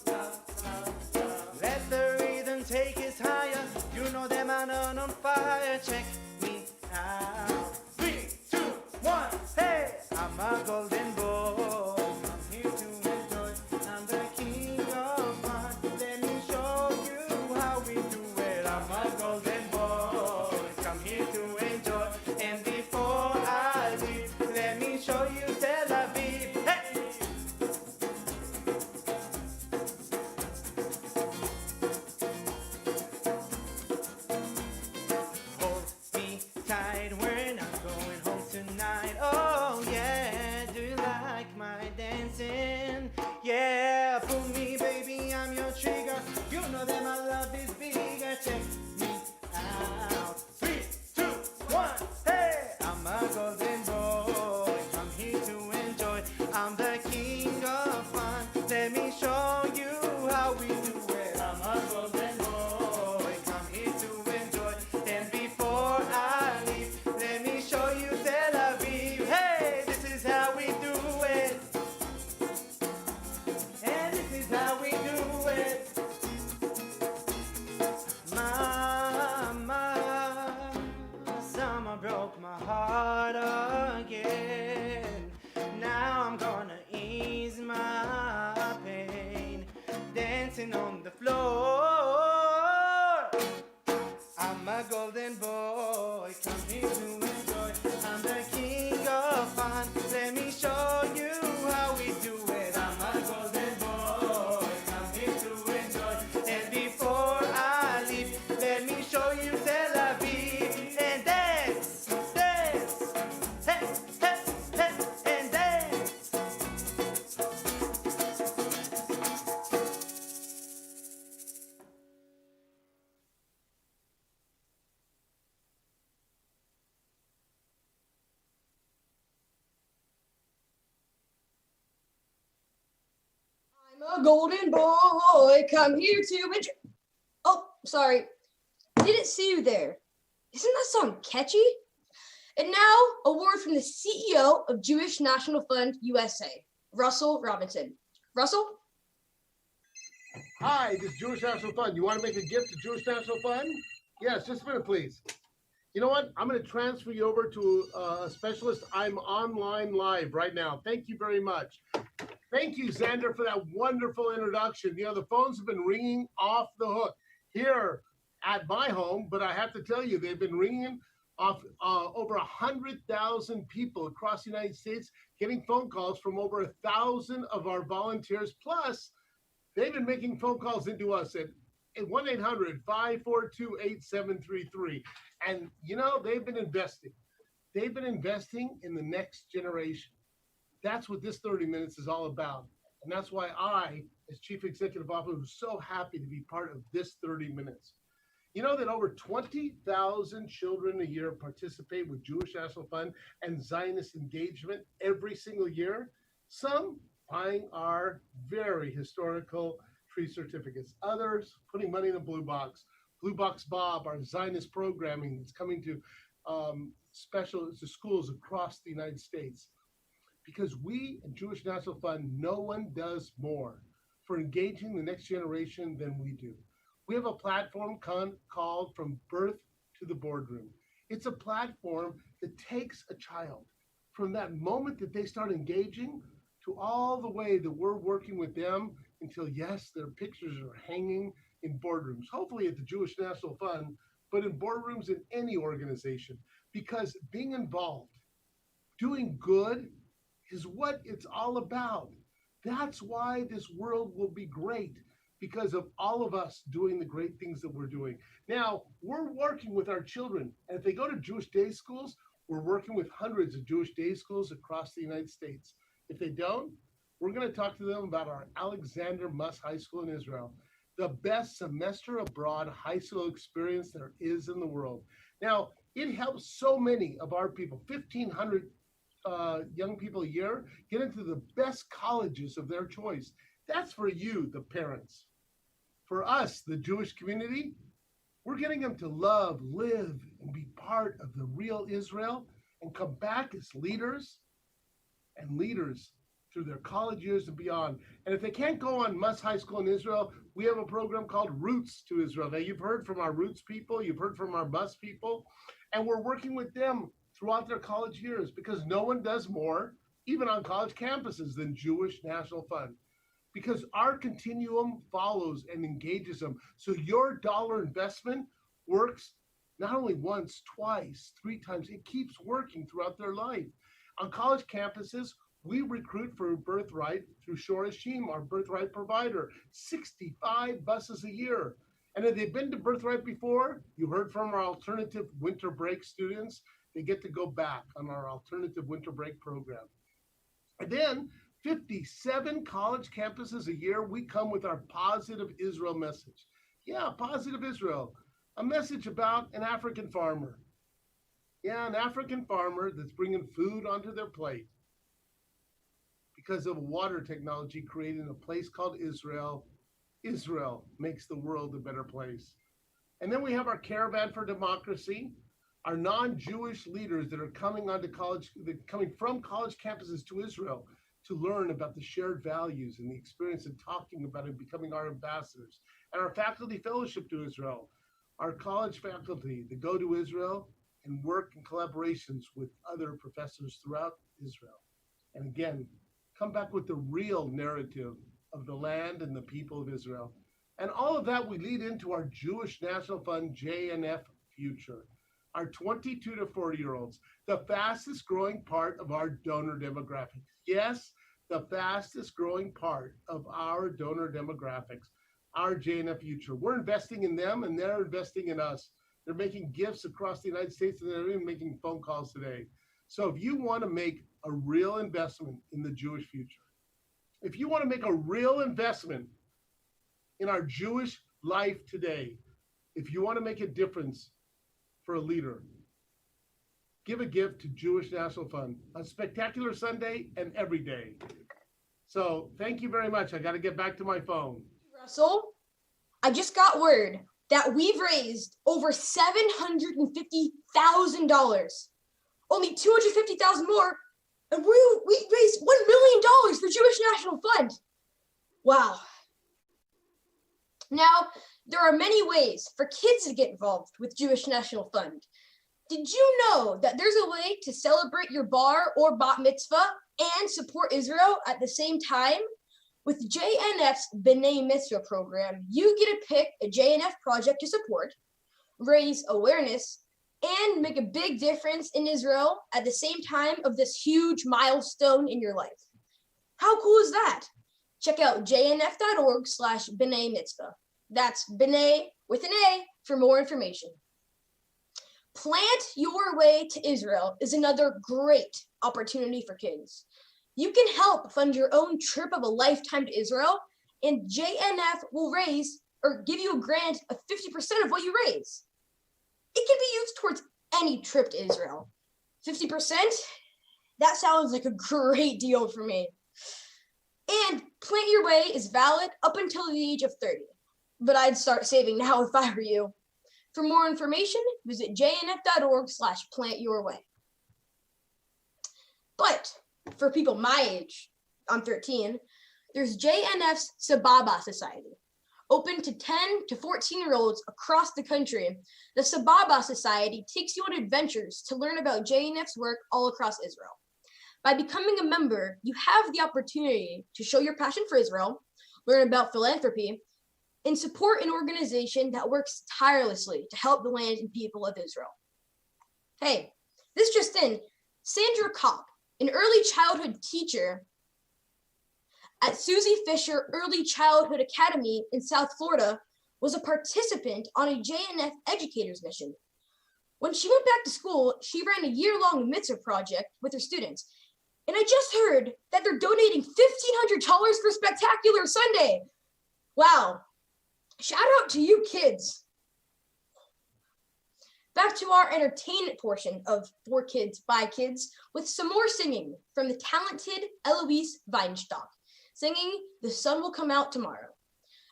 love, love. Let the rhythm take us higher. You know that I'm on fire. Check me out. 3, 2, 1, hey! I'm a golden boy. I'm here to enjoy. I'm the king of fun. Let me show you how we do it. I'm a golden boy. Come here to enjoy. And before I leave, let me show you Tel Aviv. Hey! Hold me tight, we're not going home tonight. Oh yeah, do you like my dancing? Yeah, pull me, baby, I'm your trigger. You know that my love is bigger. Check me out. 3, 2, 1, hey! I'm a golden boy. I'm here to enjoy. I'm the king of fun. Let me show you how we do it. I'm a golden boy. Come here to enjoy. And before I leave, let me show you Tel Aviv. Hey, this is how we do it. And this is how we do it. Mama, summer broke my heart again. Now I'm gonna ease my pain, dancing on the floor. I'm a golden boy, come here to enjoy. I'm the king of fun. Let me show you how we do it. I'm a golden boy, come here to enjoy. And before I leave, let me show you Tel Aviv. And dance, dance, hey, hey, hey, and dance. I'm a golden boy, come here to enjoy. Oh, sorry. Didn't see you there. Isn't that song catchy? And now, a word from the CEO of Jewish National Fund USA, Russell Robinson. Russell? Hi, this is Jewish National Fund. You want to make a gift to Jewish National Fund? Yes, just a minute, please. You know what? I'm going to transfer you over to a specialist. I'm online live right now. Thank you very much. Thank you, Xander, for that wonderful introduction. You know, the phones have been ringing off the hook here at my home, but I have to tell you, they've been ringing off over 100,000 people across the United States, getting phone calls from over 1,000 of our volunteers. Plus, they've been making phone calls into us at 1-800-542-8733. And, you know, they've been investing. They've been investing in the next generation. That's what this 30 minutes is all about. And that's why I, as Chief Executive Officer, was so happy to be part of this 30 minutes. You know that over 20,000 children a year participate with Jewish National Fund and Zionist engagement every single year? Some buying our very historical tree certificates. Others putting money in the Blue Box. Blue Box Bob, our Zionist programming that's coming to to schools across the United States. Because we at Jewish National Fund, no one does more for engaging the next generation than we do. We have a platform called From Birth to the Boardroom. It's a platform that takes a child from that moment that they start engaging to all the way that we're working with them until, yes, their pictures are hanging in boardrooms, hopefully at the Jewish National Fund, but in boardrooms in any organization, because being involved, doing good is what it's all about. That's why this world will be great, because of all of us doing the great things that we're doing. Now, we're working with our children, and if they go to Jewish day schools, we're working with hundreds of Jewish day schools across the United States. If they don't, we're going to talk to them about our Alexander Muss High School in Israel, the best semester abroad high school experience there is in the world. Now, it helps so many of our people, 1,500 young people a year, get into the best colleges of their choice. That's for you, the parents. For us, the Jewish community, we're getting them to love, live, and be part of the real Israel and come back as leaders through their college years and beyond. And if they can't go on Muss High School in Israel, we have a program called Roots to Israel. Now, you've heard from our Roots people, you've heard from our Muss people, and we're working with them throughout their college years because no one does more, even on college campuses, than Jewish National Fund. Because our continuum follows and engages them. So your dollar investment works not only once, twice, 3 times, it keeps working throughout their life. On college campuses, we recruit for Birthright through Shor Hashim, our Birthright provider, 65 buses a year. And if they've been to Birthright before, you heard from our alternative winter break students, they get to go back on our alternative winter break program. And then 57 college campuses a year, we come with our Positive Israel message. Yeah, Positive Israel, a message about an African farmer. Yeah, an African farmer that's bringing food onto their plate because of water technology created in a place called Israel. Israel makes the world a better place. And then we have our Caravan for Democracy, our non-Jewish leaders that are coming onto college, coming from college campuses to Israel to learn about the shared values and the experience of talking about it, becoming our ambassadors. And our faculty fellowship to Israel, our college faculty that go to Israel and work in collaborations with other professors throughout Israel. And again, come back with the real narrative of the land and the people of Israel. And all of that we lead into our Jewish National Fund JNF future, our 22 to 40-year-olds, the fastest growing part of our donor demographic. Yes, the fastest growing part of our donor demographics, our JNF future. We're investing in them and they're investing in us. They're making gifts across the United States and they're even making phone calls today. So if you want to make a real investment in the Jewish future, if you want to make a real investment in our Jewish life today, if you want to make a difference for a leader, give a gift to Jewish National Fund, a spectacular Sunday and every day. So thank you very much. I got to get back to my phone. Russell, I just got word that we've raised over $750,000, only $250,000 more, and we raised $1 million for Jewish National Fund. Wow. Now, there are many ways for kids to get involved with Jewish National Fund. Did you know that there's a way to celebrate your bar or bat mitzvah and support Israel at the same time? With JNF's B'nai Mitzvah program, you get to pick a JNF project to support, raise awareness, and make a big difference in Israel at the same time of this huge milestone in your life. How cool is that? Check out jnf.org/B'nai Mitzvah. That's B'nai with an A for more information. Plant Your Way to Israel is another great opportunity for kids. You can help fund your own trip of a lifetime to Israel, and JNF will raise or give you a grant of 50% of what you raise. It can be used towards any trip to Israel. 50%? That sounds like a great deal for me. And Plant Your Way is valid up until the age of 30, but I'd start saving now if I were you. For more information, visit jnf.org/plantyourway. But for people my age, I'm 13, there's JNF's Sababa Society. Open to 10 to 14-year-olds across the country, the Sababa Society takes you on adventures to learn about JNF's work all across Israel. By becoming a member, you have the opportunity to show your passion for Israel, learn about philanthropy, and support an organization that works tirelessly to help the land and people of Israel. Hey, this just in, Sandra Kopp, an early childhood teacher at Susie Fisher Early Childhood Academy in South Florida, was a participant on a JNF educators mission. When she went back to school, she ran a year-long mitzvah project with her students. And I just heard that they're donating $1,500 for Spectacular Sunday. Wow. Shout out to you kids. Back to our entertainment portion of For Kids by Kids with some more singing from the talented Eloise Weinstock, singing The Sun Will Come Out Tomorrow.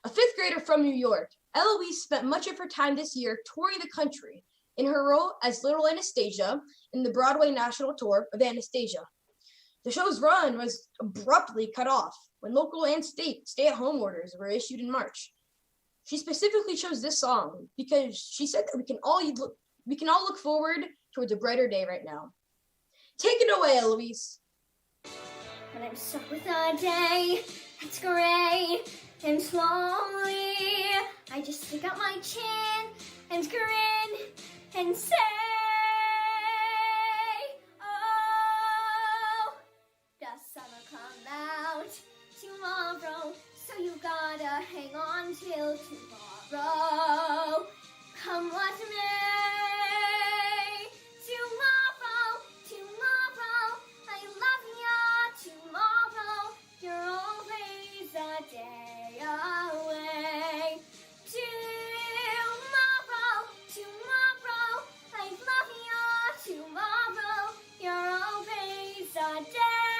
A fifth grader from New York, Eloise spent much of her time this year touring the country in her role as Little Anastasia in the Broadway National Tour of Anastasia. The show's run was abruptly cut off when local and state stay-at-home orders were issued in March. She specifically chose this song because she said that we can all look forward towards a brighter day right now. Take it away, Eloise. When I'm stuck with a day, it's gray, and slowly I just stick out my chin and grin and say, oh, the sun will come out tomorrow, so you gotta hang on till tomorrow. Come what may, tomorrow, I love ya, tomorrow, you're always a day away. Tomorrow, I love ya, tomorrow, you're always a day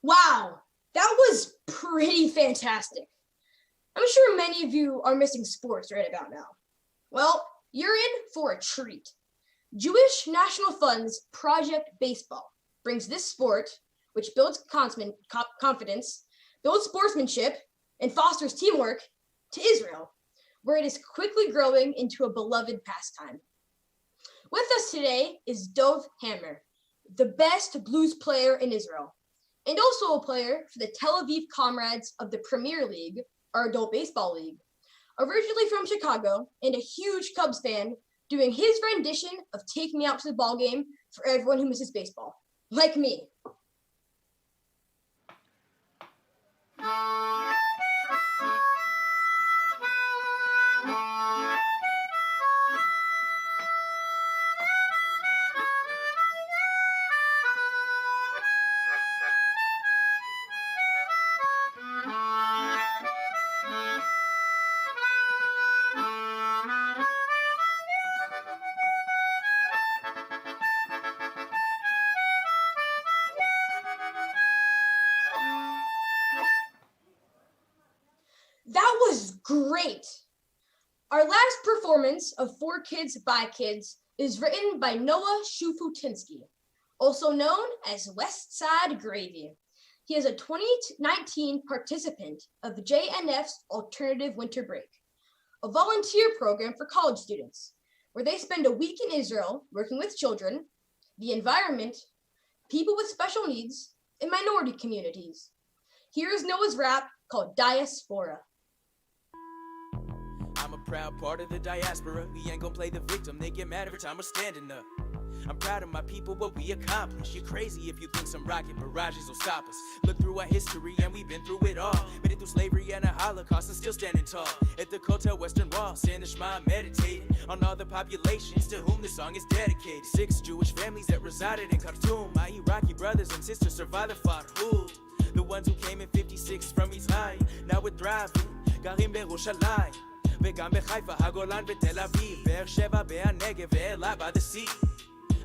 Wow, that was pretty fantastic. I'm sure many of you are missing sports right about now. Well, you're in for a treat. Jewish National Fund's Project Baseball brings this sport, which builds confidence, builds sportsmanship, and fosters teamwork, to Israel, where it is quickly growing into a beloved pastime. With us today is Dov Hammer, the best blues player in Israel, and also a player for the Tel Aviv Comrades of the Premier League, our adult baseball league. Originally from Chicago and a huge Cubs fan, doing his rendition of Take Me Out to the Ball Game for everyone who misses baseball, like me. That was great. Our last performance of For Kids by Kids is written by Noah Shufutinsky, also known as West Side Gravy. He is a 2019 participant of JNF's Alternative Winter Break, a volunteer program for college students, where they spend a week in Israel working with children, the environment, people with special needs, and minority communities. Here is Noah's rap called Diaspora. I'm a proud part of the diaspora. We ain't gonna play the victim. They get mad every time we're standing up. I'm proud of my people, what we accomplished. You're crazy if you think some rocket barrages will stop us. Look through our history and we've been through it all. Made it through slavery and a Holocaust and still standing tall. At the Kotel Western Wall, saying the Shema, meditating on all the populations to whom the song is dedicated. 6 Jewish families that resided in Khartoum. My Iraqi brothers and sisters survived the Farhud. The ones who came in 56 from Israel, now we're thriving. גרים בירושלים, וגם בחיפה, הגולן ותל אביב, באר שבע, בהנגב, ואילת by the sea.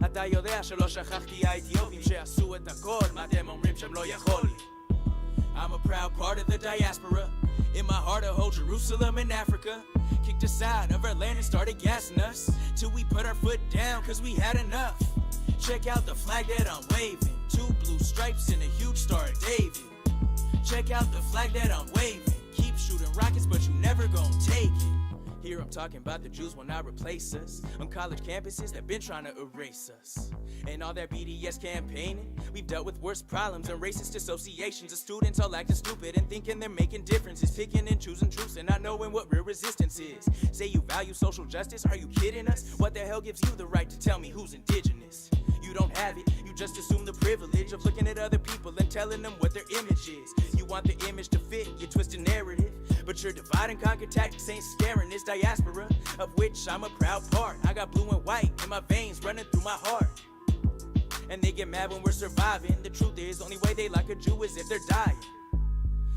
אתה יודע שלא שכחתי האתיופים שעשו את הכל, מה אתם אומרים שהם לא יכולים? I'm a proud part of the diaspora. In my heart I hold Jerusalem and Africa. Kicked aside of our land and started gassing us till we put our foot down cause we had enough. Check out the flag that I'm waving, 2 blue stripes and a huge star of David. Check out the flag that I'm waving, keep shooting rockets but you never gon' take it. Here I'm talking about the Jews will not replace us on college campuses that been trying to erase us. And all that BDS campaigning, we've dealt with worse problems and racist associations of students all acting stupid and thinking they're making differences, picking and choosing truths and not knowing what real resistance is. Say you value social justice, are you kidding us? What the hell gives you the right to tell me who's indigenous? You don't have it, you just assume the privilege of looking at other people and telling them what their image is. You want the image to fit your twisted narrative, but your divide and conquer tactics ain't scaring this diaspora, of which I'm a proud part. I got blue and white in my veins running through my heart. And they get mad when we're surviving. The truth is, only way they like a Jew is if they're dying.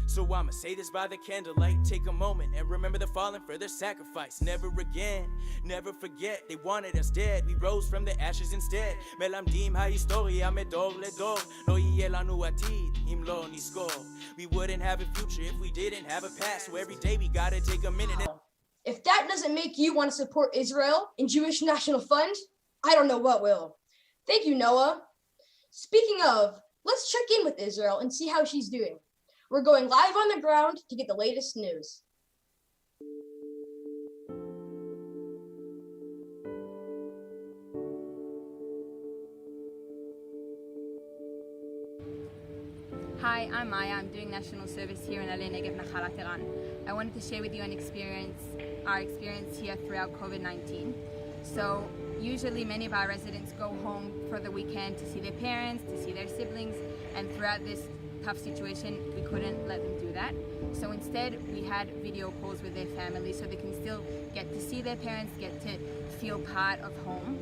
So I'ma say this by the candlelight. Take a moment and remember the fallen for their sacrifice. Never again, never forget, they wanted us dead. We rose from the ashes instead. מלמדים ההיסטוריה מדור לדור. לא יהיה לנו עתיד אם לא נזכור. We wouldn't have a future if we didn't have a past. So every day we gotta take a minute and... If that doesn't make you want to support Israel and Jewish National Fund, I don't know what will. Thank you, Noah. Speaking of, let's check in with Israel and see how she's doing. We're going live on the ground to get the latest news. Hi, I'm Maya. I'm doing national service here in Ale Negev Nachalat Iran. I wanted to share with you our experience here throughout COVID-19. So usually many of our residents go home for the weekend to see their parents, to see their siblings, and throughout this tough situation, we couldn't let them do that. So instead, we had video calls with their families so they can still get to see their parents, get to feel part of home.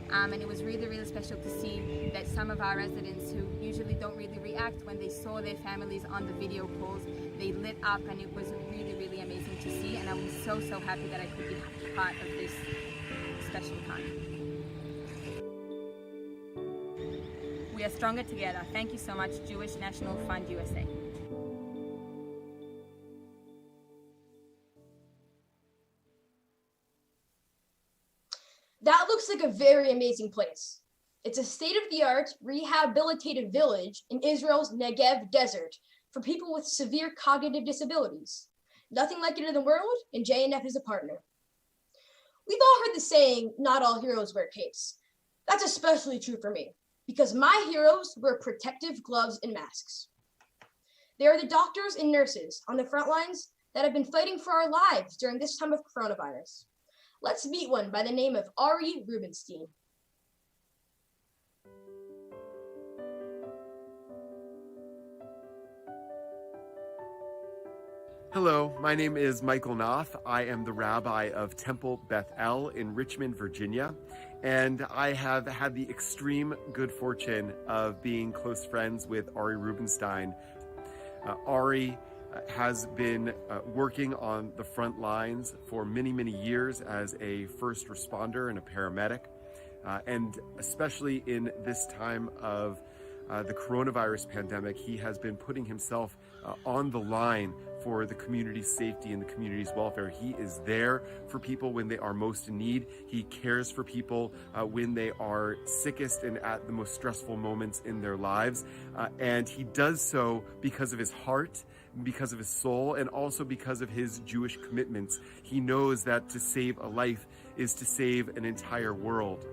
And it was really, really special to see that some of our residents who usually don't really react when they saw their families on the video calls, they lit up, and it was really, really amazing to see. And I was so, so happy that I could be part of this special time. We are stronger together. Thank you so much, Jewish National Fund USA. That looks like a very amazing place. It's a state-of-the-art rehabilitative village in Israel's Negev desert for people with severe cognitive disabilities. Nothing like it in the world, and JNF is a partner. We've all heard the saying, not all heroes wear capes. That's especially true for me, because my heroes wear protective gloves and masks. They are the doctors and nurses on the front lines that have been fighting for our lives during this time of coronavirus. Let's meet one by the name of Ari Rubenstein. Hello, my name is Michael Knopf. I am the rabbi of Temple Beth El in Richmond, Virginia, and I have had the extreme good fortune of being close friends with Ari Rubenstein. Ari has been working on the front lines for many, many years as a first responder and a paramedic, and especially in this time of the coronavirus pandemic, he has been putting himself on the line for the community's safety and the community's welfare. He is there for people when they are most in need. He cares for people when they are sickest and at the most stressful moments in their lives. And he does so because of his heart, because of his soul, and also because of his Jewish commitments. He knows that to save a life is to save an entire world.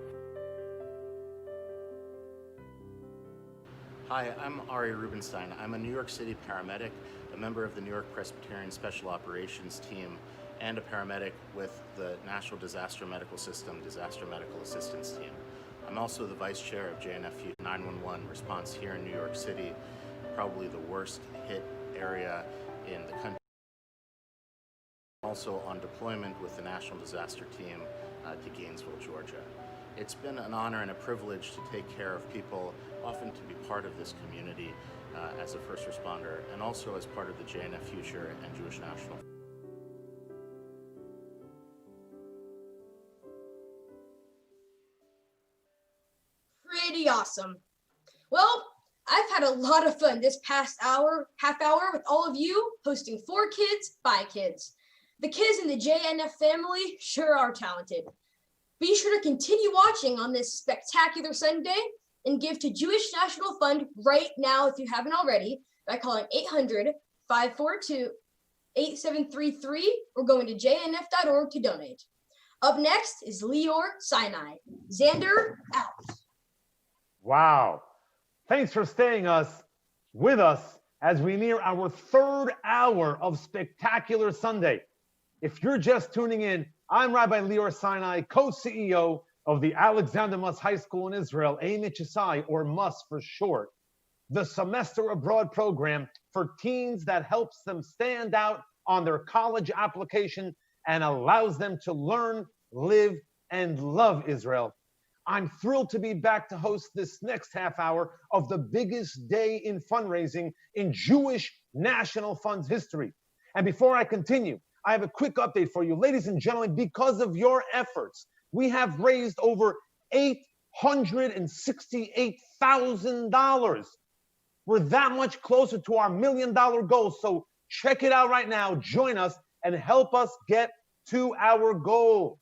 Hi, I'm Ari Rubenstein. I'm a New York City paramedic, a member of the New York Presbyterian Special Operations Team, and a paramedic with the National Disaster Medical System Disaster Medical Assistance Team. I'm also the vice chair of JNFU 911 response here in New York City, probably the worst hit area in the country. Also on deployment with the National Disaster Team to Gainesville, Georgia. It's been an honor and a privilege to take care of people, often to be part of this community as a first responder, and also as part of the JNF Future and Jewish National. Pretty awesome. Well, I've had a lot of fun this past half hour with all of you hosting For Kids by Kids. The kids in the JNF family sure are talented. Be sure to continue watching on this spectacular Sunday and give to Jewish National Fund right now if you haven't already by calling 800-542-8733 or going to jnf.org to donate. Up next is Lior Sinai. Xander out. Wow. Thanks for staying with us as we near our third hour of Spectacular Sunday. If you're just tuning in, I'm Rabbi Lior Sinai, co-CEO of the Alexander Muss High School in Israel, AMHSI, or MUS for short, the semester abroad program for teens that helps them stand out on their college application and allows them to learn, live, and love Israel. I'm thrilled to be back to host this next half hour of the biggest day in fundraising in Jewish National Fund's history. And before I continue, I have a quick update for you. Ladies and gentlemen, because of your efforts, we have raised over $868,000. We're that much closer to our $1 million goal. So check it out right now. Join us and help us get to our goal.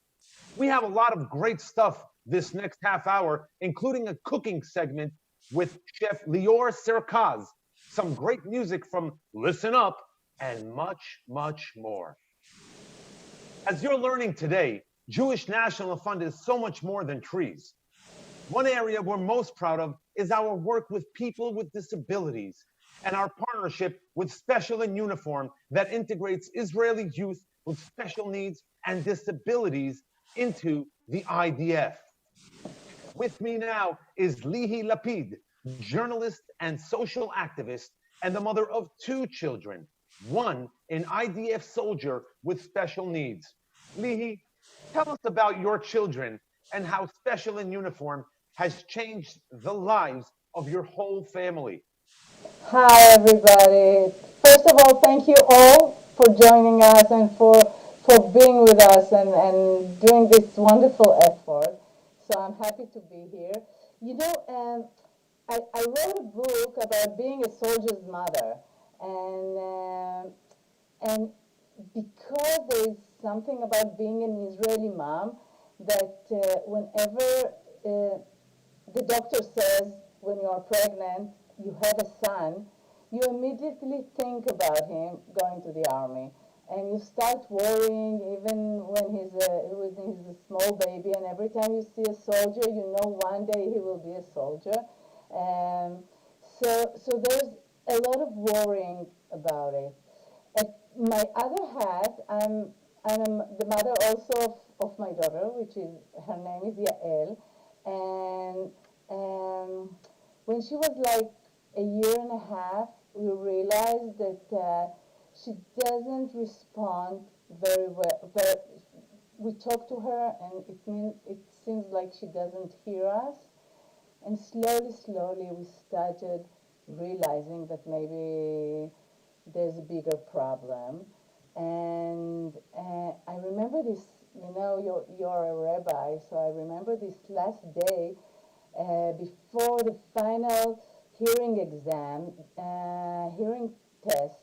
We have a lot of great stuff this next half hour, including a cooking segment with Chef Lior Serkaz, some great music from Listen Up, and much, much more. As you're learning today, Jewish National Fund is so much more than trees. One area we're most proud of is our work with people with disabilities and our partnership with Special in Uniform that integrates Israeli youth with special needs and disabilities into the IDF. With me now is Lihi Lapid, journalist and social activist and the mother of 2 children, one an IDF soldier with special needs. Lihi, tell us about your children and how Special in Uniform has changed the lives of your whole family. Hi, everybody. First of all, thank you all for joining us and for being with us and doing this wonderful effort. So I'm happy to be here. You know, I wrote a book about being a soldier's mother, and because there is something about being an Israeli mom that whenever the doctor says when you are pregnant you have a son, you immediately think about him going to the army. And you start worrying even when he's a small baby, and every time you see a soldier, you know one day he will be a soldier. So there's a lot of worrying about it. At my other hat, I'm the mother also of my daughter, which is, her name is Yael. And when she was like a year and a half, we realized that she doesn't respond very well. We talk to her, and it seems like she doesn't hear us. And slowly, we started realizing that maybe there's a bigger problem. And I remember this. You know, you're a rabbi, so I remember this last day before the final hearing exam, hearing test.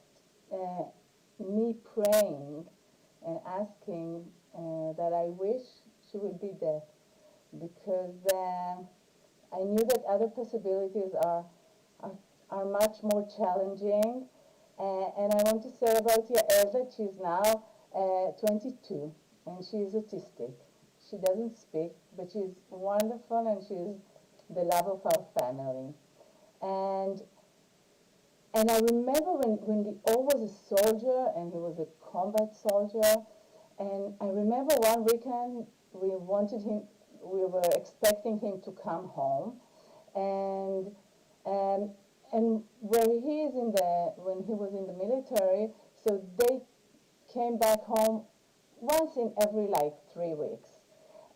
Me praying and asking that I wish she would be deaf, because I knew that other possibilities are much more challenging. And I want to say about Yael that she's now 22 and she's autistic. She doesn't speak, but she's wonderful and she's the love of our family. And I remember when Lior was a soldier and he was a combat soldier, and I remember one weekend we were expecting him to come home, and where he is when he was in the military, so they came back home once in every like 3 weeks.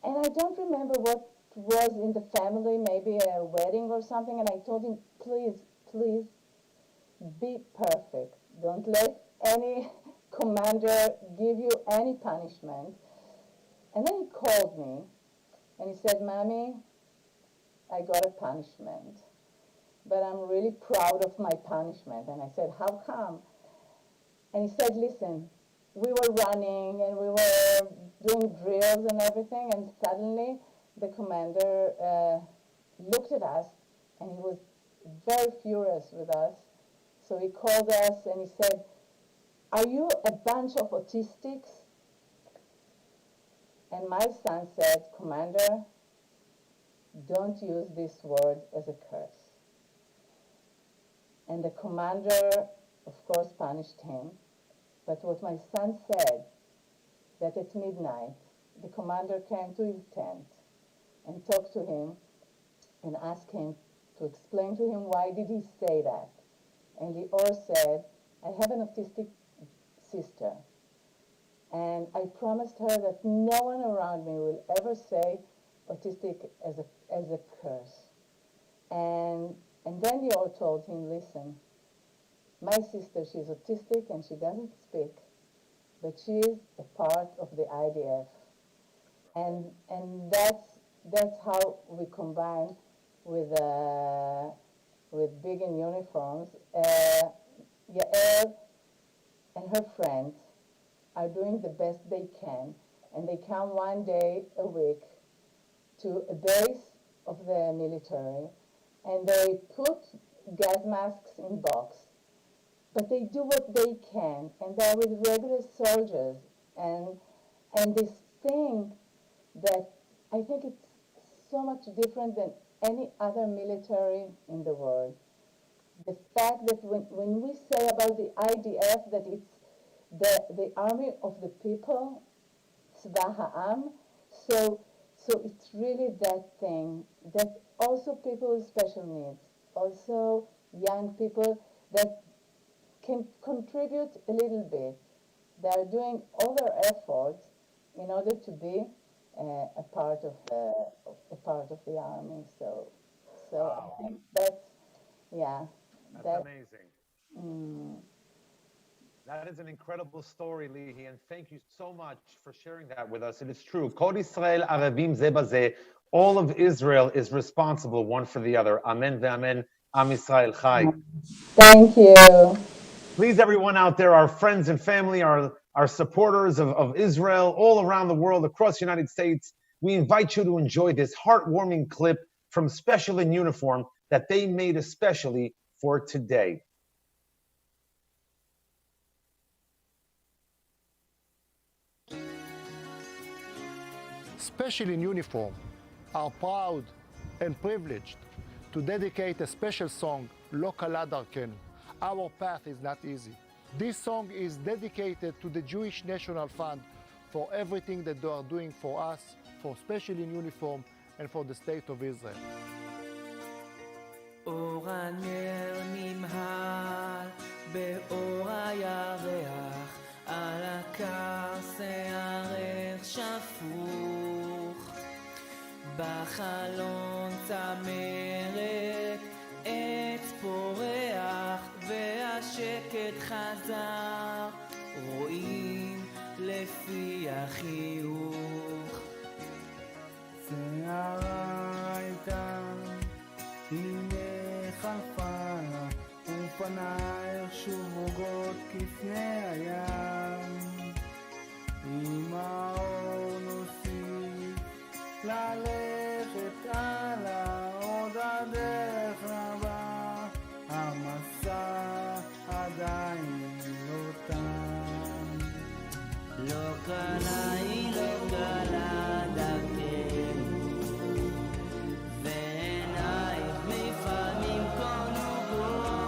And I don't remember what was in the family, maybe a wedding or something, and I told him, please, please, be perfect. Don't let any commander give you any punishment. And then he called me, and he said, Mommy, I got a punishment, but I'm really proud of my punishment. And I said, how come? And he said, listen, we were running and we were doing drills and everything, and suddenly the commander looked at us, and he was very furious with us. So he called us and he said, are you a bunch of autistics? And my son said, Commander, don't use this word as a curse. And the commander, of course, punished him. But what my son said, that at midnight, the commander came to his tent and talked to him and asked him to explain to him why did he say that. And Lior said, I have an autistic sister, and I promised her that no one around me will ever say autistic as a curse. And then Lior told him, listen, my sister, she's autistic and she doesn't speak, but she is a part of the IDF. And that's how we combine with big in uniforms. Yael and her friends are doing the best they can, and they come one day a week to a base of the military, and they put gas masks in box, but they do what they can, and they're with regular soldiers, and this thing that I think it's so much different than any other military in the world. The fact that when we say about the IDF that it's the army of the people, Tzva Ha'am, so it's really that thing, that also people with special needs, also young people that can contribute a little bit. They are doing all their efforts in order to be a part of the army. So Wow. I think that's amazing. That is an incredible story, Lihi, and thank you so much for sharing that with us. It is true. Kol Yisrael Arevim Ze Bazeh. All of Israel is responsible one for the other. Amen ve'amen. Am Yisrael Chai. Thank you. Please, everyone out there, our friends and family, our supporters of Israel all around the world, across the United States, we invite you to enjoy this heartwarming clip from Special in Uniform that they made especially for today. Special in Uniform are proud and privileged to dedicate a special song, Lo Kala Darkenu. Our path is not easy. This song is dedicated to the Jewish National Fund for everything that they are doing for us, for Special in Uniform, and for the State of Israel. אור הנר נמהל באור הירח, על הכר שערך שפוך, בחלון צמרת עץ פורח, והשקט חזר, רואים לפי החיוך. שערה הייתה הנה חלפה, ופנייך שוב רוגות כפני הים. עם האור נוסיף ללכת הלאה, עוד הדרך רבה, המסע עדיין לא תם. לא קלה היא לא קלה דרכנו, ועינייך לפעמים כה נוגות,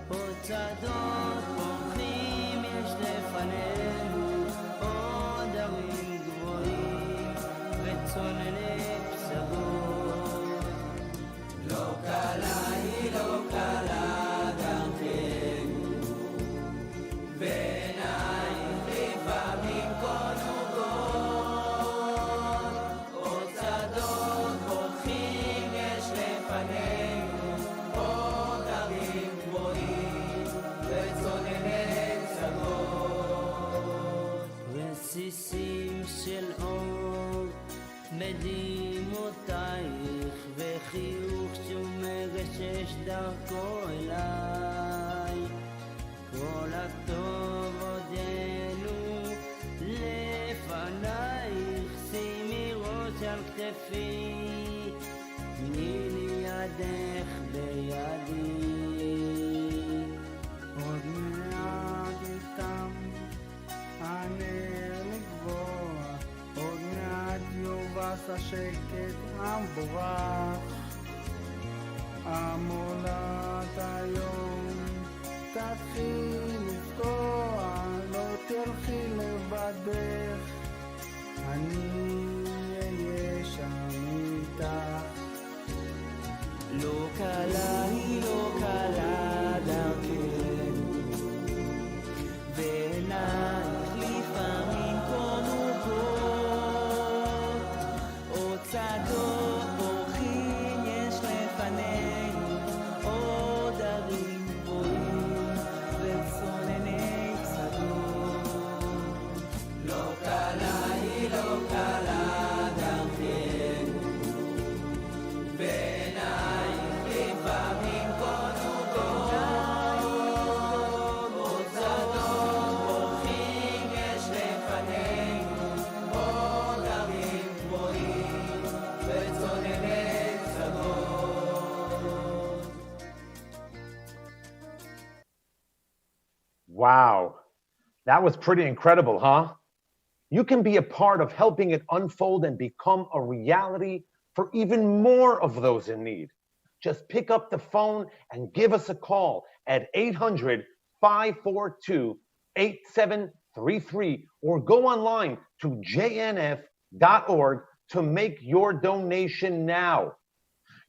עוד צעדות פורחים יש לפנינו, עוד הרים גבוהים וצונני פסגות. לא קלה היא לא קלה דרכנו, ועינייך יפי, תני לי ידך בידי. עוד מעט איתם הנר לגבוה, עוד מעט יובס השקט המבורך. המולד היום תתחיל לפקוע, לא תלכי לבדך, אני אהיה שם איתך. לא קלה היא לא קלה דרכנו, בעינייך לפעמים קונוגות, עוד צדות בורחים יש לפנינו, עוד ערים גבוהים וצונני שדות. לא קלה היא לא קלה דרכנו, בעינייך לפעמים קונוגות, עוד צדות בורחים יש לפנינו, עוד ערים גבוהים וצונני שדות. Wow, that was pretty incredible, huh? You can be a part of helping it unfold and become a reality for even more of those in need. Just pick up the phone and give us a call at 800-542-8733 or go online to jnf.org to make your donation now.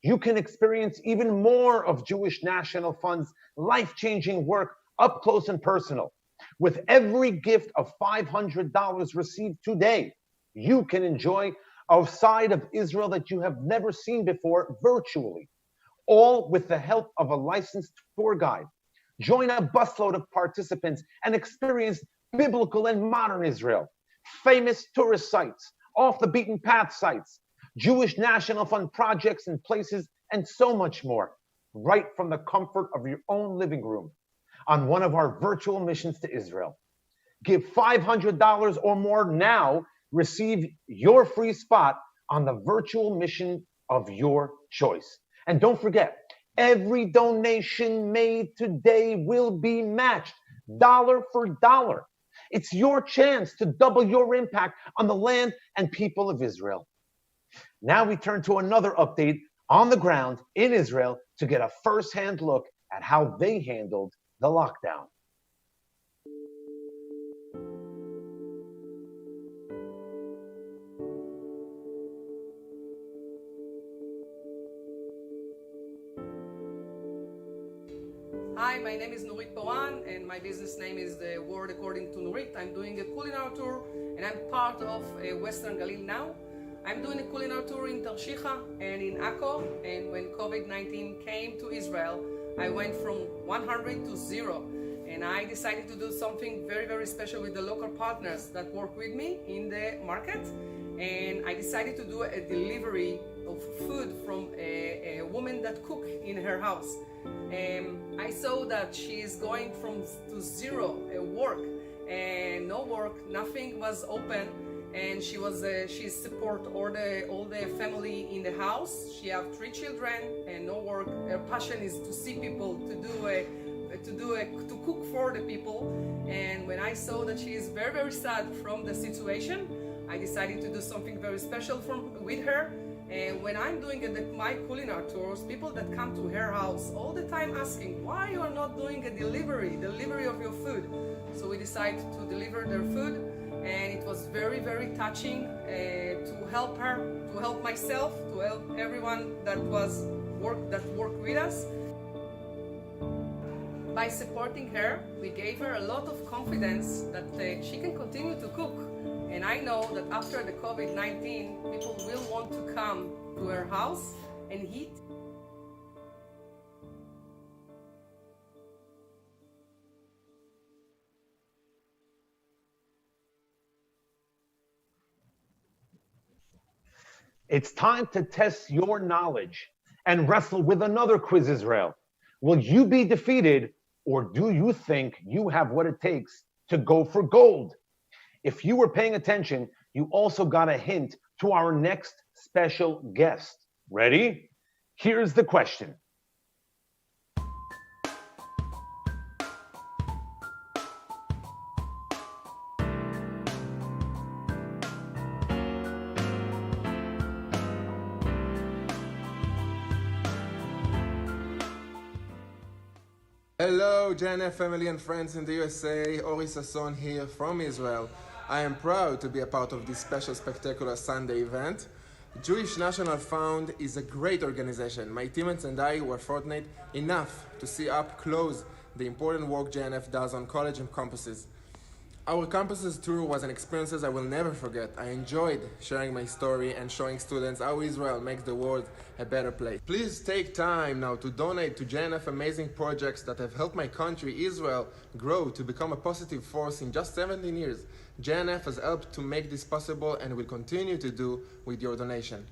You can experience even more of Jewish National Fund's life-changing work up close and personal. With every gift of $500 received today, you can enjoy a side of Israel that you have never seen before virtually, all with the help of a licensed tour guide. Join a busload of participants and experience biblical and modern Israel, famous tourist sites, off the beaten path sites, Jewish National Fund projects and places, and so much more, right from the comfort of your own living room on one of our virtual missions to Israel. Give $500 or more now, receive your free spot on the virtual mission of your choice. And don't forget, every donation made today will be matched dollar for dollar. It's your chance to double your impact on the land and people of Israel. Now we turn to another update on the ground in Israel to get a first-hand look at how they handled the lockdown. Hi, my name is Nurit Poran and my business name is The World According to Nurit. I'm doing a culinary tour and I'm part of Western Galil now. I'm doing a culinary tour in Tarshiha and in Akko, and when COVID-19 came to Israel, I went from 100 to 0, and I decided to do something very, very special with the local partners that work with me in the market, and I decided to do a delivery of food from a woman that cook in her house. I saw that she is going to zero work, and no work, nothing was open, and she support all the family in the house. She have 3 children and no work. Her passion is to see people, to cook for the people. And when I saw that she is very, very sad from the situation, I decided to do something very special with her. And when I'm doing my culinary tours, people that come to her house all the time asking, why you are not doing a delivery of your food? So we decided to deliver their food, and it was very, very touching to help her, to help myself, to help everyone that worked with us. By supporting her, we gave her a lot of confidence that she can continue to cook. And I know that after the COVID-19, people will want to come to her house and eat. It's time to test your knowledge and wrestle with another quiz, Israel. Will you be defeated, or do you think you have what it takes to go for gold? If you were paying attention, you also got a hint to our next special guest. Ready? Here's the question. Hello, JNF family and friends in the USA. Ori Sasson here from Israel. I am proud to be a part of this special spectacular Sunday event. Jewish National Fund is a great organization. My teammates and I were fortunate enough to see up close the important work JNF does on college and campuses. Our campuses tour was an experience I will never forget. I enjoyed sharing my story and showing students how Israel makes the world a better place. Please take time now to donate to JNF amazing projects that have helped my country, Israel, grow to become a positive force in just 17 years. JNF has helped to make this possible and will continue to do with your donation.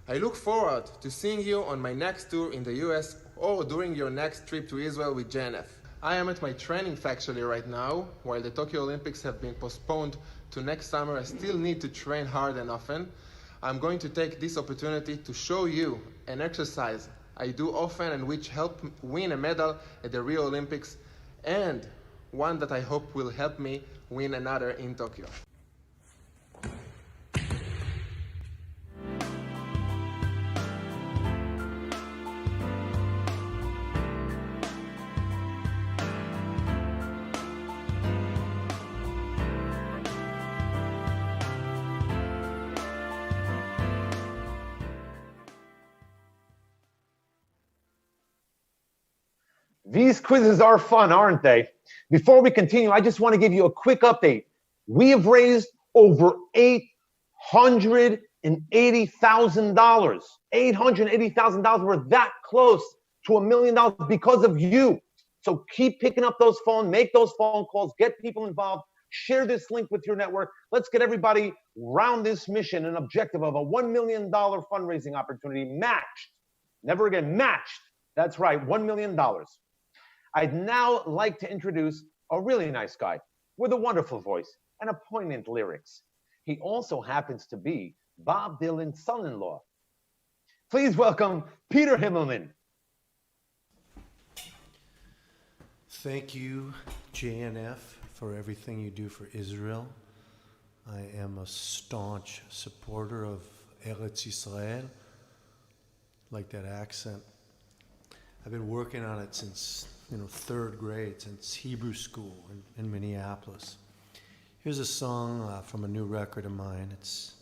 I look forward to seeing you on my next tour in the US or during your next trip to Israel with JNF. I am at my training factory right now. While the Tokyo Olympics have been postponed to next summer, I still need to train hard and often. I'm going to take this opportunity to show you an exercise I do often and which helped win a medal at the Rio Olympics, and one that I hope will help me win another in Tokyo. These quizzes are fun, aren't they? Before we continue, I just want to give you a quick update. We have raised over $880,000. $880,000. We're that close to $1 million because of you. So keep picking up those phones, make those phone calls, get people involved, share this link with your network. Let's get everybody around this mission and objective of a $1 million fundraising opportunity matched. Never again, matched. That's right, $1 million. I'd now like to introduce a really nice guy with a wonderful voice and a poignant lyrics. He also happens to be Bob Dylan's son-in-law. Please welcome Peter Himmelman. Thank you, JNF, for everything you do for Israel. I am a staunch supporter of Eretz Yisrael. Like that accent. I've been working on it since third grade, since Hebrew school in Minneapolis. Here's a song from a new record of mine. It's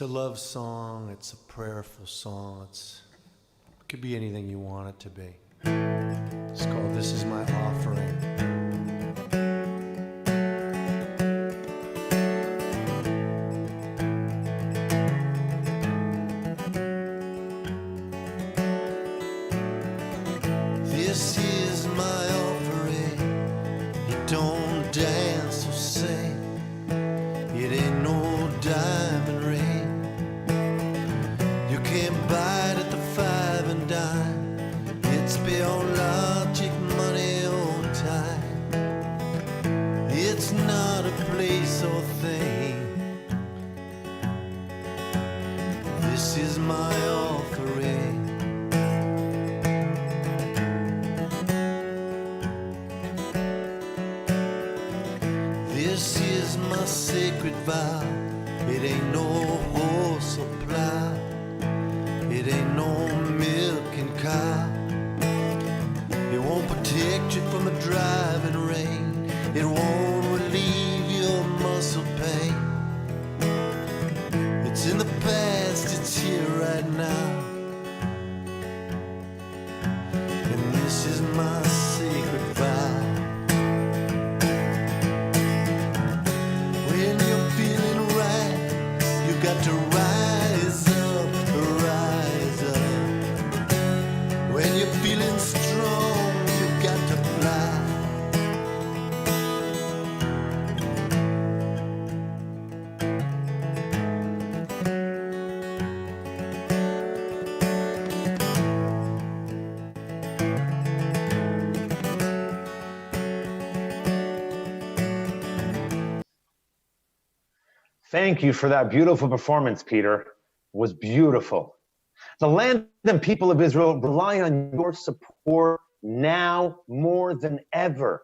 a love song. It's a prayerful song. It could be anything you want it to be. It's called "This Is My Offering." Thank you for that beautiful performance, Peter. was beautiful. The land and people of Israel rely on your support now more than ever.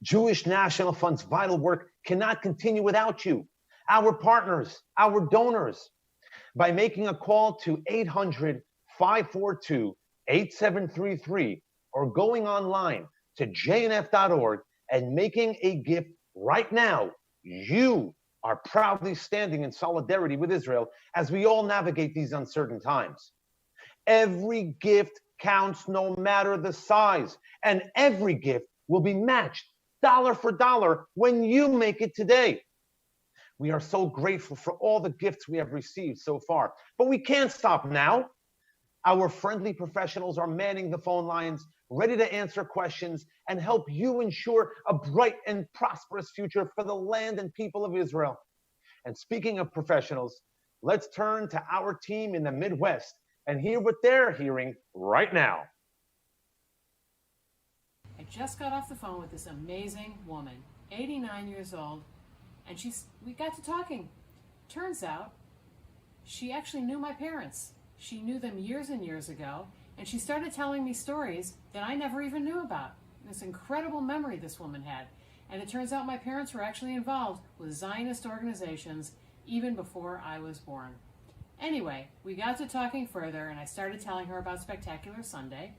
Jewish National Fund's vital work cannot continue without you, our partners, our donors. By making a call to 800-542-8733 or going online to jnf.org and making a gift right now, you are proudly standing in solidarity with Israel as we all navigate these uncertain times. Every gift counts no matter the size, and every gift will be matched dollar for dollar when you make it today. We are so grateful for all the gifts we have received so far, but we can't stop now. Our friendly professionals are manning the phone lines, ready to answer questions and help you ensure a bright and prosperous future for the land and people of Israel. And speaking of professionals, let's turn to our team in the Midwest and hear what they're hearing right now. I just got off the phone with this amazing woman, 89 years old, and we got to talking. Turns out she actually knew my parents. She knew them years and years ago, and she started telling me stories that I never even knew about. This incredible memory this woman had. And it turns out my parents were actually involved with Zionist organizations even before I was born. Anyway, we got to talking further, and I started telling her about Spectacular Sunday.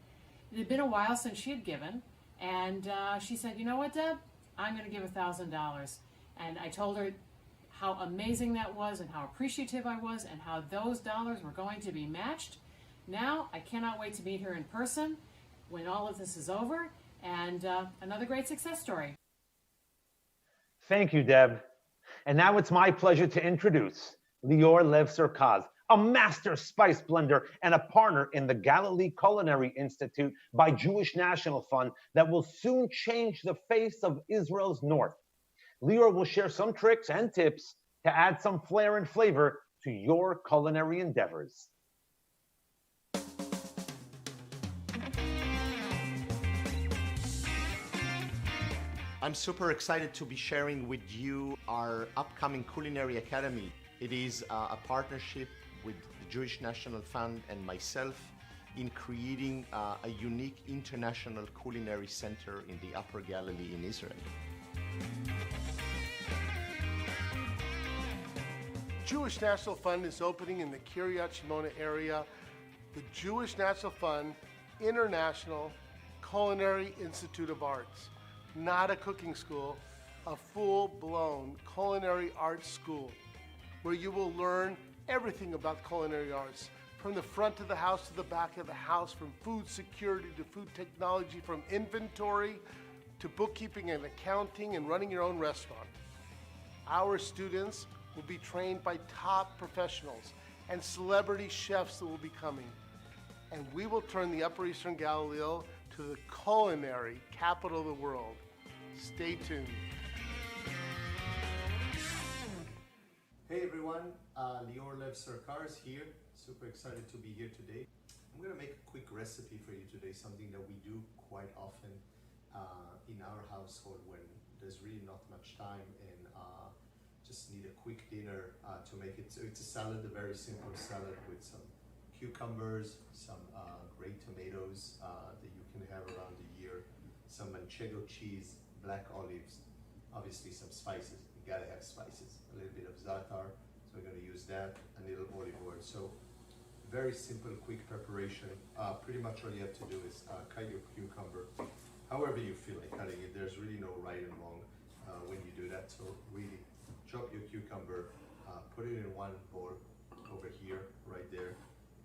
It had been a while since she had given, and she said, "You know what, Deb? I'm going to give $1,000. And I told her how amazing that was and how appreciative I was and how those dollars were going to be matched. Now, I cannot wait to meet her in person when all of this is over, and another great success story." Thank you, Deb. And now it's my pleasure to introduce Lior Lev-Surkaz, a master spice blender and a partner in the Galilee Culinary Institute by Jewish National Fund that will soon change the face of Israel's north. Lior will share some tricks and tips to add some flair and flavor to your culinary endeavors. I'm super excited to be sharing with you our upcoming Culinary Academy. It is a partnership with the Jewish National Fund and myself in creating a unique international culinary center in the Upper Galilee in Israel. Jewish National Fund is opening in the Kiryat Shimona area the Jewish National Fund International Culinary Institute of Arts. Not a cooking school, a full-blown culinary arts school where you will learn everything about culinary arts, from the front of the house to the back of the house, from food security to food technology, from inventory to bookkeeping and accounting and running your own restaurant. Our students will be trained by top professionals and celebrity chefs that will be coming. And we will turn the Upper Eastern Galilee to the culinary capital of the world. Stay tuned. Hey everyone, Lior Lev-Surkaz here. Super excited to be here today. I'm going to make a quick recipe for you today, something that we do quite often in our household when there's really not much time and just need a quick dinner to make it. So it's a salad, a very simple salad with some cucumbers, some great tomatoes that you can have around the year, some manchego cheese, black olives, obviously some spices. You gotta have spices. A little bit of za'atar, so we're gonna use that, a little olive oil. So very simple, quick preparation. Pretty much all you have to do is cut your cucumber however you feel like cutting it. There's really no right and wrong when you do that. So really chop your cucumber, put it in one bowl over here, right there.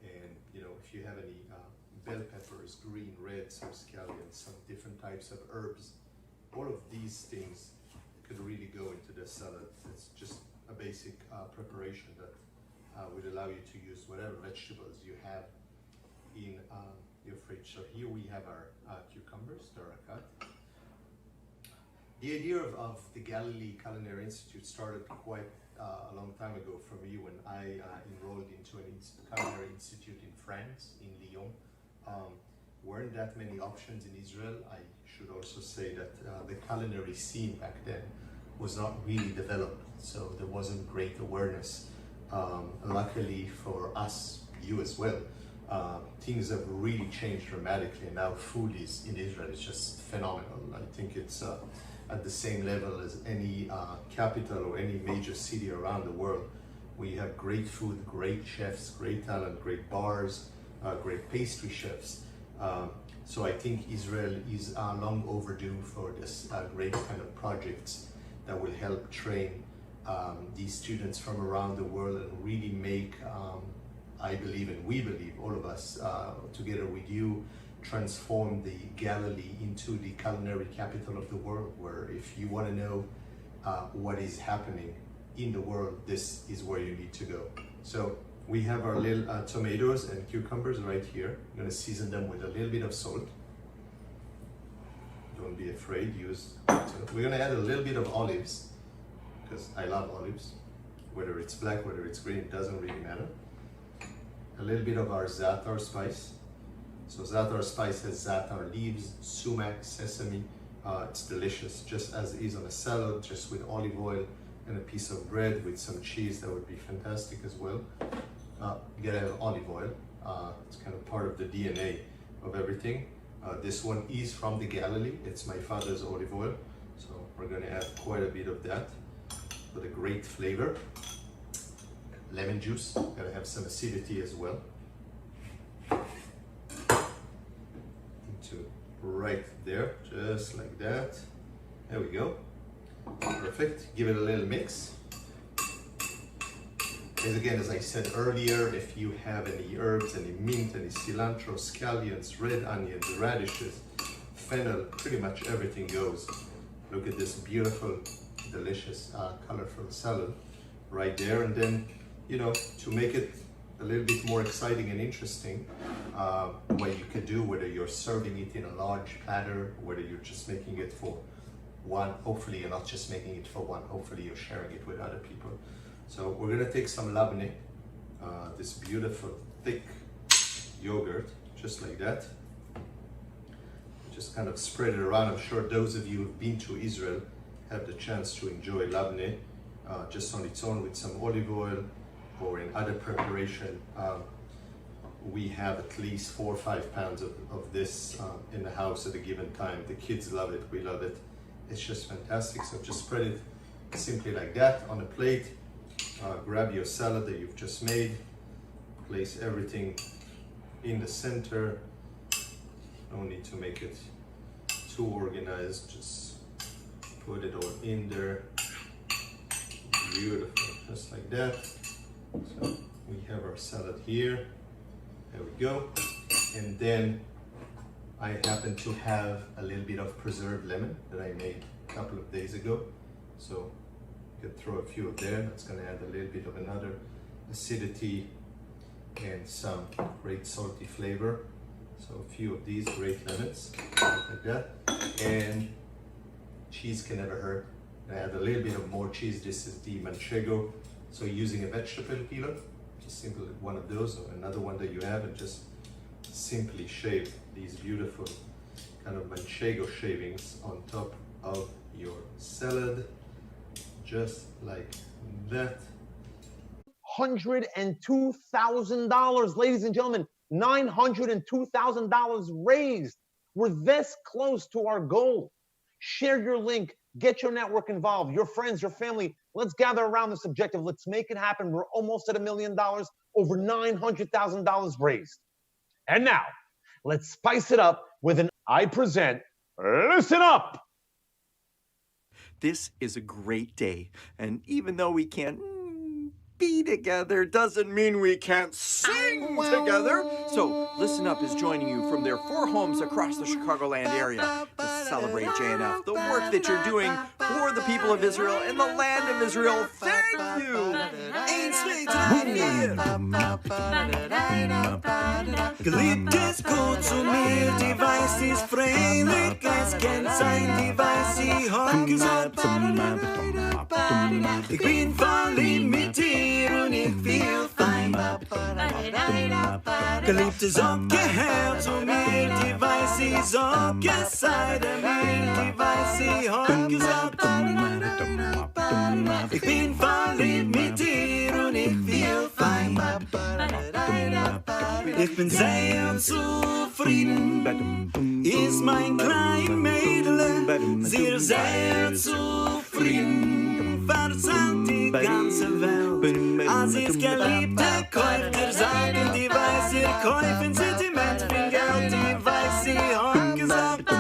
And if you have any bell peppers, green, red, some scallions, some different types of herbs, all of these things could really go into the salad. It's just a basic preparation that would allow you to use whatever vegetables you have in your fridge. So here we have our cucumbers that are cut. The idea of the Galilee Culinary Institute started quite a long time ago for me when I enrolled into a culinary institute in France, in Lyon. Weren't that many options in Israel. I should also say that the culinary scene back then was not really developed, so there wasn't great awareness Luckily for us, you as well, things have really changed dramatically. And now food is in Israel is just phenomenal. I think it's at the same level as any capital or any major city around the world. We have great food, great chefs, great talent, great bars, great pastry chefs. So I think Israel is long overdue for this great kind of projects that will help train these students from around the world and really make, I believe and we believe, all of us together with you, transform the Galilee into the culinary capital of the world, where if you want to know what is happening in the world, this is where you need to go. So we have our little tomatoes and cucumbers right here. I'm going to season them with a little bit of salt. Don't be afraid, use. We're going to add a little bit of olives, because I love olives. Whether it's black, whether it's green, it doesn't really matter. A little bit of our za'atar spice. So za'atar spice has za'atar leaves, sumac, sesame. It's delicious, just as is on a salad, just with olive oil and a piece of bread with some cheese. That would be fantastic as well. You gotta have olive oil. It's kind of part of the DNA of everything. This one is from the Galilee. It's my father's olive oil. So we're gonna add quite a bit of that with a great flavor. Lemon juice, gotta have some acidity as well. Into right there, just like that. There we go. Perfect. Give it a little mix. And again, as I said earlier, if you have any herbs, any mint, any cilantro, scallions, red onions, radishes, fennel, pretty much everything goes. Look at this beautiful, delicious, colorful salad right there. And then, you know, to make it a little bit more exciting and interesting, what you can do, whether you're serving it in a large platter, whether you're just making it for one, hopefully you're not just making it for one, hopefully you're sharing it with other people. So we're gonna take some labneh, this beautiful thick yogurt, just like that. Just kind of spread it around. I'm sure those of you who've been to Israel have the chance to enjoy labneh just on its own with some olive oil or in other preparation. We have at least 4 or 5 pounds of this in the house at a given time. The kids love it, we love it. It's just fantastic. So just spread it simply like that on a plate. Grab your salad that you've just made. Place everything in the center. No need to make it too organized. Just put it all in there. Beautiful, just like that. So we have our salad here. There we go. And then I happen to have a little bit of preserved lemon that I made a couple of days ago. So you can throw a few of there. That's gonna add a little bit of another acidity and some great salty flavor. So a few of these great lemons, like that. And cheese can never hurt. I add a little bit of more cheese. This is the manchego. So using a vegetable peeler, just simply one of those or another one that you have, and just simply shave these beautiful kind of manchego shavings on top of your salad, just like that. $102,000, ladies and gentlemen, $902,000 raised. We're this close to our goal. Share your link, get your network involved, your friends, your family. Let's gather around this objective. Let's make it happen. We're almost at $1 million, over $900,000 raised. And now, let's spice it up with an I present, listen up. This is a great day, and even though we can't be together, doesn't mean we can't sing together. So Listen Up is joining you from their 4 homes across the Chicagoland area to celebrate JNF, the work that you're doing for the people of Israel and the land of Israel. Thank you. Geliebtes Gott zu mir, die weiß ist freilich, es kennt sein, die weiß sie hat gesagt. Ich bin verliebt mit dir und ich will fein. Geliebte, sag gehört zu mir, die weiß sie, sag es sei der mir, die weiß sie hat gesagt. Ich bin verliebt mit dir und und ich feel fine. Ich bin sehr zufrieden, ist mein klein Mädel, sehr, sehr zufrieden, verzeiht die ganze Welt. Als ich Geliebte kauft, sagen, die weiß, ihr kaufen Sentiment, viel Geld, die weiß, sie hat gesagt.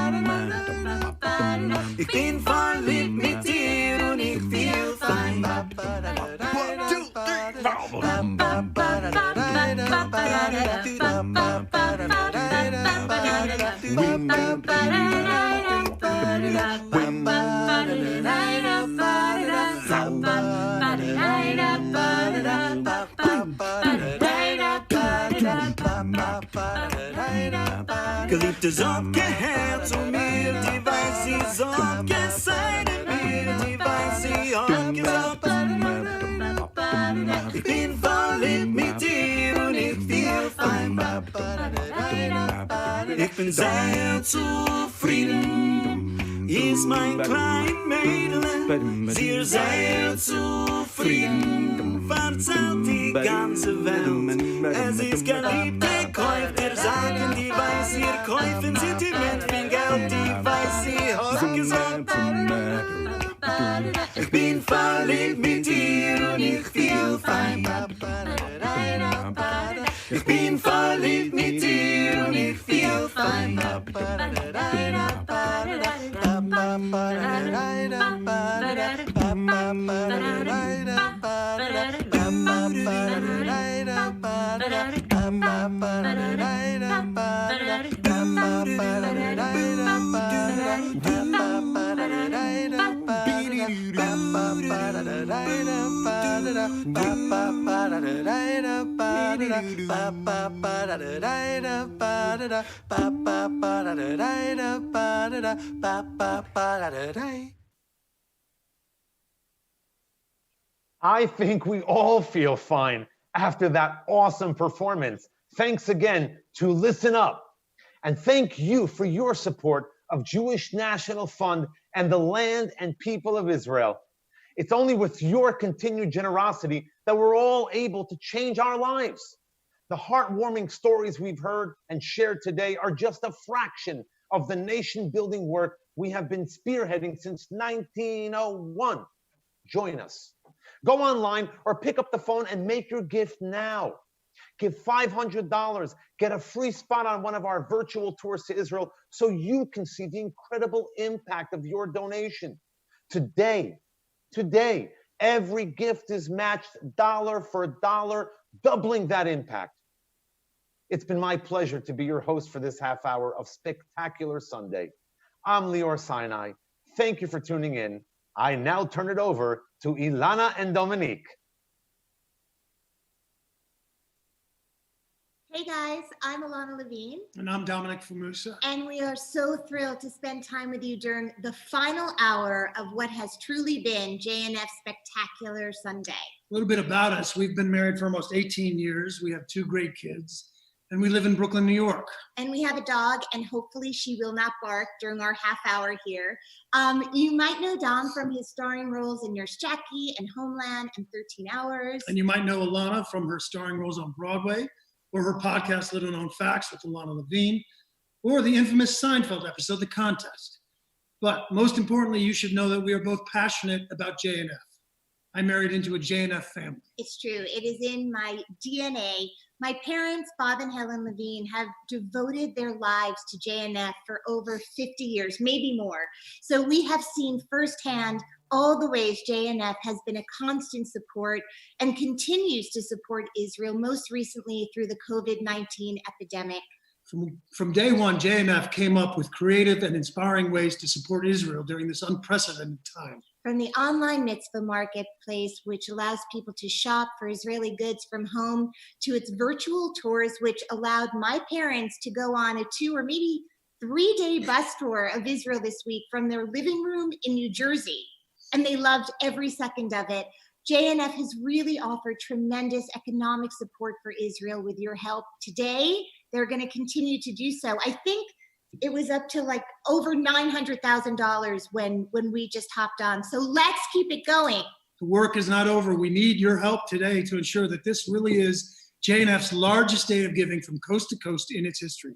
Ich bin verliebt mit dir und ich feel fine. 1, 2, 3. Geliebte, sag her zu mir, die weiß, sie sag es sei mir, die weiß, sie hat gesagt. Ich bin verliebt mit dir und ich feel fine. Ich bin sehr zufrieden, ist mein klein Mädel, sehr, sehr zufrieden, verzeiht die ganze Welt. Es ist Geliebte, kauft ihr sagen, die weiß, ihr kaufen Sentiment, viel Geld, die weiß, sie hat gesagt. Ich bin verliebt mit dir und ich feel fine. Ich bin verliebt mit dir und ich feel fine. I think we all feel fine after that awesome performance. Thanks again to Listen Up. And thank you for your support of Jewish National Fund and the land and people of Israel. It's only with your continued generosity that we're all able to change our lives. The heartwarming stories we've heard and shared today are just a fraction of the nation-building work we have been spearheading since 1901. Join us. Go online or pick up the phone and make your gift now. Give $500, get a free spot on one of our virtual tours to Israel so you can see the incredible impact of your donation. Today, every gift is matched dollar for dollar, doubling that impact. It's been my pleasure to be your host for this half hour of Spectacular Sunday. I'm Lior Sinai. Thank you for tuning in. I now turn it over to Ilana and Dominique. Hey guys, I'm Alana Levine. And I'm Dominic Famusa. And we are so thrilled to spend time with you during the final hour of what has truly been JNF Spectacular Sunday. A little bit about us. We've been married for almost 18 years. We have 2 great kids. And we live in Brooklyn, New York. And we have a dog, and hopefully she will not bark during our half hour here. You might know Dom from his starring roles in Nurse Jackie and Homeland and 13 Hours. And you might know Alana from her starring roles on Broadway, or her podcast, Little Known Facts with Alana Levine, or the infamous Seinfeld episode, The Contest. But most importantly, you should know that we are both passionate about JNF. I married into a JNF family. It's true. It is in my DNA. My parents, Bob and Helen Levine, have devoted their lives to JNF for over 50 years, maybe more. So we have seen firsthand all the ways JNF has been a constant support and continues to support Israel, most recently through the COVID-19 epidemic. From day one, JNF came up with creative and inspiring ways to support Israel during this unprecedented time. From the online mitzvah marketplace, which allows people to shop for Israeli goods from home, to its virtual tours, which allowed my parents to go on a 2 or maybe 3-day bus tour of Israel this week from their living room in New Jersey. And they loved every second of it. JNF has really offered tremendous economic support for Israel with your help. Today, they're going to continue to do so. I think it was up to like over $900,000 when we just hopped on. So let's keep it going. The work is not over. We need your help today to ensure that this really is JNF's largest day of giving from coast to coast in its history.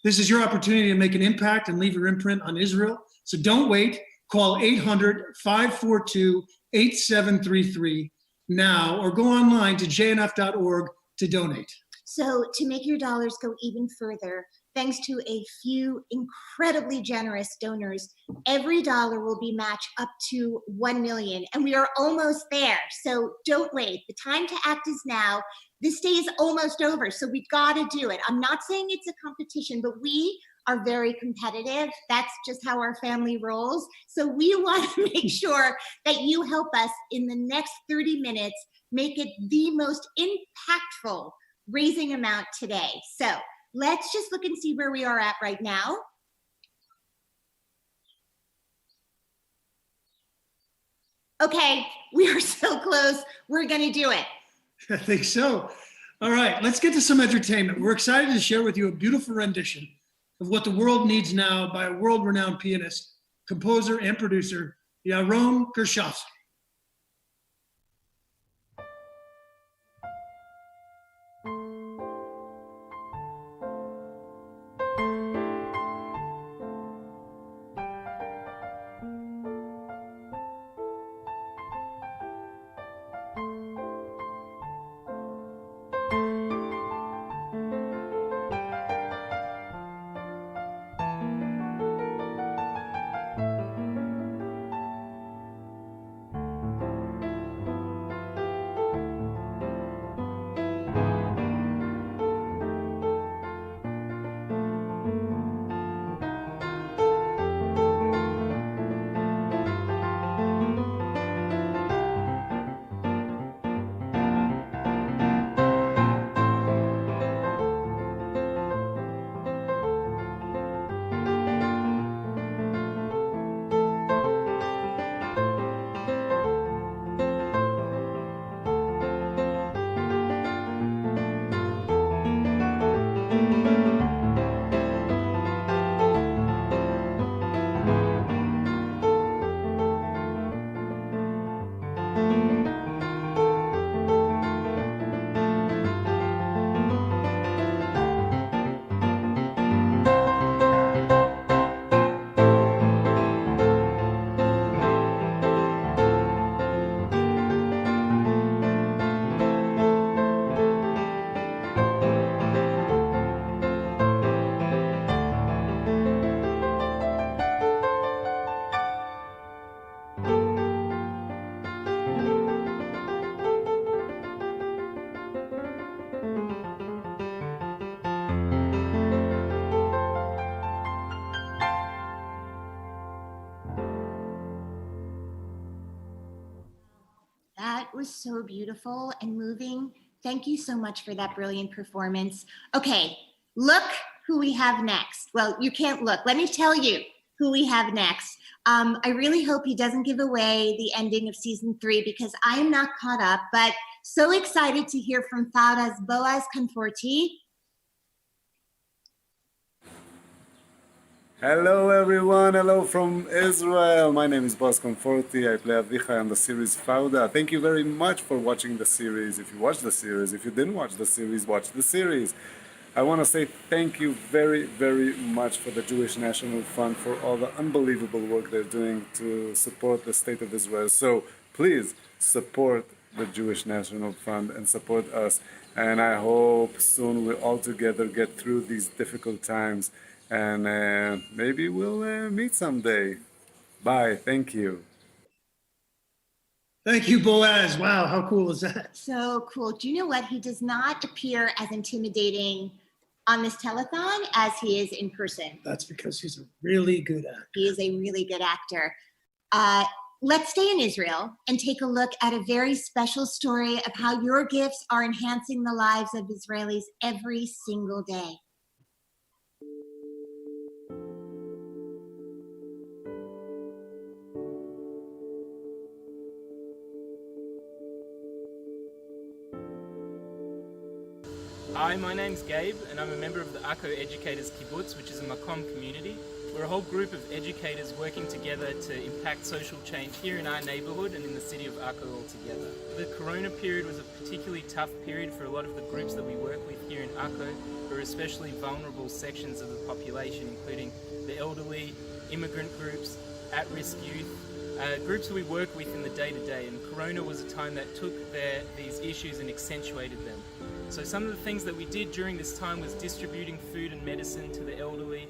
This is your opportunity to make an impact and leave your imprint on Israel. So don't wait. Call 800-542-8733 now or go online to jnf.org to donate. So to make your dollars go even further, thanks to a few incredibly generous donors, every dollar will be matched up to 1 million, and we are almost there. So don't wait. The time to act is now. This day is almost over, so we've got to do it. I'm not saying it's a competition, but we are very competitive. That's just how our family rolls. So we want to make sure that you help us in the next 30 minutes, make it the most impactful raising amount today. So let's just look and see where we are at right now. Okay, we are so close. We're gonna do it. I think so. All right, let's get to some entertainment. We're excited to share with you a beautiful rendition of What the World Needs Now by a world-renowned pianist, composer, and producer, Yaron Gershovsky. That was so beautiful and moving. Thank you so much for that brilliant performance. Okay, look who we have next. Well, you can't look. Let me tell you who we have next. I really hope he doesn't give away the ending of season 3 because I am not caught up, but so excited to hear from Fauda's Boaz Conforti. Hello everyone, hello from Israel. My name is Boaz Conforti. I play Avichai on the series Fauda. Thank you very much for watching the series. If you watched the series, if you didn't watch the series, watch the series. I want to say thank you very, very much for the Jewish National Fund for all the unbelievable work they're doing to support the state of Israel. So please support the Jewish National Fund and support us. And I hope soon we'll all together get through these difficult times. And maybe we'll meet someday. Bye. Thank you. Thank you, Boaz. Wow, how cool is that? So cool. Do you know what? He does not appear as intimidating on this telethon as he is in person. That's because he's a really good actor. He is a really good actor. Let's stay in Israel and take a look at a very special story of how your gifts are enhancing the lives of Israelis every single day. Hi, my name's Gabe, and I'm a member of the Akko Educators Kibbutz, which is a Makom community. We're a whole group of educators working together to impact social change here in our neighbourhood and in the city of Akko altogether. The Corona period was a particularly tough period for a lot of the groups that we work with here in Akko, who are especially vulnerable sections of the population, including the elderly, immigrant groups, at-risk youth, groups that we work with in the day-to-day, and Corona was a time that took these issues and accentuated them. So some of the things that we did during this time was distributing food and medicine to the elderly,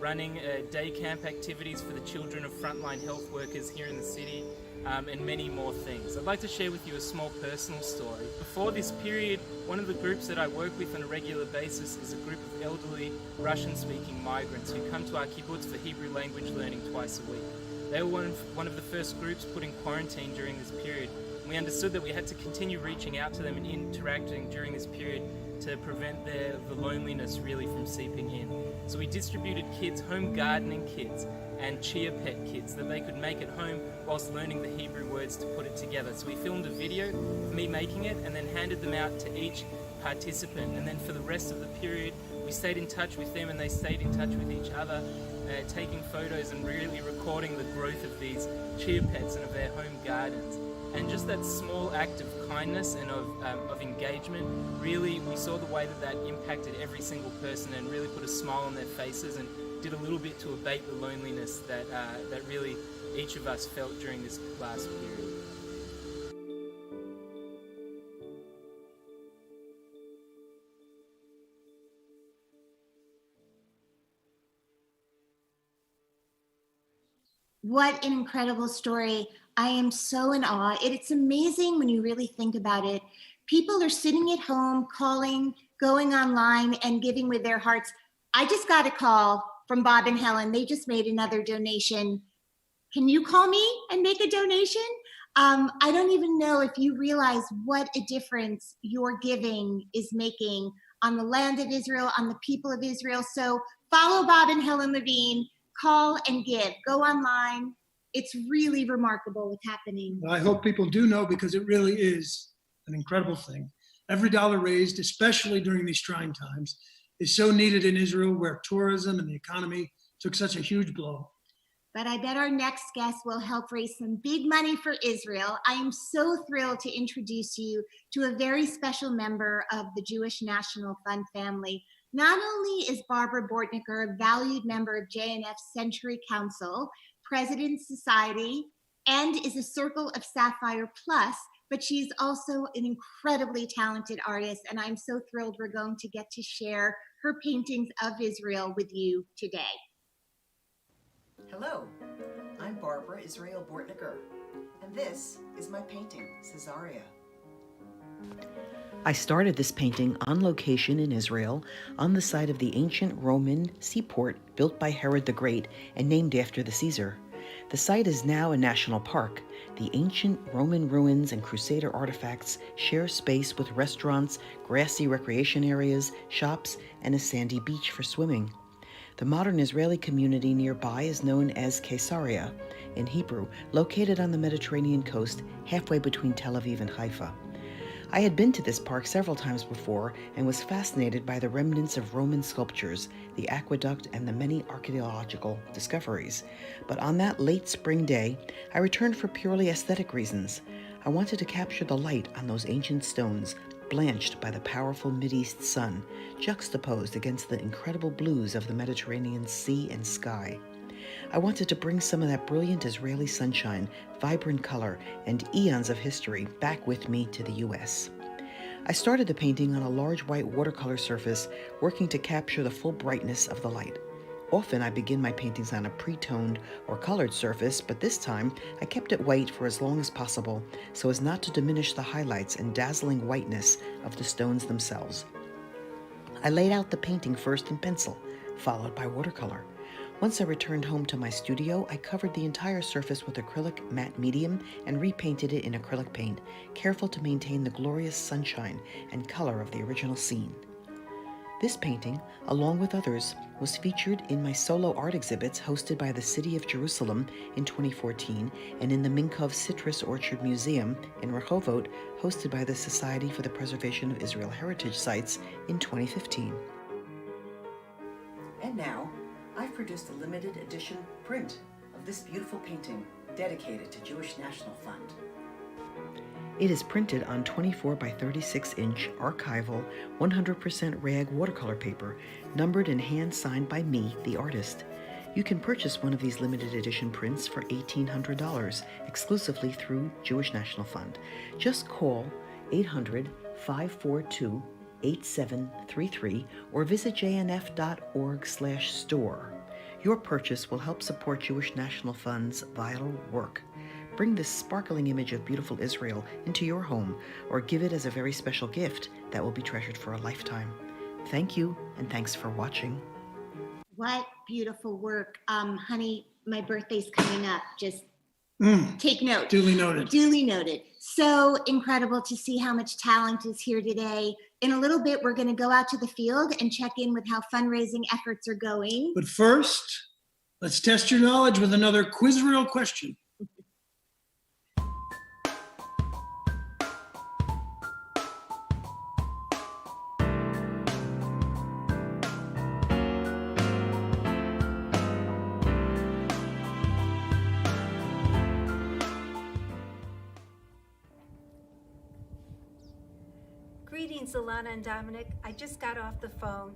running day camp activities for the children of frontline health workers here in the city, and many more things. I'd like to share with you a small personal story. Before this period, one of the groups that I work with on a regular basis is a group of elderly Russian-speaking migrants who come to our kibbutz for Hebrew language learning twice a week. They were one of the first groups put in quarantine during this period. We understood that we had to continue reaching out to them and interacting during this period to prevent the loneliness really from seeping in. So we distributed kits, home gardening kits, and chia pet kits that they could make at home whilst learning the Hebrew words to put it together. So we filmed a video of me making it and then handed them out to each participant. And then for the rest of the period, we stayed in touch with them and they stayed in touch with each other, taking photos and really recording the growth of these chia pets and of their home gardens. And just that small act of kindness and of engagement, really we saw the way that impacted every single person and really put a smile on their faces and did a little bit to abate the loneliness that really each of us felt during this last period. What an incredible story. I am so in awe. It's amazing when you really think about it. People are sitting at home, calling, going online, and giving with their hearts. I just got a call from Bob and Helen. They just made another donation. Can you call me and make a donation? I don't even know if you realize what a difference your giving is making on the land of Israel, on the people of Israel. So follow Bob and Helen Levine. Call and give. Go online. It's really remarkable what's happening. I hope people do know, because it really is an incredible thing. Every dollar raised, especially during these trying times, is so needed in Israel, where tourism and the economy took such a huge blow. But I bet our next guest will help raise some big money for Israel. I am so thrilled to introduce you to a very special member of the Jewish National Fund family. Not only is Barbara Bortnicker a valued member of JNF's Century Council, President's Society, and is a Circle of Sapphire Plus, but she's also an incredibly talented artist, and I'm so thrilled we're going to get to share her paintings of Israel with you today. Hello, I'm Barbara Israel Bortnicker, and this is my painting, Caesarea. I started this painting on location in Israel, on the site of the ancient Roman seaport built by Herod the Great and named after the Caesar. The site is now a national park. The ancient Roman ruins and Crusader artifacts share space with restaurants, grassy recreation areas, shops, and a sandy beach for swimming. The modern Israeli community nearby is known as Caesarea, in Hebrew, located on the Mediterranean coast, halfway between Tel Aviv and Haifa. I had been to this park several times before and was fascinated by the remnants of Roman sculptures, the aqueduct, and the many archaeological discoveries. But on that late spring day, I returned for purely aesthetic reasons. I wanted to capture the light on those ancient stones, blanched by the powerful Mideast sun, juxtaposed against the incredible blues of the Mediterranean sea and sky. I wanted to bring some of that brilliant Israeli sunshine, vibrant color, and eons of history back with me to the U.S. I started the painting on a large white watercolor surface, working to capture the full brightness of the light. Often I begin my paintings on a pre-toned or colored surface, but this time I kept it white for as long as possible so as not to diminish the highlights and dazzling whiteness of the stones themselves. I laid out the painting first in pencil, followed by watercolor. Once I returned home to my studio, I covered the entire surface with acrylic matte medium and repainted it in acrylic paint, careful to maintain the glorious sunshine and color of the original scene. This painting, along with others, was featured in my solo art exhibits hosted by the City of Jerusalem in 2014 and in the Minkov Citrus Orchard Museum in Rehovot, hosted by the Society for the Preservation of Israel Heritage Sites in 2015. And now, I've produced a limited edition print of this beautiful painting dedicated to Jewish National Fund. It is printed on 24 by 36 inch archival 100% rag watercolor paper, numbered and hand-signed by me, the artist. You can purchase one of these limited edition prints for $1,800 exclusively through Jewish National Fund. Just call 800-542-8733 or visit jnf.org/store. Your purchase will help support Jewish National Fund's vital work. Bring this sparkling image of beautiful Israel into your home or give it as a very special gift that will be treasured for a lifetime. Thank you, and thanks for watching. What beautiful work. Honey, my birthday's coming up. Just take note. Duly noted. Duly noted. So incredible to see how much talent is here today. In a little bit, we're going to go out to the field and check in with how fundraising efforts are going. But first, let's test your knowledge with another Quizreel question. Greetings, Alana and Dominic. I just got off the phone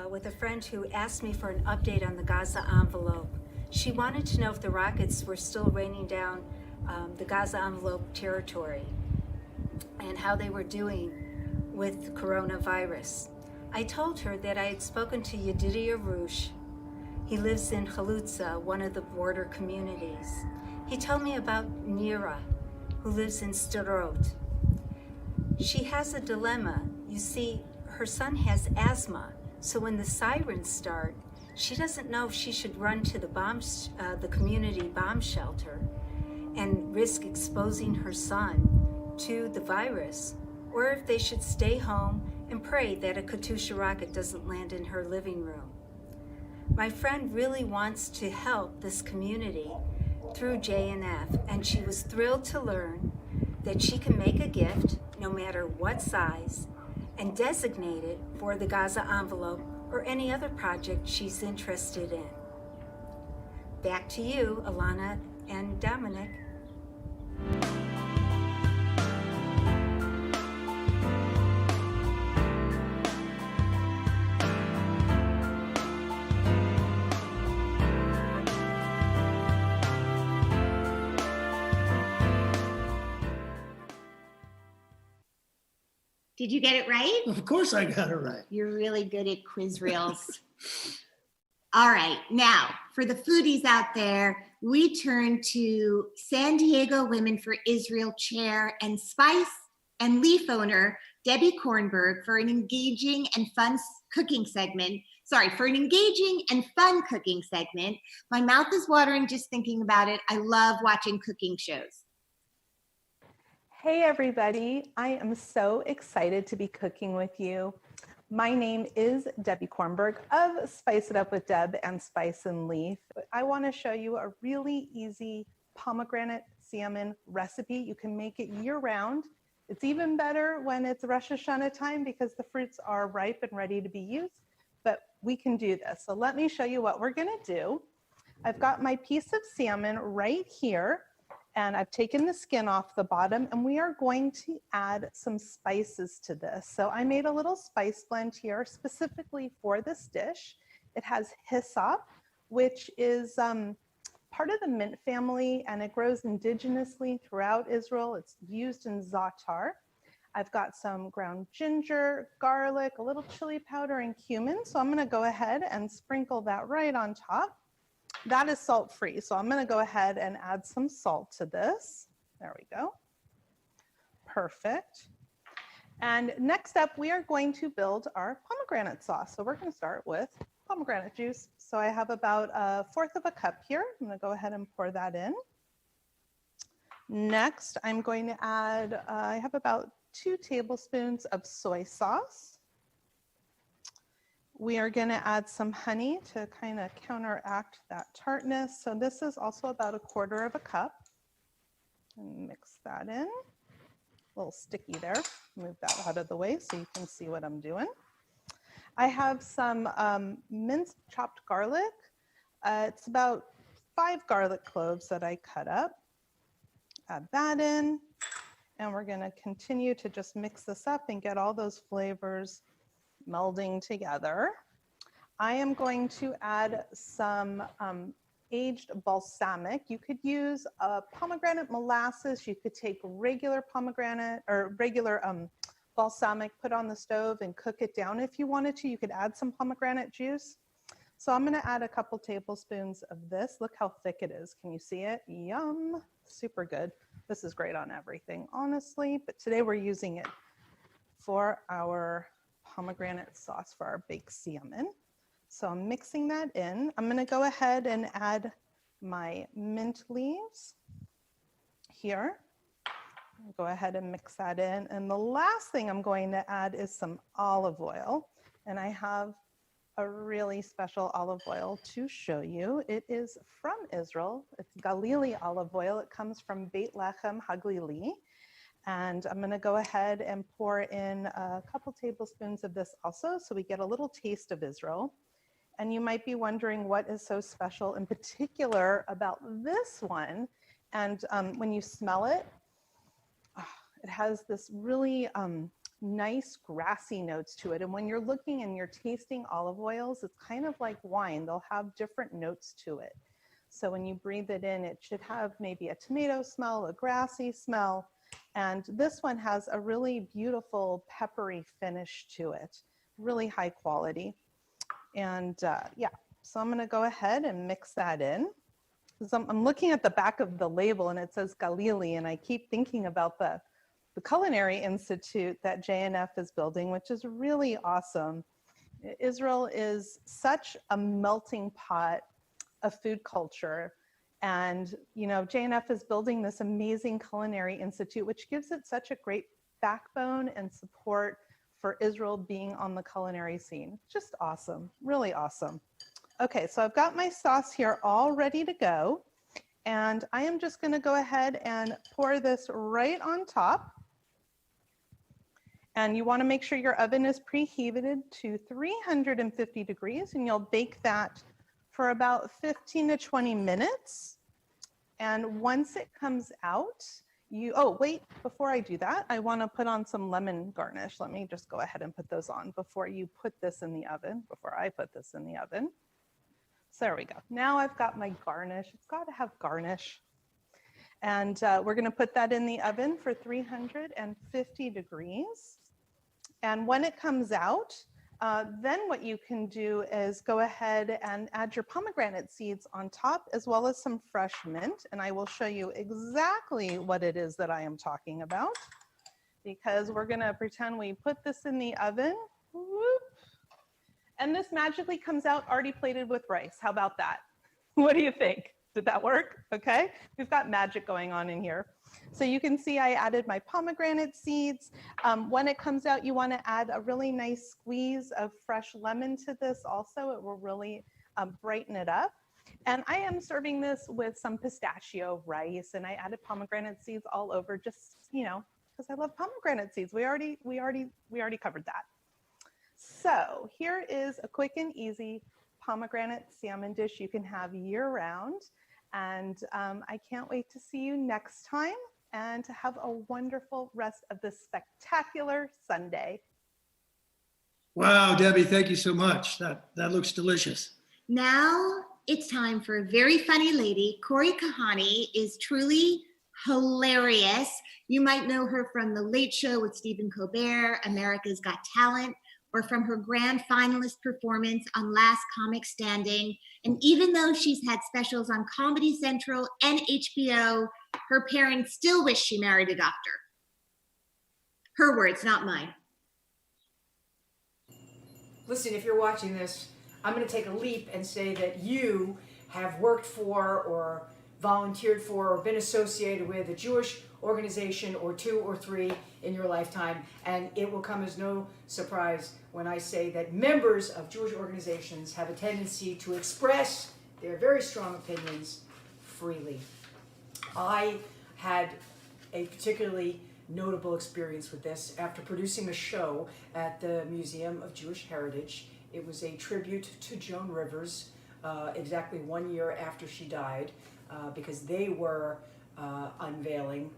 with a friend who asked me for an update on the Gaza envelope. She wanted to know if the rockets were still raining down the Gaza envelope territory and how they were doing with coronavirus. I told her that I had spoken to Yedidia Rush. He lives in Chalutza, one of the border communities. He told me about Nira, who lives in Sderot. She has a dilemma. You see, her son has asthma, so when the sirens start, she doesn't know if she should run to the community bomb shelter and risk exposing her son to the virus, or if they should stay home and pray that a Katyusha rocket doesn't land in her living room. My friend really wants to help this community through JNF, and she was thrilled to learn that she can make a gift, no matter what size, and designate it for the Gaza envelope or any other project she's interested in. Back to you, Alana and Dominic. Did you get it right? Of course I got it right. You're really good at quiz reels. All right, now for the foodies out there, we turn to San Diego Women for Israel chair and spice and leaf owner, Debbie Kornberg, for an engaging and fun cooking segment. My mouth is watering just thinking about it. I love watching cooking shows. Hey everybody, I am so excited to be cooking with you. My name is Debbie Kornberg of Spice It Up with Deb and Spice and Leaf. I want to show you a really easy pomegranate salmon recipe. You can make it year round. It's even better when it's Rosh Hashanah time because the fruits are ripe and ready to be used, but we can do this. So let me show you what we're going to do. I've got my piece of salmon right here, and I've taken the skin off the bottom, and we are going to add some spices to this. So I made a little spice blend here specifically for this dish. It has hyssop, which is part of the mint family, and it grows indigenously throughout Israel. It's used in za'atar. I've got some ground ginger, garlic, a little chili powder, and cumin. So I'm gonna go ahead and sprinkle that right on top. That is salt-free, so I'm going to go ahead and add some salt to this. There we go. Perfect. And next up, we are going to build our pomegranate sauce. So we're going to start with pomegranate juice. So I have about 1/4 of a cup here. I'm going to go ahead and pour that in. Next, I'm going to add, I have about 2 tablespoons of soy sauce. We are going to add some honey to kind of counteract that tartness. So this is also about 1/4 of a cup. And mix that in. A little sticky there. Move that out of the way so you can see what I'm doing. I have some minced chopped garlic. It's about 5 garlic cloves that I cut up. Add that in, and we're going to continue to just mix this up and get all those flavors melding together. I am going to add some aged balsamic. You could use pomegranate molasses. You could take regular pomegranate or regular balsamic, put on the stove and cook it down if you wanted to. You could add some pomegranate juice. So I'm going to add a couple tablespoons of this. Look how thick it is. Can you see it? Yum. Super good. This is great on everything, honestly. But today we're using it for our pomegranate sauce for our baked salmon. So I'm mixing that in. I'm going to go ahead and add my mint leaves here. Go ahead and mix that in. And the last thing I'm going to add is some olive oil. And I have a really special olive oil to show you. It is from Israel. It's Galili olive oil. It comes from Beit Lechem Haglili. And I'm going to go ahead and pour in a couple tablespoons of this also, so we get a little taste of Israel. And you might be wondering what is so special in particular about this one. And when you smell it, it has this really nice grassy notes to it. And when you're looking and you're tasting olive oils, it's kind of like wine. They'll have different notes to it. So when you breathe it in, it should have maybe a tomato smell, a grassy smell. And this one has a really beautiful peppery finish to it, really high quality. And yeah, so I'm gonna go ahead and mix that in. I'm looking at the back of the label and it says Galili, and I keep thinking about the Culinary Institute that JNF is building, which is really awesome. Israel is such a melting pot of food culture. And, you know, JNF is building this amazing Culinary Institute, which gives it such a great backbone and support for Israel being on the culinary scene. Just awesome, really awesome. Okay, so I've got my sauce here all ready to go. And I am just gonna go ahead and pour this right on top. And you wanna make sure your oven is preheated to 350 degrees, and you'll bake that for about 15 to 20 minutes. And once it comes out, oh wait, before I do that, I wanna put on some lemon garnish. Let me just go ahead and put those on before you put this in the oven, before I put this in the oven. So there we go. Now I've got my garnish. It's gotta have garnish. And we're gonna put that in the oven for 350 degrees. And when it comes out, then what you can do is go ahead and add your pomegranate seeds on top, as well as some fresh mint. And I will show you exactly what it is that I am talking about, because we're gonna pretend we put this in the oven. Whoop. And this magically comes out already plated with rice. How about that? What do you think? Did that work? Okay, we've got magic going on in here. So you can see I added my pomegranate seeds. When it comes out, you want to add a really nice squeeze of fresh lemon to this also. It will really brighten it up. And I am serving this with some pistachio rice, and I added pomegranate seeds all over, just, you know, because I love pomegranate seeds. We already covered that. So here is a quick and easy pomegranate salmon dish you can have year round. And I can't wait to see you next time and to have a wonderful rest of this spectacular Sunday. Wow, Debbie, thank you so much. That looks delicious. Now it's time for a very funny lady. Corey Kahani is truly hilarious. You might know her from The Late Show with Stephen Colbert, America's Got Talent, or from her grand finalist performance on Last Comic Standing. And even though she's had specials on Comedy Central and HBO, her parents still wish she married a doctor. Her words, not mine. Listen, if you're watching this, I'm going to take a leap and say that you have worked for or volunteered for or been associated with a Jewish organization or 2 or 3 in your lifetime, and it will come as no surprise when I say that members of Jewish organizations have a tendency to express their very strong opinions freely. I had a particularly notable experience with this. After producing a show at the Museum of Jewish Heritage, it was a tribute to Joan Rivers, exactly 1 year after she died, because they were unveiling,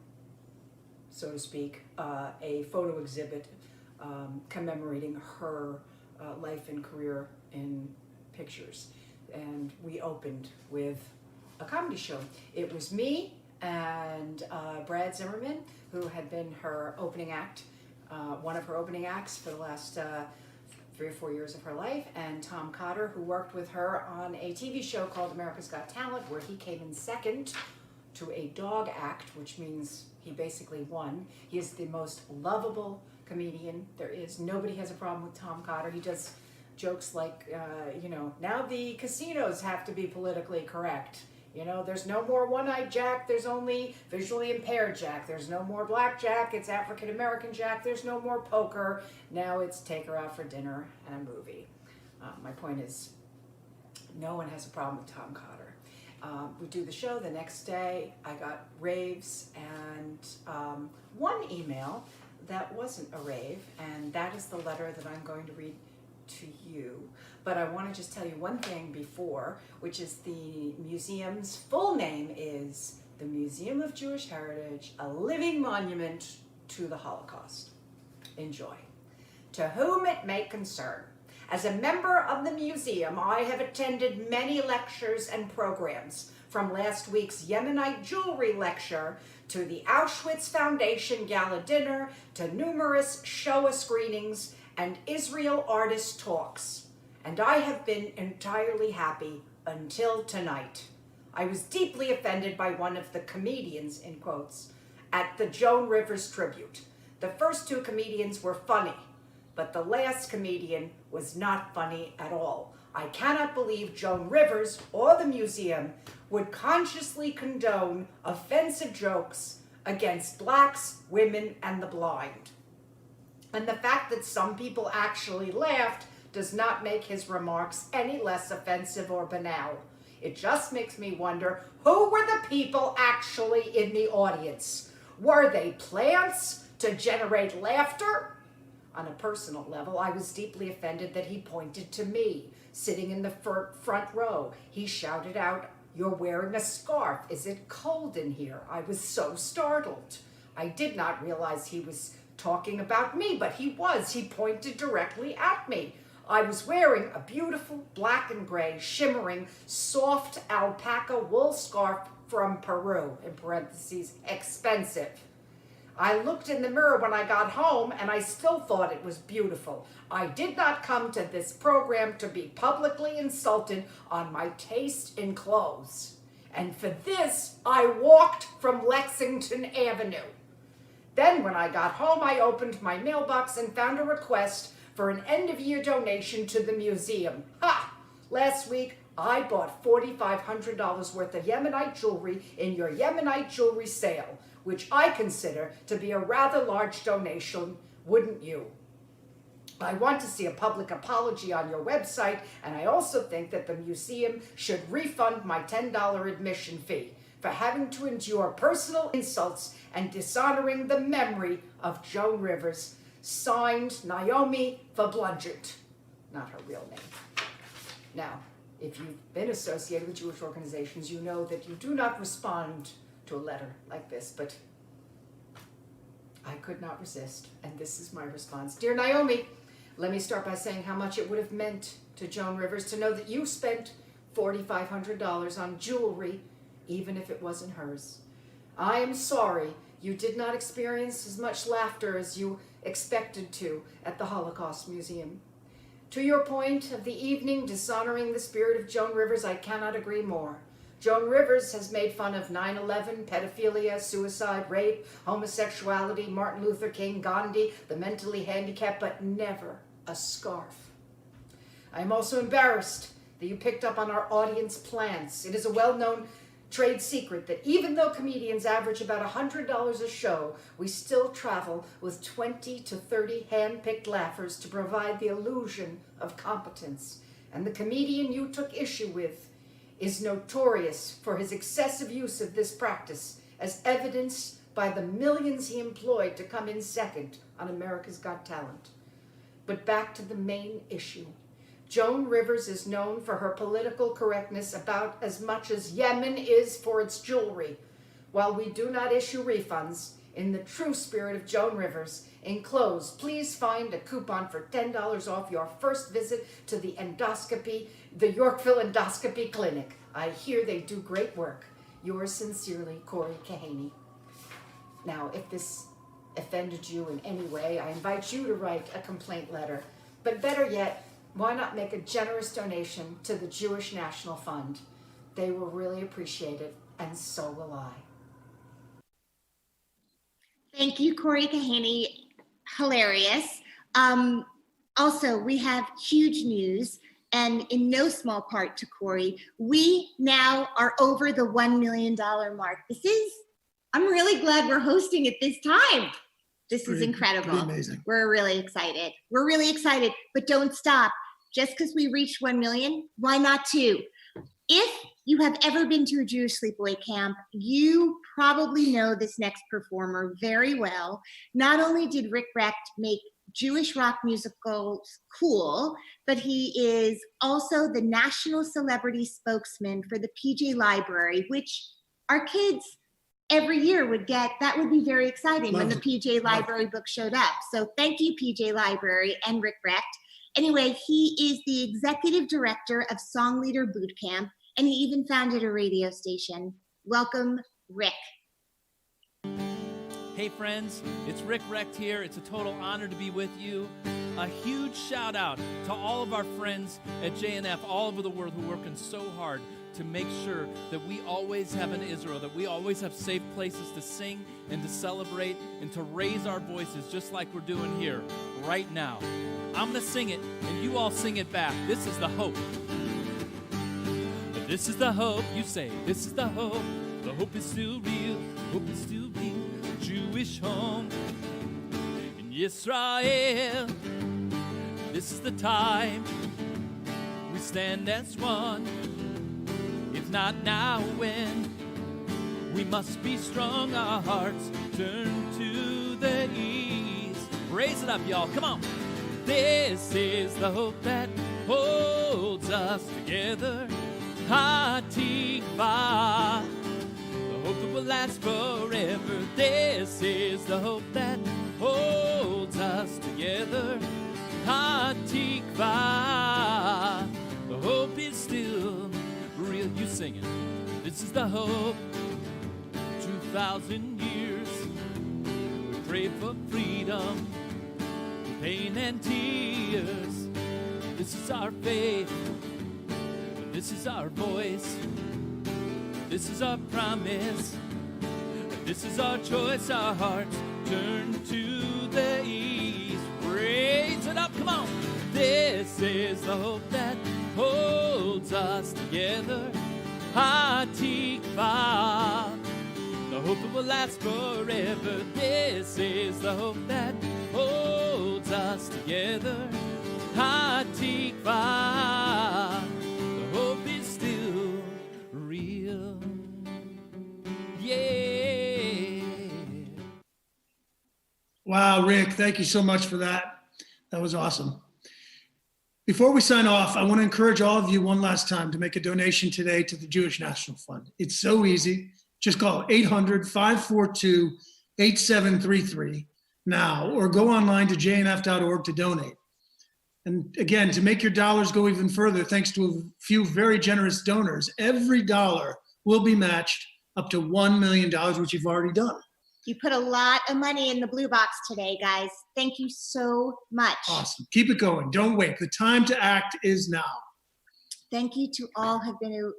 so to speak, a photo exhibit commemorating her life and career in pictures. And we opened with a comedy show. It was me and Brad Zimmerman, who had been her opening act, one of her opening acts for the last 3 or 4 years of her life, and Tom Cotter, who worked with her on a TV show called America's Got Talent, where he came in second to a dog act, which means he basically won. He is the most lovable comedian there is. Nobody has a problem with Tom Cotter. He does jokes like, now the casinos have to be politically correct. There's no more one-eyed Jack, there's only visually impaired Jack. There's no more blackjack, it's African-American Jack. There's no more poker, now it's take her out for dinner and a movie. My point is, no one has a problem with Tom Cotter. We do the show the next day. I got raves and one email that wasn't a rave, and that is the letter that I'm going to read to you. But I want to just tell you one thing before, which is the museum's full name is the Museum of Jewish Heritage, a living monument to the Holocaust. Enjoy. To whom it may concern, as a member of the museum, I have attended many lectures and programs, from last week's Yemenite jewelry lecture to the Auschwitz Foundation Gala dinner to numerous Shoah screenings and Israel artist talks, and I have been entirely happy until tonight. I was deeply offended by one of the comedians, in quotes, at the Joan Rivers tribute. The first 2 comedians were funny, but the last comedian was not funny at all. I cannot believe Joan Rivers or the museum would consciously condone offensive jokes against blacks, women, and the blind. And the fact that some people actually laughed does not make his remarks any less offensive or banal. It just makes me wonder, who were the people actually in the audience? Were they plants to generate laughter? On a personal level, I was deeply offended that he pointed to me, sitting in the front row. He shouted out, "You're wearing a scarf. Is it cold in here?" I was so startled. I did not realize he was talking about me, but he was. He pointed directly at me. I was wearing a beautiful black and gray, shimmering, soft alpaca wool scarf from Peru, in parentheses, expensive. I looked in the mirror when I got home, and I still thought it was beautiful. I did not come to this program to be publicly insulted on my taste in clothes. And for this, I walked from Lexington Avenue. Then when I got home, I opened my mailbox and found a request for an end-of-year donation to the museum. Ha! Last week, I bought $4,500 worth of Yemenite jewelry in your Yemenite jewelry sale, which I consider to be a rather large donation, wouldn't you? I want to see a public apology on your website, and I also think that the museum should refund my $10 admission fee for having to endure personal insults and dishonoring the memory of Joan Rivers. Signed, Naomi Verbludgert. Not her real name. Now, if you've been associated with Jewish organizations, you know that you do not respond to a letter like this, but I could not resist, and this is my response. Dear Naomi, let me start by saying how much it would have meant to Joan Rivers to know that you spent $4,500 on jewelry, even if it wasn't hers. I am sorry you did not experience as much laughter as you expected to at the Holocaust Museum. To your point of the evening dishonoring the spirit of Joan Rivers, I cannot agree more. Joan Rivers has made fun of 9/11, pedophilia, suicide, rape, homosexuality, Martin Luther King, Gandhi, the mentally handicapped, but never a scarf. I am also embarrassed that you picked up on our audience plans. It is a well-known trade secret that even though comedians average about $100 a show, we still travel with 20 to 30 hand-picked laughers to provide the illusion of competence. And the comedian you took issue with is notorious for his excessive use of this practice, as evidenced by the millions he employed to come in second on America's Got Talent. But back to the main issue. Joan Rivers is known for her political correctness about as much as Yemen is for its jewelry. While we do not issue refunds, in the true spirit of Joan Rivers, enclosed, please find a coupon for $10 off your first visit to the Yorkville Endoscopy Clinic. I hear they do great work. Yours sincerely, Corey Kahaney. Now, if this offended you in any way, I invite you to write a complaint letter. But better yet, why not make a generous donation to the Jewish National Fund? They will really appreciate it, and so will I. Thank you, Corey Kahaney. Hilarious. Also, we have huge news, and in no small part to Corey, we now are over the $1 million mark. I'm really glad we're hosting it this time. This is incredible. Pretty amazing. We're really excited. We're really excited, but don't stop. Just because we reached 1 million, why not 2? If you have ever been to a Jewish sleepaway camp, you probably know this next performer very well. Not only did Rick Recht make Jewish rock musicals cool, but he is also the national celebrity spokesman for the PJ Library, which our kids every year would get. That would be very exciting when the PJ Library book showed up. So thank you, PJ Library and Rick Recht. Anyway, he is the executive director of Song Leader Boot Camp, and he even founded a radio station. Welcome, Rick. Hey friends, it's Rick Recht here. It's a total honor to be with you. A huge shout out to all of our friends at JNF all over the world who are working so hard to make sure that we always have an Israel, that we always have safe places to sing and to celebrate and to raise our voices just like we're doing here right now. I'm going to sing it and you all sing it back. This is the hope. This is the hope. You say, this is the hope. The hope is still real. Hope is still real. Jewish home in Israel. This is the time we stand as one. If not now, when? We must be strong. Our hearts turn to the east. Raise it up, y'all. Come on. This is the hope that holds us together. Hatikva. Hope that will last forever. This is the hope that holds us together. Hatikva. The hope is still real. You sing it. This is the hope. 2,000 years we pray for freedom, pain and tears. This is our faith. This is our voice. This is our promise. This is our choice. Our hearts turn to the east. Raise it up, come on. This is the hope that holds us together. Hatikva. The hope that will last forever. This is the hope that holds us together. Hatikva. The hope is still real. Yeah. Wow, Rick, thank you so much for that. That was awesome. Before we sign off, I want to encourage all of you one last time to make a donation today to the Jewish National Fund. It's so easy. Just call 800-542-8733 now, or go online to jnf.org to donate. And again, to make your dollars go even further, thanks to a few very generous donors, every dollar will be matched up to $1 million, which you've already done. You put a lot of money in the blue box today, guys. Thank you so much. Awesome. Keep it going. Don't wait. The time to act is now. Thank you to all who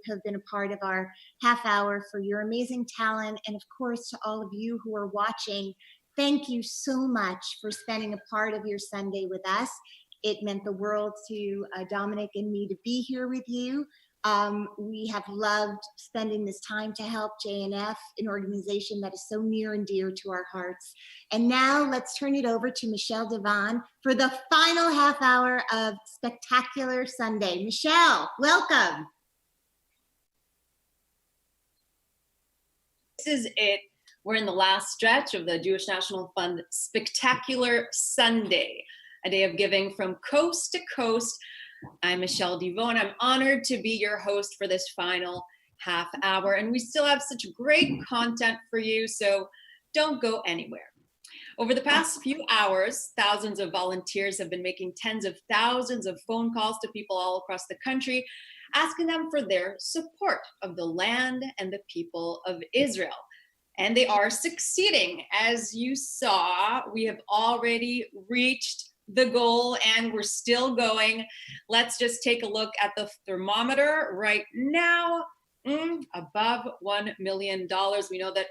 have been a part of our half hour for your amazing talent. And of course, to all of you who are watching, thank you so much for spending a part of your Sunday with us. It meant the world to Dominic and me to be here with you. We have loved spending this time to help JNF, an organization that is so near and dear to our hearts. And now let's turn it over to Michelle Devon for the final half hour of Spectacular Sunday. Michelle, welcome. This is it. We're in the last stretch of the Jewish National Fund Spectacular Sunday, a day of giving from coast to coast. I'm Michelle Deveau, and I'm honored to be your host for this final half hour. And we still have such great content for you, so don't go anywhere. Over the past few hours, thousands of volunteers have been making tens of thousands of phone calls to people all across the country, asking them for their support of the land and the people of Israel. And they are succeeding. As you saw, we have already reached the goal and we're still going. Let's just take a look at the thermometer right now, above $1 million. We know that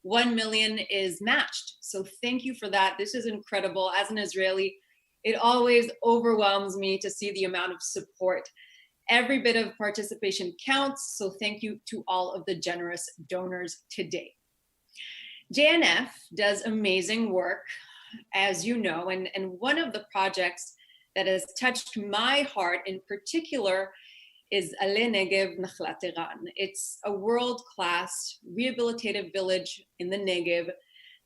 1 million is matched. So thank you for that. This is incredible. As an Israeli, it always overwhelms me to see the amount of support. Every bit of participation counts. So thank you to all of the generous donors today. JNF does amazing work, as you know, and one of the projects that has touched my heart in particular is Ale Negev Nachlat Iran. It's a world-class rehabilitative village in the Negev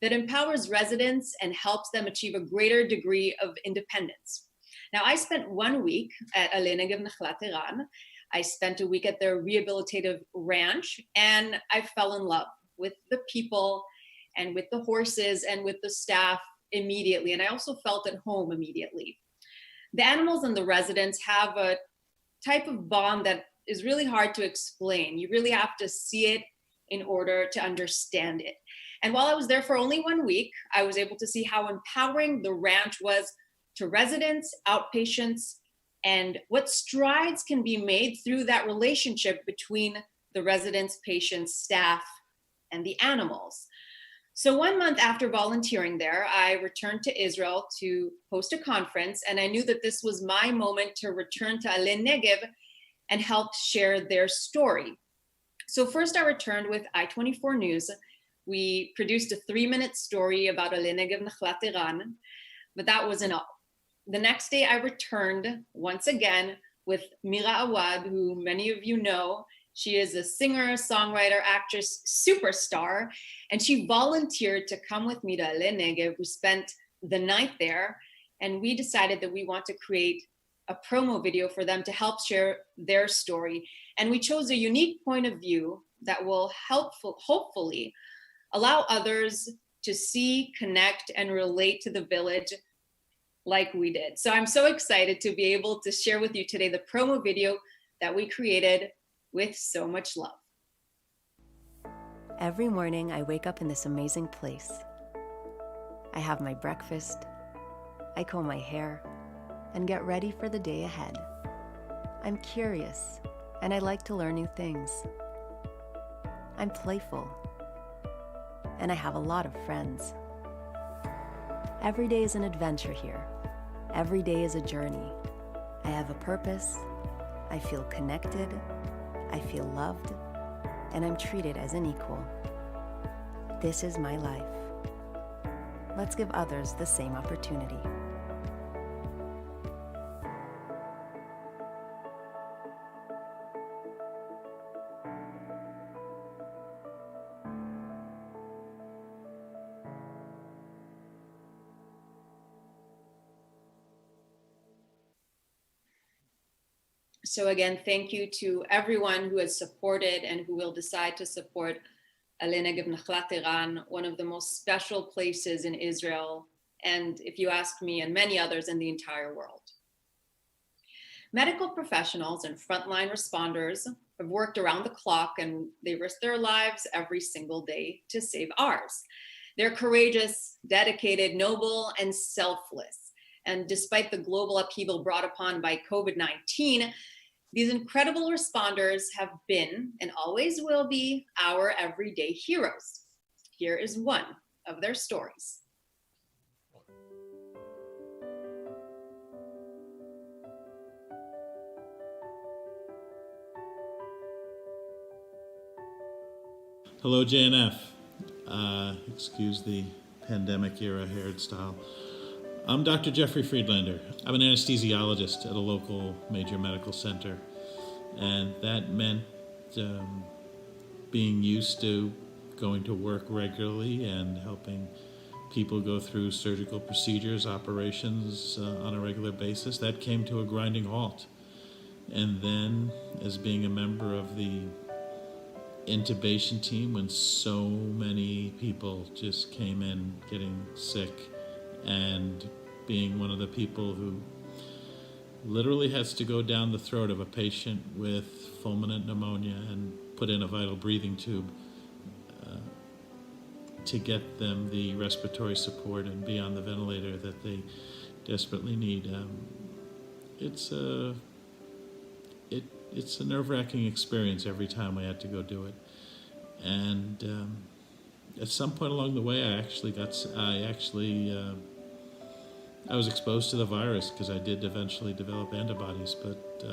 that empowers residents and helps them achieve a greater degree of independence. Now, I spent 1 week at Ale Negev Nachlat Iran. I spent a week at their rehabilitative ranch, and I fell in love with the people and with the horses and with the staff immediately. And I also felt at home immediately. The animals and the residents have a type of bond that is really hard to explain. You really have to see it in order to understand it. And while I was there for only 1 week, I was able to see how empowering the ranch was to residents, outpatients, and what strides can be made through that relationship between the residents, patients, staff, and the animals. So 1 month after volunteering there, I returned to Israel to host a conference, and I knew that this was my moment to return to Ale Negev and help share their story. So first I returned with I-24 News. We produced a 3-minute story about Ale Negev Nachlat Iran, but that wasn't all. The next day I returned once again with Mira Awad, who many of you know. She is a singer, songwriter, actress, superstar, and she volunteered to come with me to Ale Negev. We spent the night there, and we decided that we want to create a promo video for them to help share their story. And we chose a unique point of view that will hopefully allow others to see, connect, and relate to the village like we did. So I'm so excited to be able to share with you today the promo video that we created with so much love. Every morning I wake up in this amazing place. I have my breakfast, I comb my hair, and get ready for the day ahead. I'm curious, and I like to learn new things. I'm playful, and I have a lot of friends. Every day is an adventure here. Every day is a journey. I have a purpose, I feel connected, I feel loved, and I'm treated as an equal. This is my life. Let's give others the same opportunity. So again, thank you to everyone who has supported and who will decide to support Ale Negev Nachlat Iran, one of the most special places in Israel, and if you ask me, and many others in the entire world. Medical professionals and frontline responders have worked around the clock, and they risk their lives every single day to save ours. They're courageous, dedicated, noble, and selfless. And despite the global upheaval brought upon by COVID-19, these incredible responders have been and always will be our everyday heroes. Here is one of their stories. Hello, JNF. Excuse the pandemic era hairstyle. I'm Dr. Jeffrey Friedlander. I'm an anesthesiologist at a local major medical center, and that meant being used to going to work regularly and helping people go through surgical procedures, operations on a regular basis, that came to a grinding halt. And then, as being a member of the intubation team, when so many people just came in getting sick, and being one of the people who literally has to go down the throat of a patient with fulminant pneumonia and put in a vital breathing tube to get them the respiratory support and be on the ventilator that they desperately need. It's a nerve-wracking experience every time we had to go do it. And at some point along the way, I was exposed to the virus because I did eventually develop antibodies, but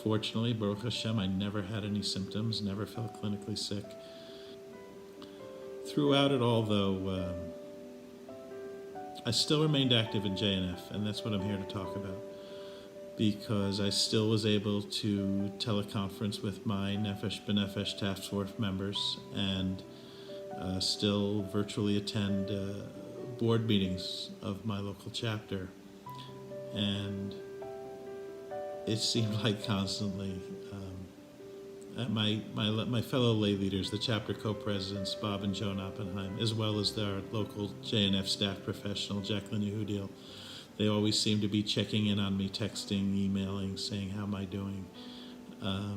fortunately, Baruch Hashem, I never had any symptoms, never felt clinically sick. Throughout it all, though, I still remained active in JNF, and that's what I'm here to talk about, because I still was able to teleconference with my Nefesh B'Nefesh task force members and still virtually attend board meetings of my local chapter. And it seemed like constantly my fellow lay leaders, the chapter co-presidents, Bob and Joan Oppenheim, as well as our local JNF staff professional, Jacqueline Yehudiel, they always seem to be checking in on me, texting, emailing, saying, how am I doing? I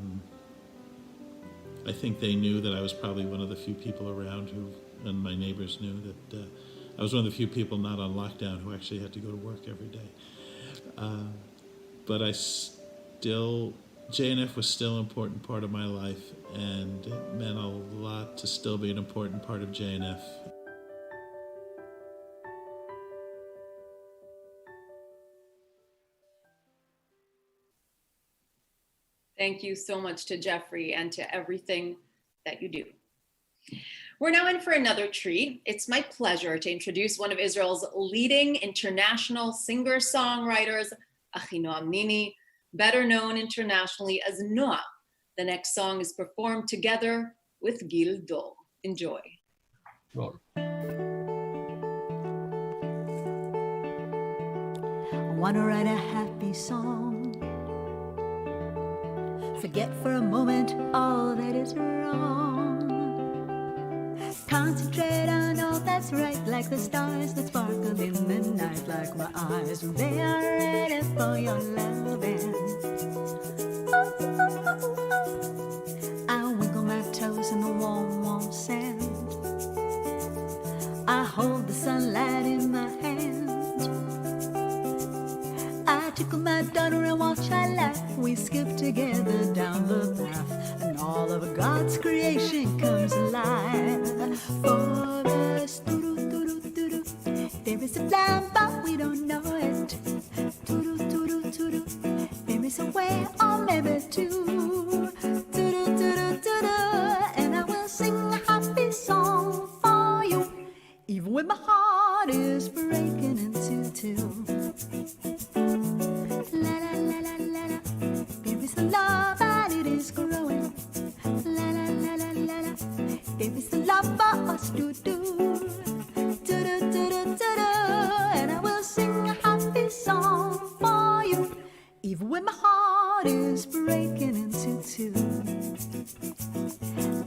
think they knew that I was probably one of the few people around who, and my neighbors knew that I was one of the few people not on lockdown who actually had to go to work every day. But JNF was still an important part of my life, and it meant a lot to still be an important part of JNF. Thank you so much to Jeffrey and to everything that you do. We're now in for another treat. It's my pleasure to introduce one of Israel's leading international singer-songwriters, Achinoam Nini, better known internationally as Noah. The next song is performed together with Gil Dol. Enjoy. Sure. I want to write a happy song. Forget for a moment all that is wrong. Concentrate on all that's right, like the stars that sparkle in the night, like my eyes when they are ready for your loving. I winkle my toes in the warm, warm sand. I hold the sunlight in my hand. I tickle my daughter and watch her laugh. We skip together down the path, and all of God's creation comes alive. For us, doo-doo-doo-doo-doo-doo, there is a plan, but we don't know it. Doo-doo-doo-doo-doo-doo, there is a way, or maybe two. Doo-doo-doo-doo-doo-doo, and I will sing a happy song for you, even when my heart is breaking into two. Love and it is growing. La la la la la la. There is a love for us to do. Do do do do do do. And I will sing a happy song for you, even when my heart is breaking into two.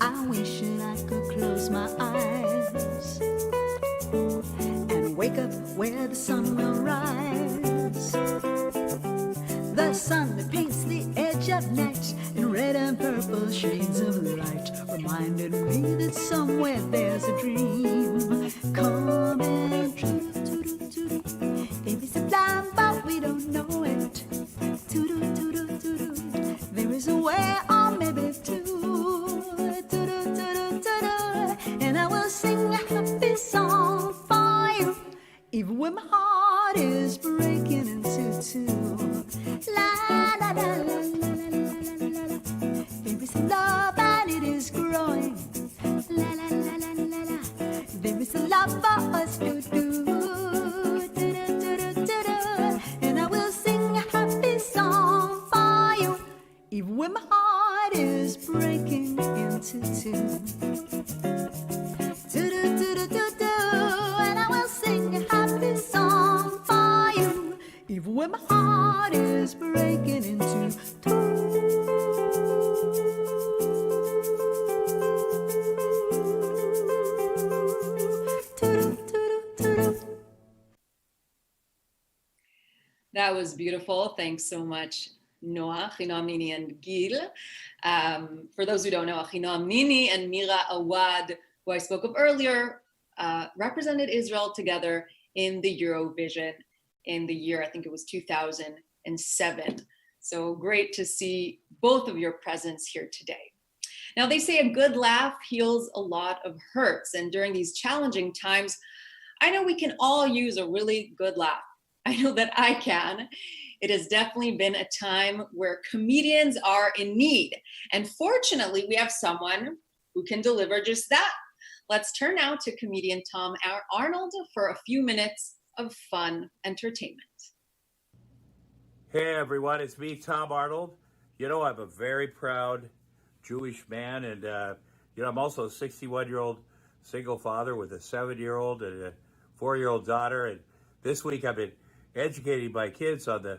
I wish that I could close my eyes and wake up where the sun will rise. The sun that paints the edge of night in red and purple shades of light reminded me that somewhere there's a dream coming true. There is a plan, but we don't know it. There is a way, or maybe two. And I will sing a happy song for you, even when my heart is breaking into two. La la la la la la la la la. There is a love and it is growing. La la la la la la. There is a love for us to do. And I will sing a happy song for you, even when my heart is breaking into two. That was beautiful. Thanks so much, Noah, Achinoam Nini, and Gil. For those who don't know, Achinoam Nini and Mira Awad, who I spoke of earlier, represented Israel together in the Eurovision in the year, I think it was 2007. So great to see both of your presence here today. Now, they say a good laugh heals a lot of hurts. And during these challenging times, I know we can all use a really good laugh. I know that I can. It has definitely been a time where comedians are in need. And fortunately, we have someone who can deliver just that. Let's turn now to comedian Tom Arnold for a few minutes of fun entertainment. Hey everyone, it's me, Tom Arnold. You know, I'm a very proud Jewish man, and I'm also a 61-year-old single father with a 7-year-old and a 4-year-old daughter. And this week I've been educating my kids on the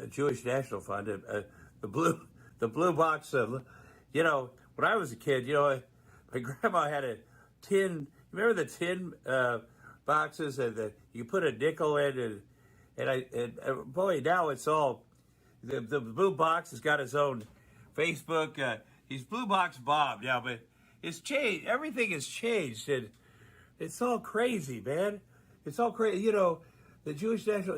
Jewish National Fund, the blue box. When I was a kid, my grandma had a tin. Remember the tin boxes, and you put a nickel in, and boy, now it's all the blue box has got his own Facebook. He's Blue Box Bob now, but it's changed. Everything has changed, and it's all crazy, man. It's all crazy. The Jewish National.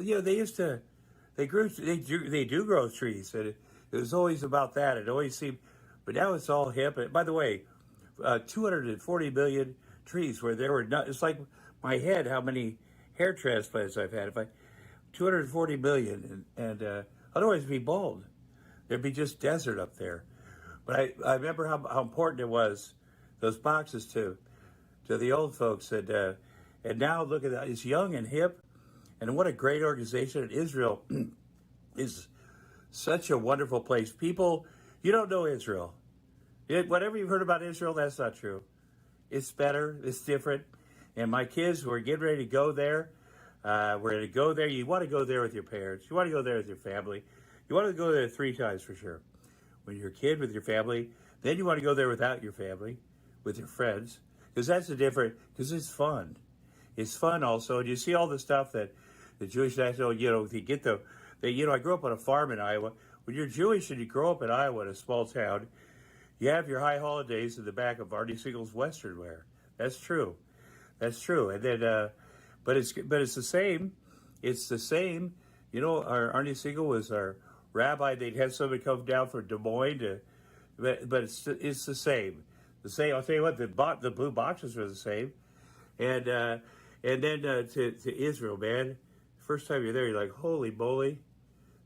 They do grow trees, and it was always about that. It always seemed, but now it's all hip. And by the way, 240 million trees where there were not. It's like my head. How many hair transplants I've had? 240 million, and otherwise it'd be bald. There'd be just desert up there. But I remember how important it was, those boxes to the old folks, and now look at that. It's young and hip, and what a great organization. And Israel is such a wonderful place. People, you don't know Israel. Whatever you've heard about Israel, that's not true. It's better. It's different. And my kids, we're getting ready to go there. We're going to go there. You want to go there with your parents. You want to go there with your family. You want to go there 3 times for sure. When you're a kid with your family, then you want to go there without your family, with your friends, because that's because it's fun. It's fun also, and you see all the stuff that the Jewish National, I grew up on a farm in Iowa. When you're Jewish and you grow up in Iowa in a small town, you have your high holidays in the back of Arnie Siegel's Western wear. That's true. And then, but it's the same. It's the same. Our Arnie Siegel was our rabbi. They'd have somebody come down from Des Moines but it's the same. I'll tell you what, the blue boxes are the same. And then to Israel, man. First time you're there, you're like, holy moly,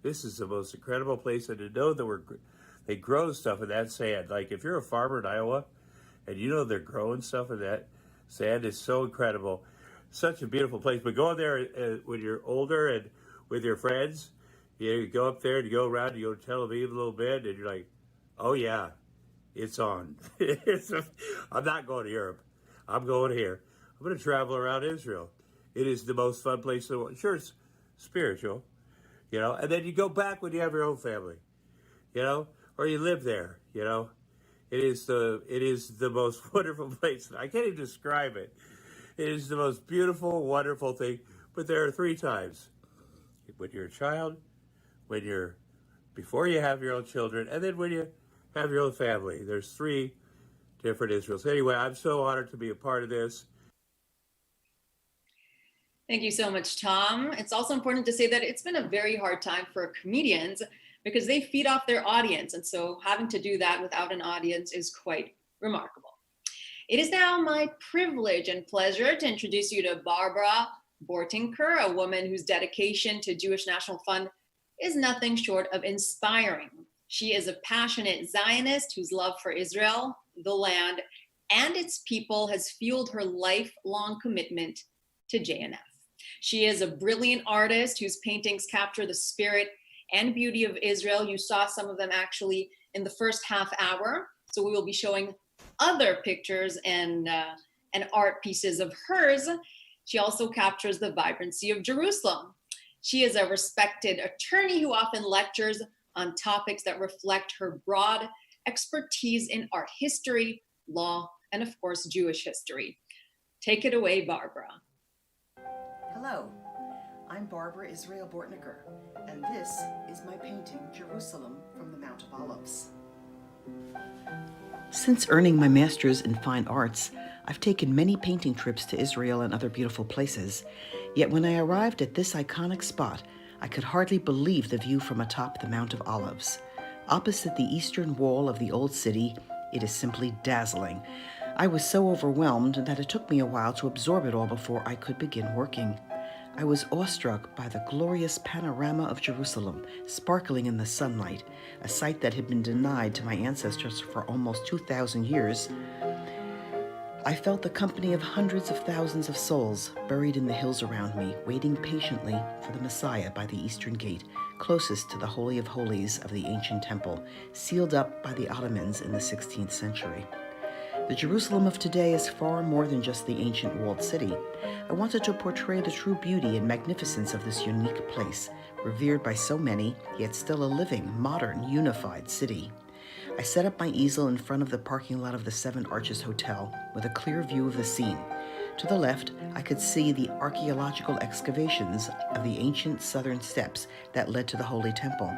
this is the most incredible place. And to know that they grow stuff in that sand. Like if you're a farmer in Iowa, and they're growing stuff in that sand, is so incredible. Such a beautiful place. But go there when you're older and with your friends. You go up there and you go around, you go to Tel Aviv a little bit, and you're like, oh yeah, it's on. I'm not going to Europe. I'm going here. I'm going to travel around Israel. It is the most fun place in the world. Sure, it's spiritual, and then you go back when you have your own family, or you live there, It is the most wonderful place. I can't even describe it. It is the most beautiful, wonderful thing. But there are 3 times. When you're a child, before you have your own children, and then when you have your own family. There's 3 different Israels. Anyway, I'm so honored to be a part of this. Thank you so much, Tom. It's also important to say that it's been a very hard time for comedians because they feed off their audience. And so having to do that without an audience is quite remarkable. It is now my privilege and pleasure to introduce you to Barbara Bortinker, a woman whose dedication to Jewish National Fund is nothing short of inspiring. She is a passionate Zionist whose love for Israel, the land, and its people has fueled her lifelong commitment to JNF. She is a brilliant artist whose paintings capture the spirit and beauty of Israel. You saw some of them actually in the first half hour. So we will be showing other pictures and art pieces of hers. She also captures the vibrancy of Jerusalem. She is a respected attorney who often lectures on topics that reflect her broad expertise in art history, law, and of course, Jewish history. Take it away, Barbara. Hello, I'm Barbara Israel Bortnicker, and this is my painting, Jerusalem from the Mount of Olives. Since earning my master's in fine arts, I've taken many painting trips to Israel and other beautiful places. Yet when I arrived at this iconic spot, I could hardly believe the view from atop the Mount of Olives. Opposite the eastern wall of the old city, it is simply dazzling. I was so overwhelmed that it took me a while to absorb it all before I could begin working. I was awestruck by the glorious panorama of Jerusalem, sparkling in the sunlight, a sight that had been denied to my ancestors for almost 2,000 years. I felt the company of hundreds of thousands of souls buried in the hills around me, waiting patiently for the Messiah by the eastern gate, closest to the Holy of Holies of the ancient temple, sealed up by the Ottomans in the 16th century. The Jerusalem of today is far more than just the ancient walled city. I wanted to portray the true beauty and magnificence of this unique place, revered by so many, yet still a living, modern, unified city. I set up my easel in front of the parking lot of the Seven Arches Hotel with a clear view of the scene. To the left, I could see the archaeological excavations of the ancient southern steps that led to the Holy Temple.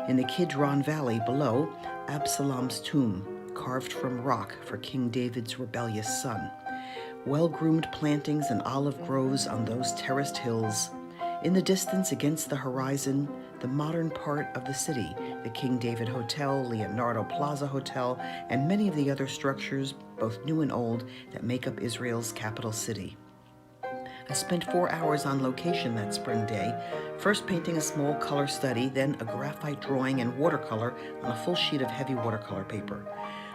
In the Kidron Valley below, Absalom's tomb, carved from rock for King David's rebellious son. Well-groomed plantings and olive groves on those terraced hills. In the distance against the horizon, the modern part of the city, the King David Hotel, Leonardo Plaza Hotel, and many of the other structures, both new and old, that make up Israel's capital city. I spent 4 hours on location that spring day, first painting a small color study, then a graphite drawing and watercolor on a full sheet of heavy watercolor paper.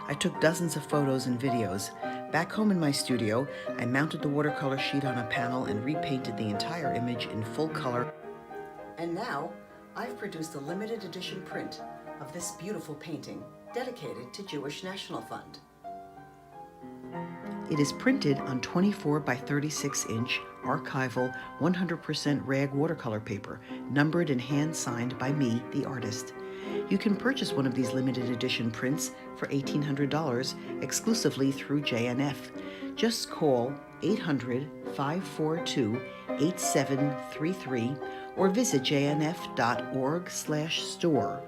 I took dozens of photos and videos. Back home in my studio, I mounted the watercolor sheet on a panel and repainted the entire image in full color. And now, I've produced a limited edition print of this beautiful painting dedicated to Jewish National Fund. It is printed on 24 by 36 inch archival 100% rag watercolor paper, numbered and hand-signed by me, the artist. You can purchase one of these limited edition prints for $1,800 exclusively through JNF. Just call 800-542-8733 or visit jnf.org/store.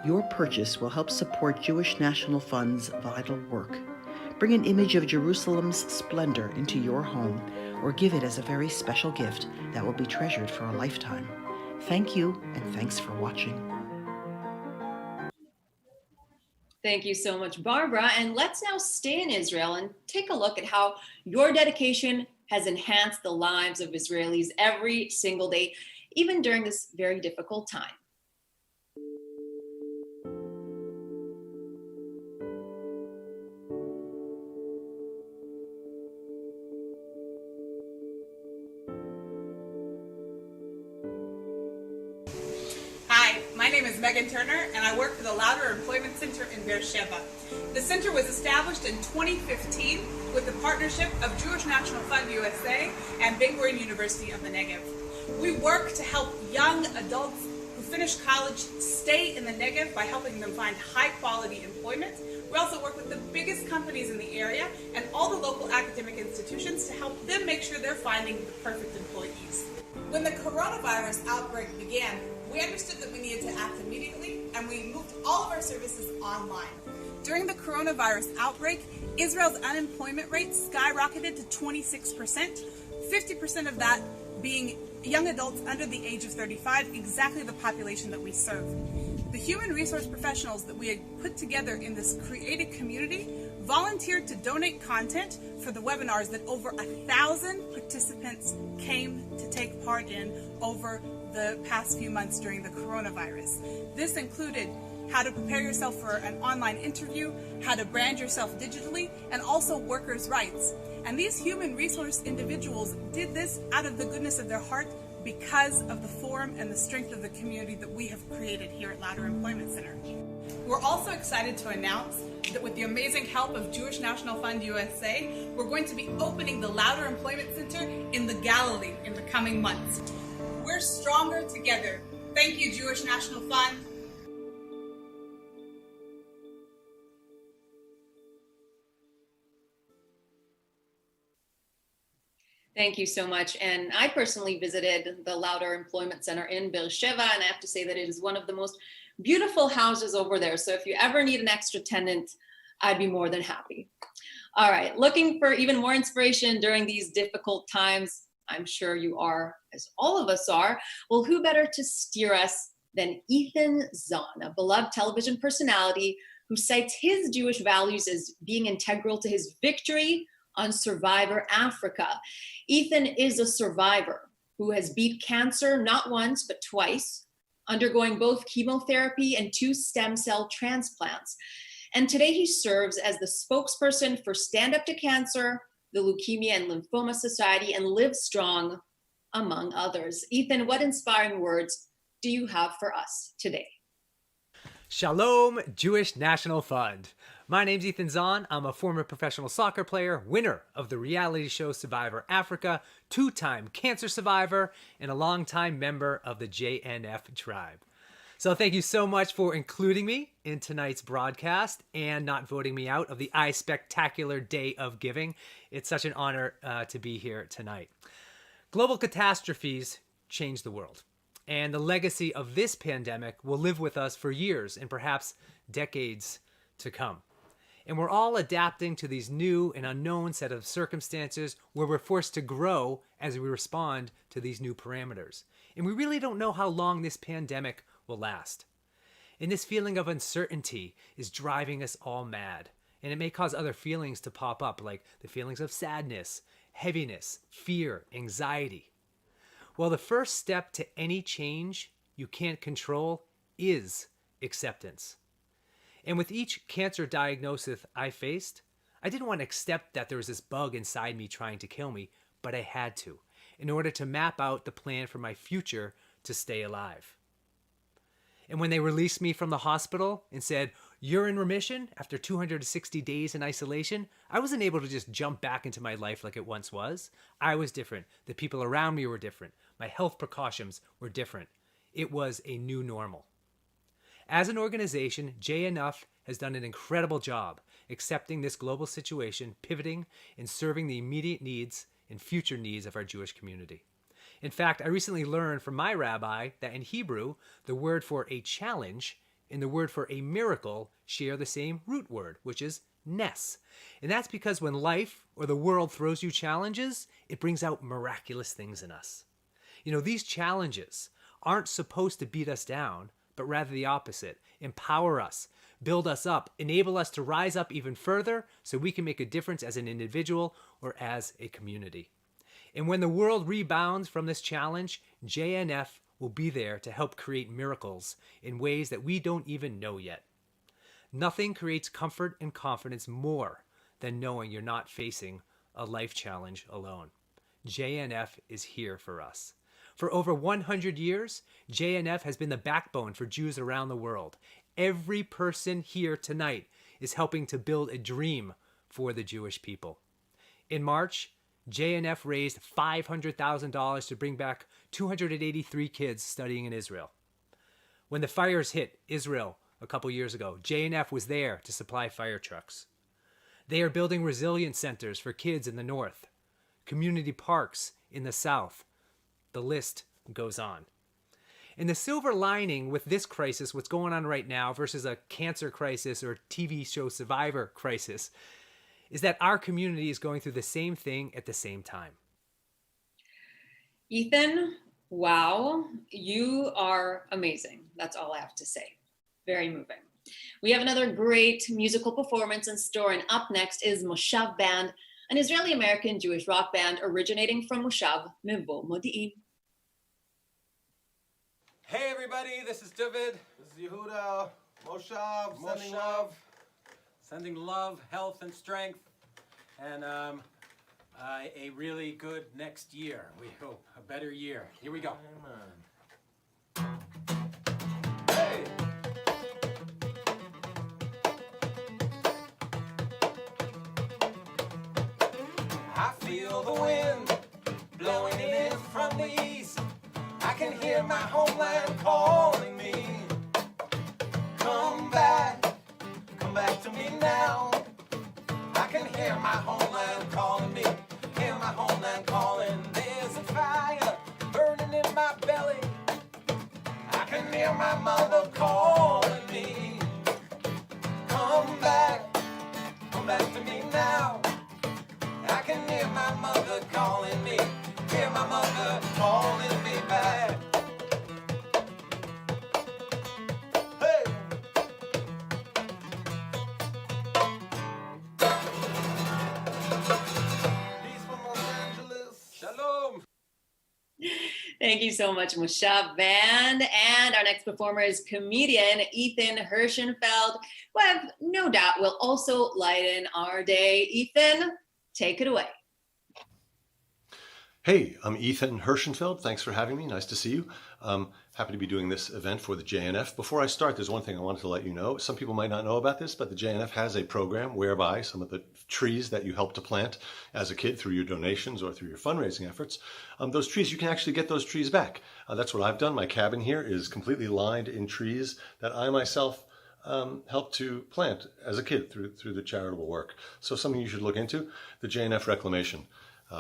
Your purchase will help support Jewish National Fund's vital work. Bring an image of Jerusalem's splendor into your home or give it as a very special gift that will be treasured for a lifetime. Thank you, and thanks for watching. Thank you so much, Barbara. And let's now stay in Israel and take a look at how your dedication has enhanced the lives of Israelis every single day, even during this very difficult time. Hi, my name is Megan Turner, and I work for the Louder Employment Center in Beersheba. The center was established in 2015 with the partnership of Jewish National Fund USA and Ben-Gurion University of the Negev. We work to help young adults who finish college stay in the Negev by helping them find high-quality employment. We also work with the biggest companies in the area and all the local academic institutions to help them make sure they're finding the perfect employees. When the coronavirus outbreak began, we understood that we needed to act immediately, and we moved all of our services online. During the coronavirus outbreak, Israel's unemployment rate skyrocketed to 26%, 50% of that being young adults under the age of 35, exactly the population that we serve. The human resource professionals that we had put together in this created community volunteered to donate content for the webinars that over 1,000 participants came to take part in over the past few months during the coronavirus. This included how to prepare yourself for an online interview, how to brand yourself digitally, and also workers' rights. And these human resource individuals did this out of the goodness of their heart because of the forum and the strength of the community that we have created here at Louder Employment Center. We're also excited to announce that with the amazing help of Jewish National Fund USA, we're going to be opening the Louder Employment Center in the Galilee in the coming months. We're stronger together. Thank you, Jewish National Fund. Thank you so much. And I personally visited the Lauder Employment Center in Beersheba, and I have to say that it is one of the most beautiful houses over there. So if you ever need an extra tenant, I'd be more than happy. All right, looking for even more inspiration during these difficult times? I'm sure you are, as all of us are. Well, who better to steer us than Ethan Zahn, a beloved television personality who cites his Jewish values as being integral to his victory on Survivor Africa. Ethan is a survivor who has beat cancer not once, but twice, undergoing both chemotherapy and 2 stem cell transplants. And today he serves as the spokesperson for Stand Up to Cancer, the Leukemia and Lymphoma Society, and Live Strong, among others. Ethan, what inspiring words do you have for us today? Shalom, Jewish National Fund. My name's Ethan Zahn. I'm a former professional soccer player, winner of the reality show Survivor Africa, 2-time cancer survivor, and a longtime member of the JNF tribe. So thank you so much for including me in tonight's broadcast and not voting me out of the Spectacular Day of Giving. It's such an honor to be here tonight. Global catastrophes change the world, and the legacy of this pandemic will live with us for years and perhaps decades to come. And we're all adapting to these new and unknown set of circumstances where we're forced to grow as we respond to these new parameters. And we really don't know how long this pandemic will last. And this feeling of uncertainty is driving us all mad. And it may cause other feelings to pop up, like the feelings of sadness, heaviness, fear, anxiety. Well, the first step to any change you can't control is acceptance. And with each cancer diagnosis I faced, I didn't want to accept that there was this bug inside me trying to kill me, but I had to, in order to map out the plan for my future to stay alive. And when they released me from the hospital and said, "You're in remission after 260 days in isolation," I wasn't able to just jump back into my life like it once was. I was different. The people around me were different. My health precautions were different. It was a new normal. As an organization, JNF has done an incredible job accepting this global situation, pivoting, and serving the immediate needs and future needs of our Jewish community. In fact, I recently learned from my rabbi that in Hebrew, the word for a challenge and the word for a miracle share the same root word, which is nes. And that's because when life or the world throws you challenges, it brings out miraculous things in us. You know, these challenges aren't supposed to beat us down, but rather the opposite. Empower us, build us up, enable us to rise up even further so we can make a difference as an individual or as a community. And when the world rebounds from this challenge, JNF will be there to help create miracles in ways that we don't even know yet. Nothing creates comfort and confidence more than knowing you're not facing a life challenge alone. JNF is here for us. For over 100 years, JNF has been the backbone for Jews around the world. Every person here tonight is helping to build a dream for the Jewish people. In March, JNF raised $500,000 to bring back 283 kids studying in Israel. When the fires hit Israel a couple years ago, JNF was there to supply fire trucks. They are building resilience centers for kids in the north, community parks in the south. The list goes on. And the silver lining with this crisis, what's going on right now versus a cancer crisis or TV show Survivor crisis, is that our community is going through the same thing at the same time. Ethan, wow, you are amazing. That's all I have to say. Very moving. We have another great musical performance in store, and up next is Moshav Band, an Israeli-American Jewish rock band originating from Moshav, Mevo Modi'in. Hey everybody, this is David. This is Yehuda. Moshav, sending love. Sending love, health, and strength, and a really good next year. We hope a better year. Here we go. Hey! I feel the wind blowing in from the east. I can hear my homeland calling me. Come back to me now. I can hear my homeland calling me. Hear my homeland calling hear my mother calling me. Come back to me now. I can hear my mother calling me. Hear my mother calling me back. Hey! Peace from Los Angeles. Shalom. Thank you so much, Moshav Band. And our next performer is comedian Ethan Hirschenfeld, who I have no doubt will also lighten our day. Ethan, take it away. Hey, I'm Ethan Hirschenfeld. Thanks for having me. Nice to see you. Happy to be doing this event for the JNF. Before I start, there's one thing I wanted to let you know. Some people might not know about this, but the JNF has a program whereby some of the trees that you help to plant as a kid through your donations or through your fundraising efforts, those trees, you can actually get those trees back. That's what I've done. My cabin here is completely lined in trees that I myself helped to plant as a kid through the charitable work. So something you should look into, the JNF Reclamation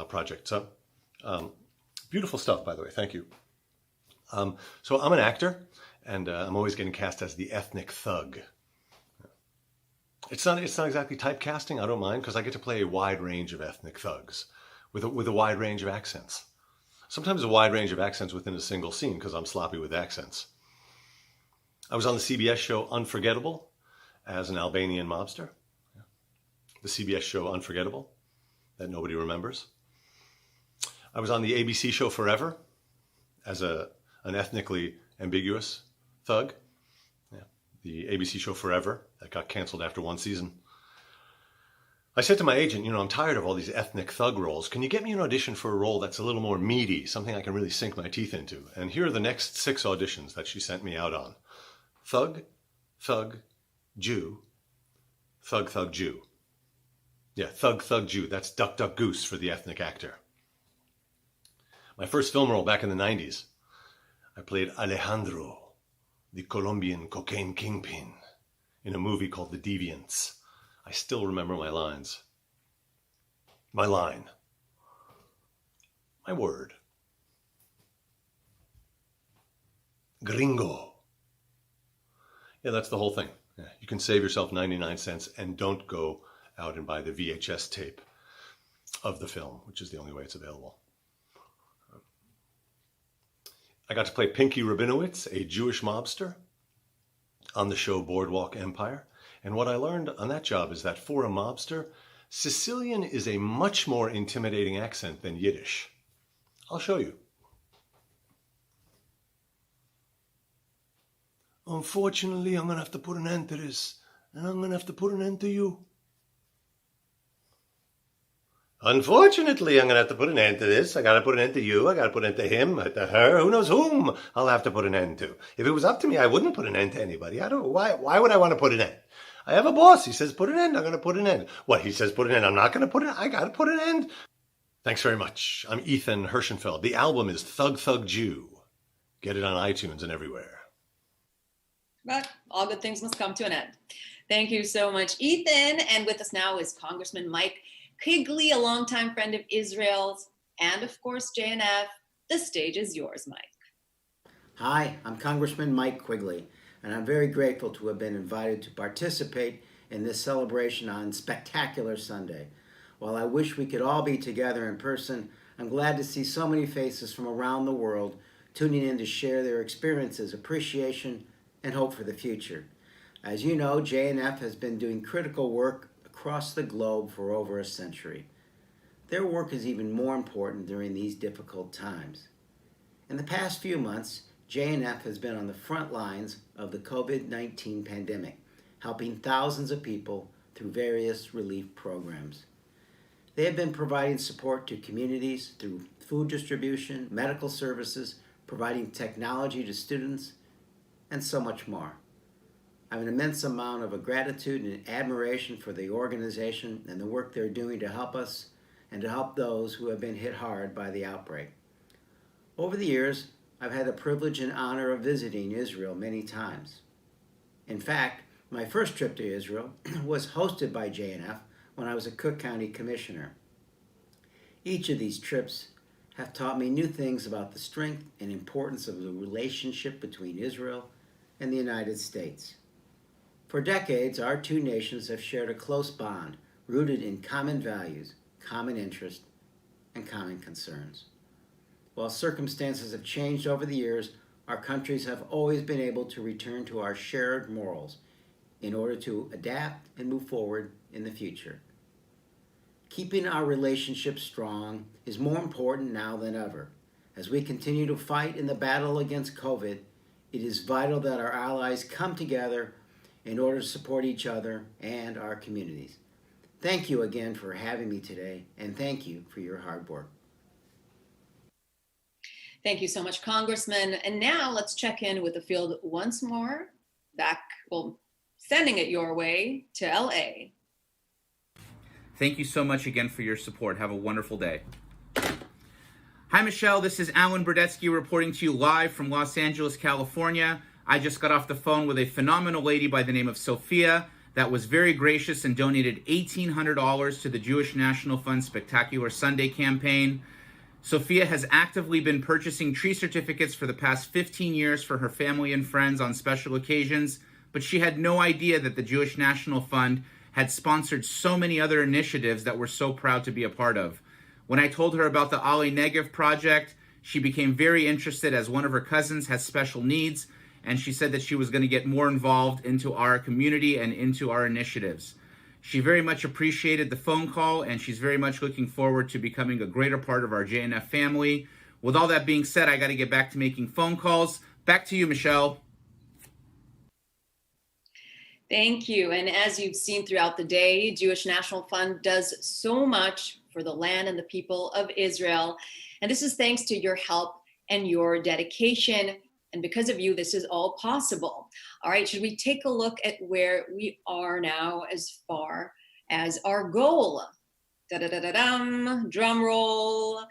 Project. So beautiful stuff, by the way. Thank you. So I'm an actor, and I'm always getting cast as the ethnic thug. It's not exactly typecasting. I don't mind, because I get to play a wide range of ethnic thugs with a wide range of accents. Sometimes a wide range of accents within a single scene, because I'm sloppy with accents. I was on the CBS show Unforgettable as an Albanian mobster. The CBS show Unforgettable that nobody remembers. I was on the ABC show Forever as an ethnically ambiguous thug. Yeah. The ABC show Forever that got canceled after one season. I said to my agent, I'm tired of all these ethnic thug roles. Can you get me an audition for a role that's a little more meaty, something I can really sink my teeth into? And here are the next 6 auditions that she sent me out on. Thug, thug, Jew, thug, thug, Jew. Yeah, thug, thug, Jew. That's duck, duck, goose for the ethnic actor. My first film role back in the 90s, I played Alejandro, the Colombian cocaine kingpin, in a movie called The Deviants. I still remember my lines. My line. My word. Gringo. Yeah, that's the whole thing. Yeah, you can save yourself 99 cents and don't go out and buy the VHS tape of the film, which is the only way it's available. I got to play Pinky Rabinowitz, a Jewish mobster, on the show Boardwalk Empire. And what I learned on that job is that for a mobster, Sicilian is a much more intimidating accent than Yiddish. I'll show you. Unfortunately, I'm going to have to put an end to this, and I'm going to have to put an end to you. Unfortunately, I'm going to have to put an end to this. I got to put an end to you. I got to put an end to him, to her. Who knows whom I'll have to put an end to. If it was up to me, I wouldn't put an end to anybody. I don't. Why would I want to put an end? I have a boss. He says put an end. I'm going to put an end. What? He says put an end. I'm not going to put an end. I got to put an end. Thanks very much. I'm Ethan Hirschenfeld. The album is Thug Thug Jew. Get it on iTunes and everywhere. But all good things must come to an end. Thank you so much, Ethan. And with us now is Congressman Mike Quigley, a longtime friend of Israel's, and of course, JNF. The stage is yours, Mike. Hi, I'm Congressman Mike Quigley, and I'm very grateful to have been invited to participate in this celebration on Spectacular Sunday. While I wish we could all be together in person, I'm glad to see so many faces from around the world tuning in to share their experiences, appreciation, and hope for the future. As you know, JNF has been doing critical work across the globe for over a century. Their work is even more important during these difficult times. In the past few months, JNF has been on the front lines of the COVID-19 pandemic, helping thousands of people through various relief programs. They have been providing support to communities through food distribution, medical services, providing technology to students, and so much more. I have an immense amount of gratitude and admiration for the organization and the work they're doing to help us and to help those who have been hit hard by the outbreak. Over the years, I've had the privilege and honor of visiting Israel many times. In fact, my first trip to Israel was hosted by JNF when I was a Cook County Commissioner. Each of these trips have taught me new things about the strength and importance of the relationship between Israel and the United States. For decades, our two nations have shared a close bond rooted in common values, common interests, and common concerns. While circumstances have changed over the years, our countries have always been able to return to our shared morals in order to adapt and move forward in the future. Keeping our relationship strong is more important now than ever. As we continue to fight in the battle against COVID, it is vital that our allies come together in order to support each other and our communities. Thank you again for having me today, and thank you for your hard work. Thank you so much, Congressman. And now let's check in with the field once more. Sending it your way to LA. Thank you so much again for your support. Have a wonderful day. Hi, Michelle. This is Alan Burdetsky reporting to you live from Los Angeles, California. I just got off the phone with a phenomenal lady by the name of Sophia that was very gracious and donated $1,800 to the Jewish National Fund Spectacular Sunday campaign. Sophia has actively been purchasing tree certificates for the past 15 years for her family and friends on special occasions, but she had no idea that the Jewish National Fund had sponsored so many other initiatives that we're so proud to be a part of. When I told her about the Ali Negev project, she became very interested as one of her cousins has special needs, and she said that she was going to get more involved into our community and into our initiatives. She very much appreciated the phone call, and she's very much looking forward to becoming a greater part of our JNF family. With all that being said, I got to get back to making phone calls. Back to you, Michelle. Thank you. And as you've seen throughout the day, Jewish National Fund does so much for the land and the people of Israel. And this is thanks to your help and your dedication. And because of you, this is all possible. All right, should we take a look at where we are now as far as our goal? Da-da-da-da-dum, drum roll.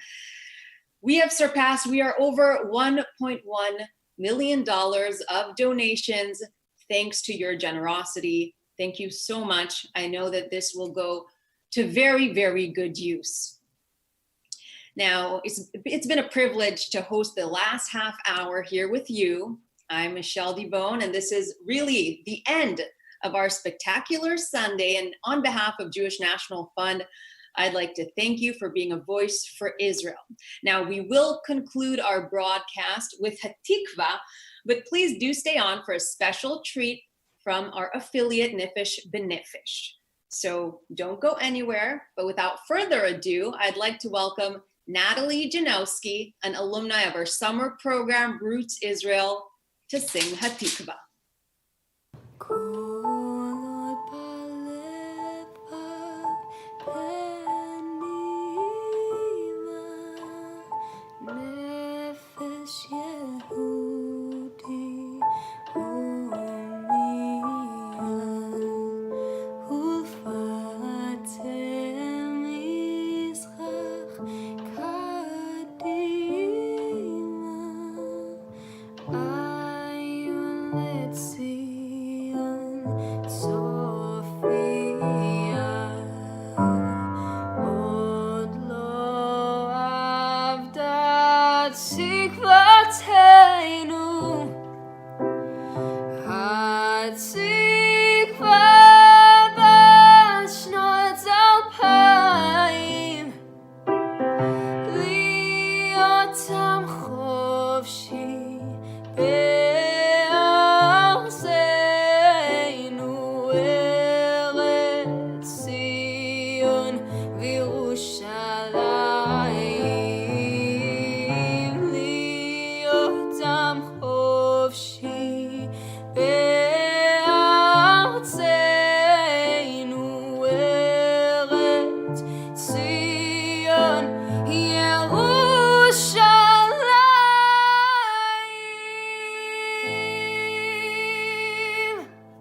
We are over $1.1 million of donations thanks to your generosity. Thank you so much. I know that this will go to very, very good use. Now, it's been a privilege to host the last half hour here with you. I'm Michelle DeBone, and this is really the end of our spectacular Sunday. And on behalf of Jewish National Fund, I'd like to thank you for being a voice for Israel. Now, we will conclude our broadcast with Hatikva, but please do stay on for a special treat from our affiliate Nefesh B'Nefesh. So don't go anywhere, but without further ado, I'd like to welcome Natalie Janowski, an alumni of our summer program, Roots Israel, to sing Hatikva.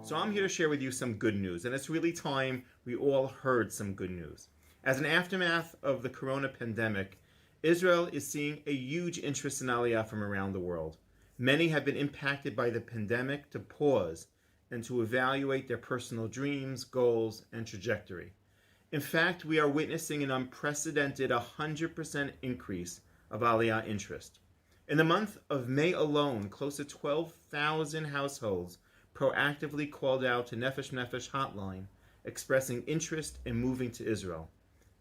So I'm here to share with you some good news, and it's really time we all heard some good news. As an aftermath of the corona pandemic, Israel is seeing a huge interest in Aliyah from around the world. Many have been impacted by the pandemic to pause and to evaluate their personal dreams, goals, and trajectory. In fact, we are witnessing an unprecedented 100% increase of Aliyah interest. In the month of May alone, close to 12,000 households proactively called out to Nefesh Nefesh hotline, expressing interest in moving to Israel.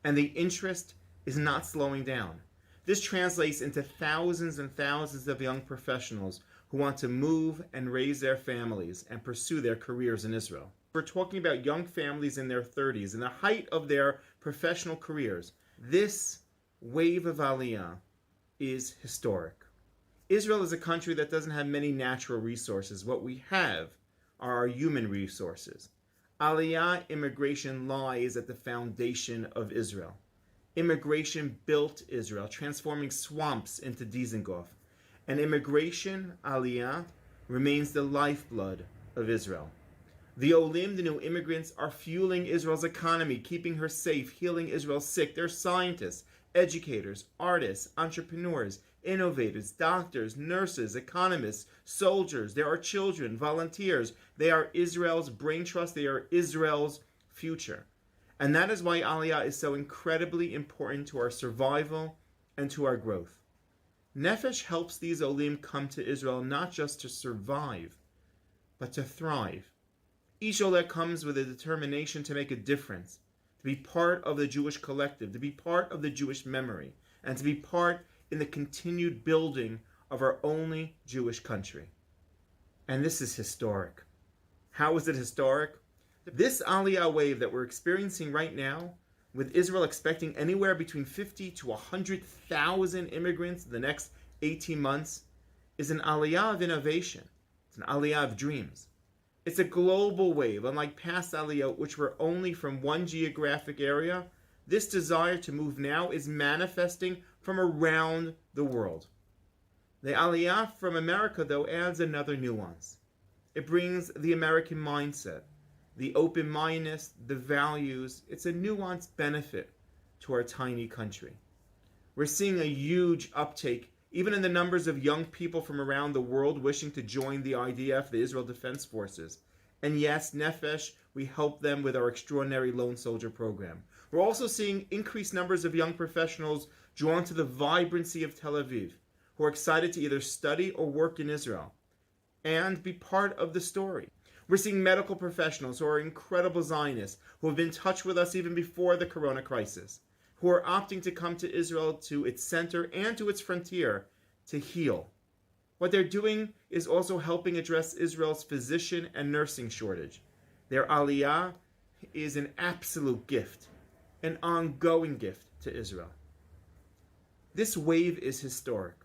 And the interest is not slowing down. This translates into thousands and thousands of young professionals who want to move and raise their families and pursue their careers in Israel. We're talking about young families in their 30s, in the height of their professional careers. This wave of Aliyah is historic. Israel is a country that doesn't have many natural resources. What we have are our human resources. Aliyah immigration lies at the foundation of Israel. Immigration built Israel, transforming swamps into Dizengoff. And immigration, Aliyah, remains the lifeblood of Israel. The Olim, the new immigrants, are fueling Israel's economy, keeping her safe, healing Israel's sick. They're scientists, educators, artists, entrepreneurs, innovators, doctors, nurses, economists, soldiers. There are children, volunteers. They are Israel's brain trust. They are Israel's future. And that is why Aliyah is so incredibly important to our survival and to our growth. Nefesh helps these Olim come to Israel not just to survive, but to thrive. Each Olet comes with a determination to make a difference, to be part of the Jewish collective, to be part of the Jewish memory, and to be part in the continued building of our only Jewish country. And this is historic. How is it historic? This Aliyah wave that we're experiencing right now, with Israel expecting anywhere between 50 to 100,000 immigrants in the next 18 months, is an Aliyah of innovation. It's an Aliyah of dreams. It's a global wave, unlike past Aliyah, which were only from one geographic area. This desire to move now is manifesting from around the world. The Aliyah from America, though, adds another nuance. It brings the American mindset, the open-mindedness, the values. It's a nuanced benefit to our tiny country. We're seeing a huge uptake, even in the numbers of young people from around the world wishing to join the IDF, the Israel Defense Forces. And yes, Nefesh, we help them with our extraordinary Lone Soldier program. We're also seeing increased numbers of young professionals drawn to the vibrancy of Tel Aviv, who are excited to either study or work in Israel and be part of the story. We're seeing medical professionals who are incredible Zionists, who have been in touch with us even before the corona crisis, who are opting to come to Israel, to its center and to its frontier, to heal. What they're doing is also helping address Israel's physician and nursing shortage. Their Aliyah is an absolute gift, an ongoing gift to Israel. This wave is historic,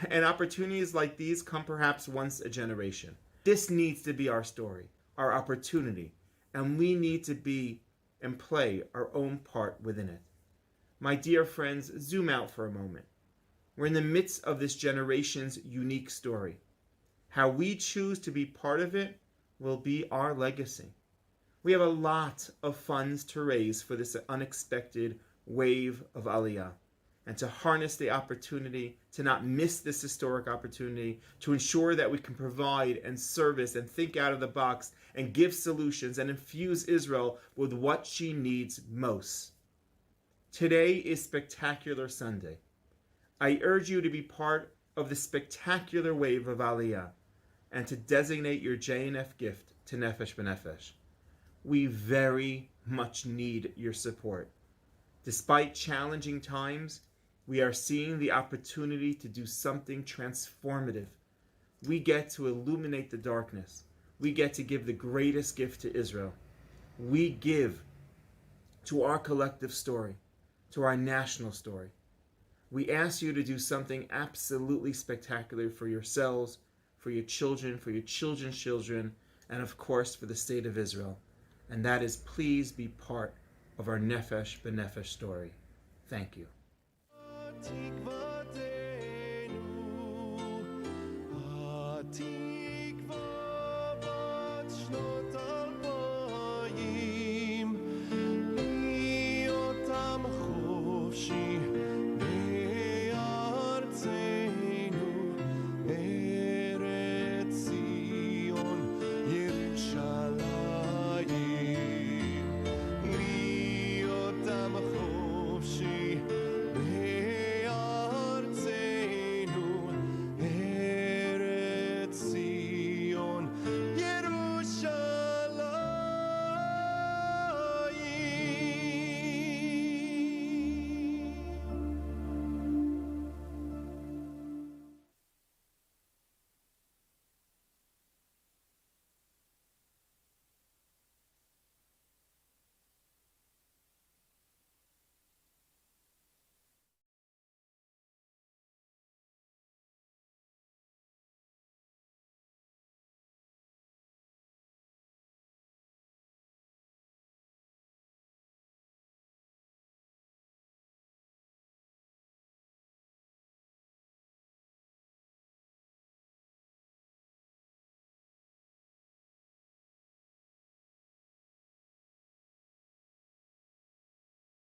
and opportunities like these come perhaps once a generation. This needs to be our story, our opportunity, and we need to be and play our own part within it. My dear friends, zoom out for a moment. We're in the midst of this generation's unique story. How we choose to be part of it will be our legacy. We have a lot of funds to raise for this unexpected wave of Aliyah, and to harness the opportunity, to not miss this historic opportunity, to ensure that we can provide and service and think out of the box and give solutions and infuse Israel with what she needs most. Today is Spectacular Sunday. I urge you to be part of the spectacular wave of Aliyah and to designate your JNF gift to Nefesh B'Nefesh. We very much need your support. Despite challenging times, we are seeing the opportunity to do something transformative. We get to illuminate the darkness. We get to give the greatest gift to Israel. We give to our collective story, to our national story. We ask you to do something absolutely spectacular for yourselves, for your children, for your children's children, and of course for the state of Israel. And that is, please be part of our Nefesh B'Nefesh story. Thank you.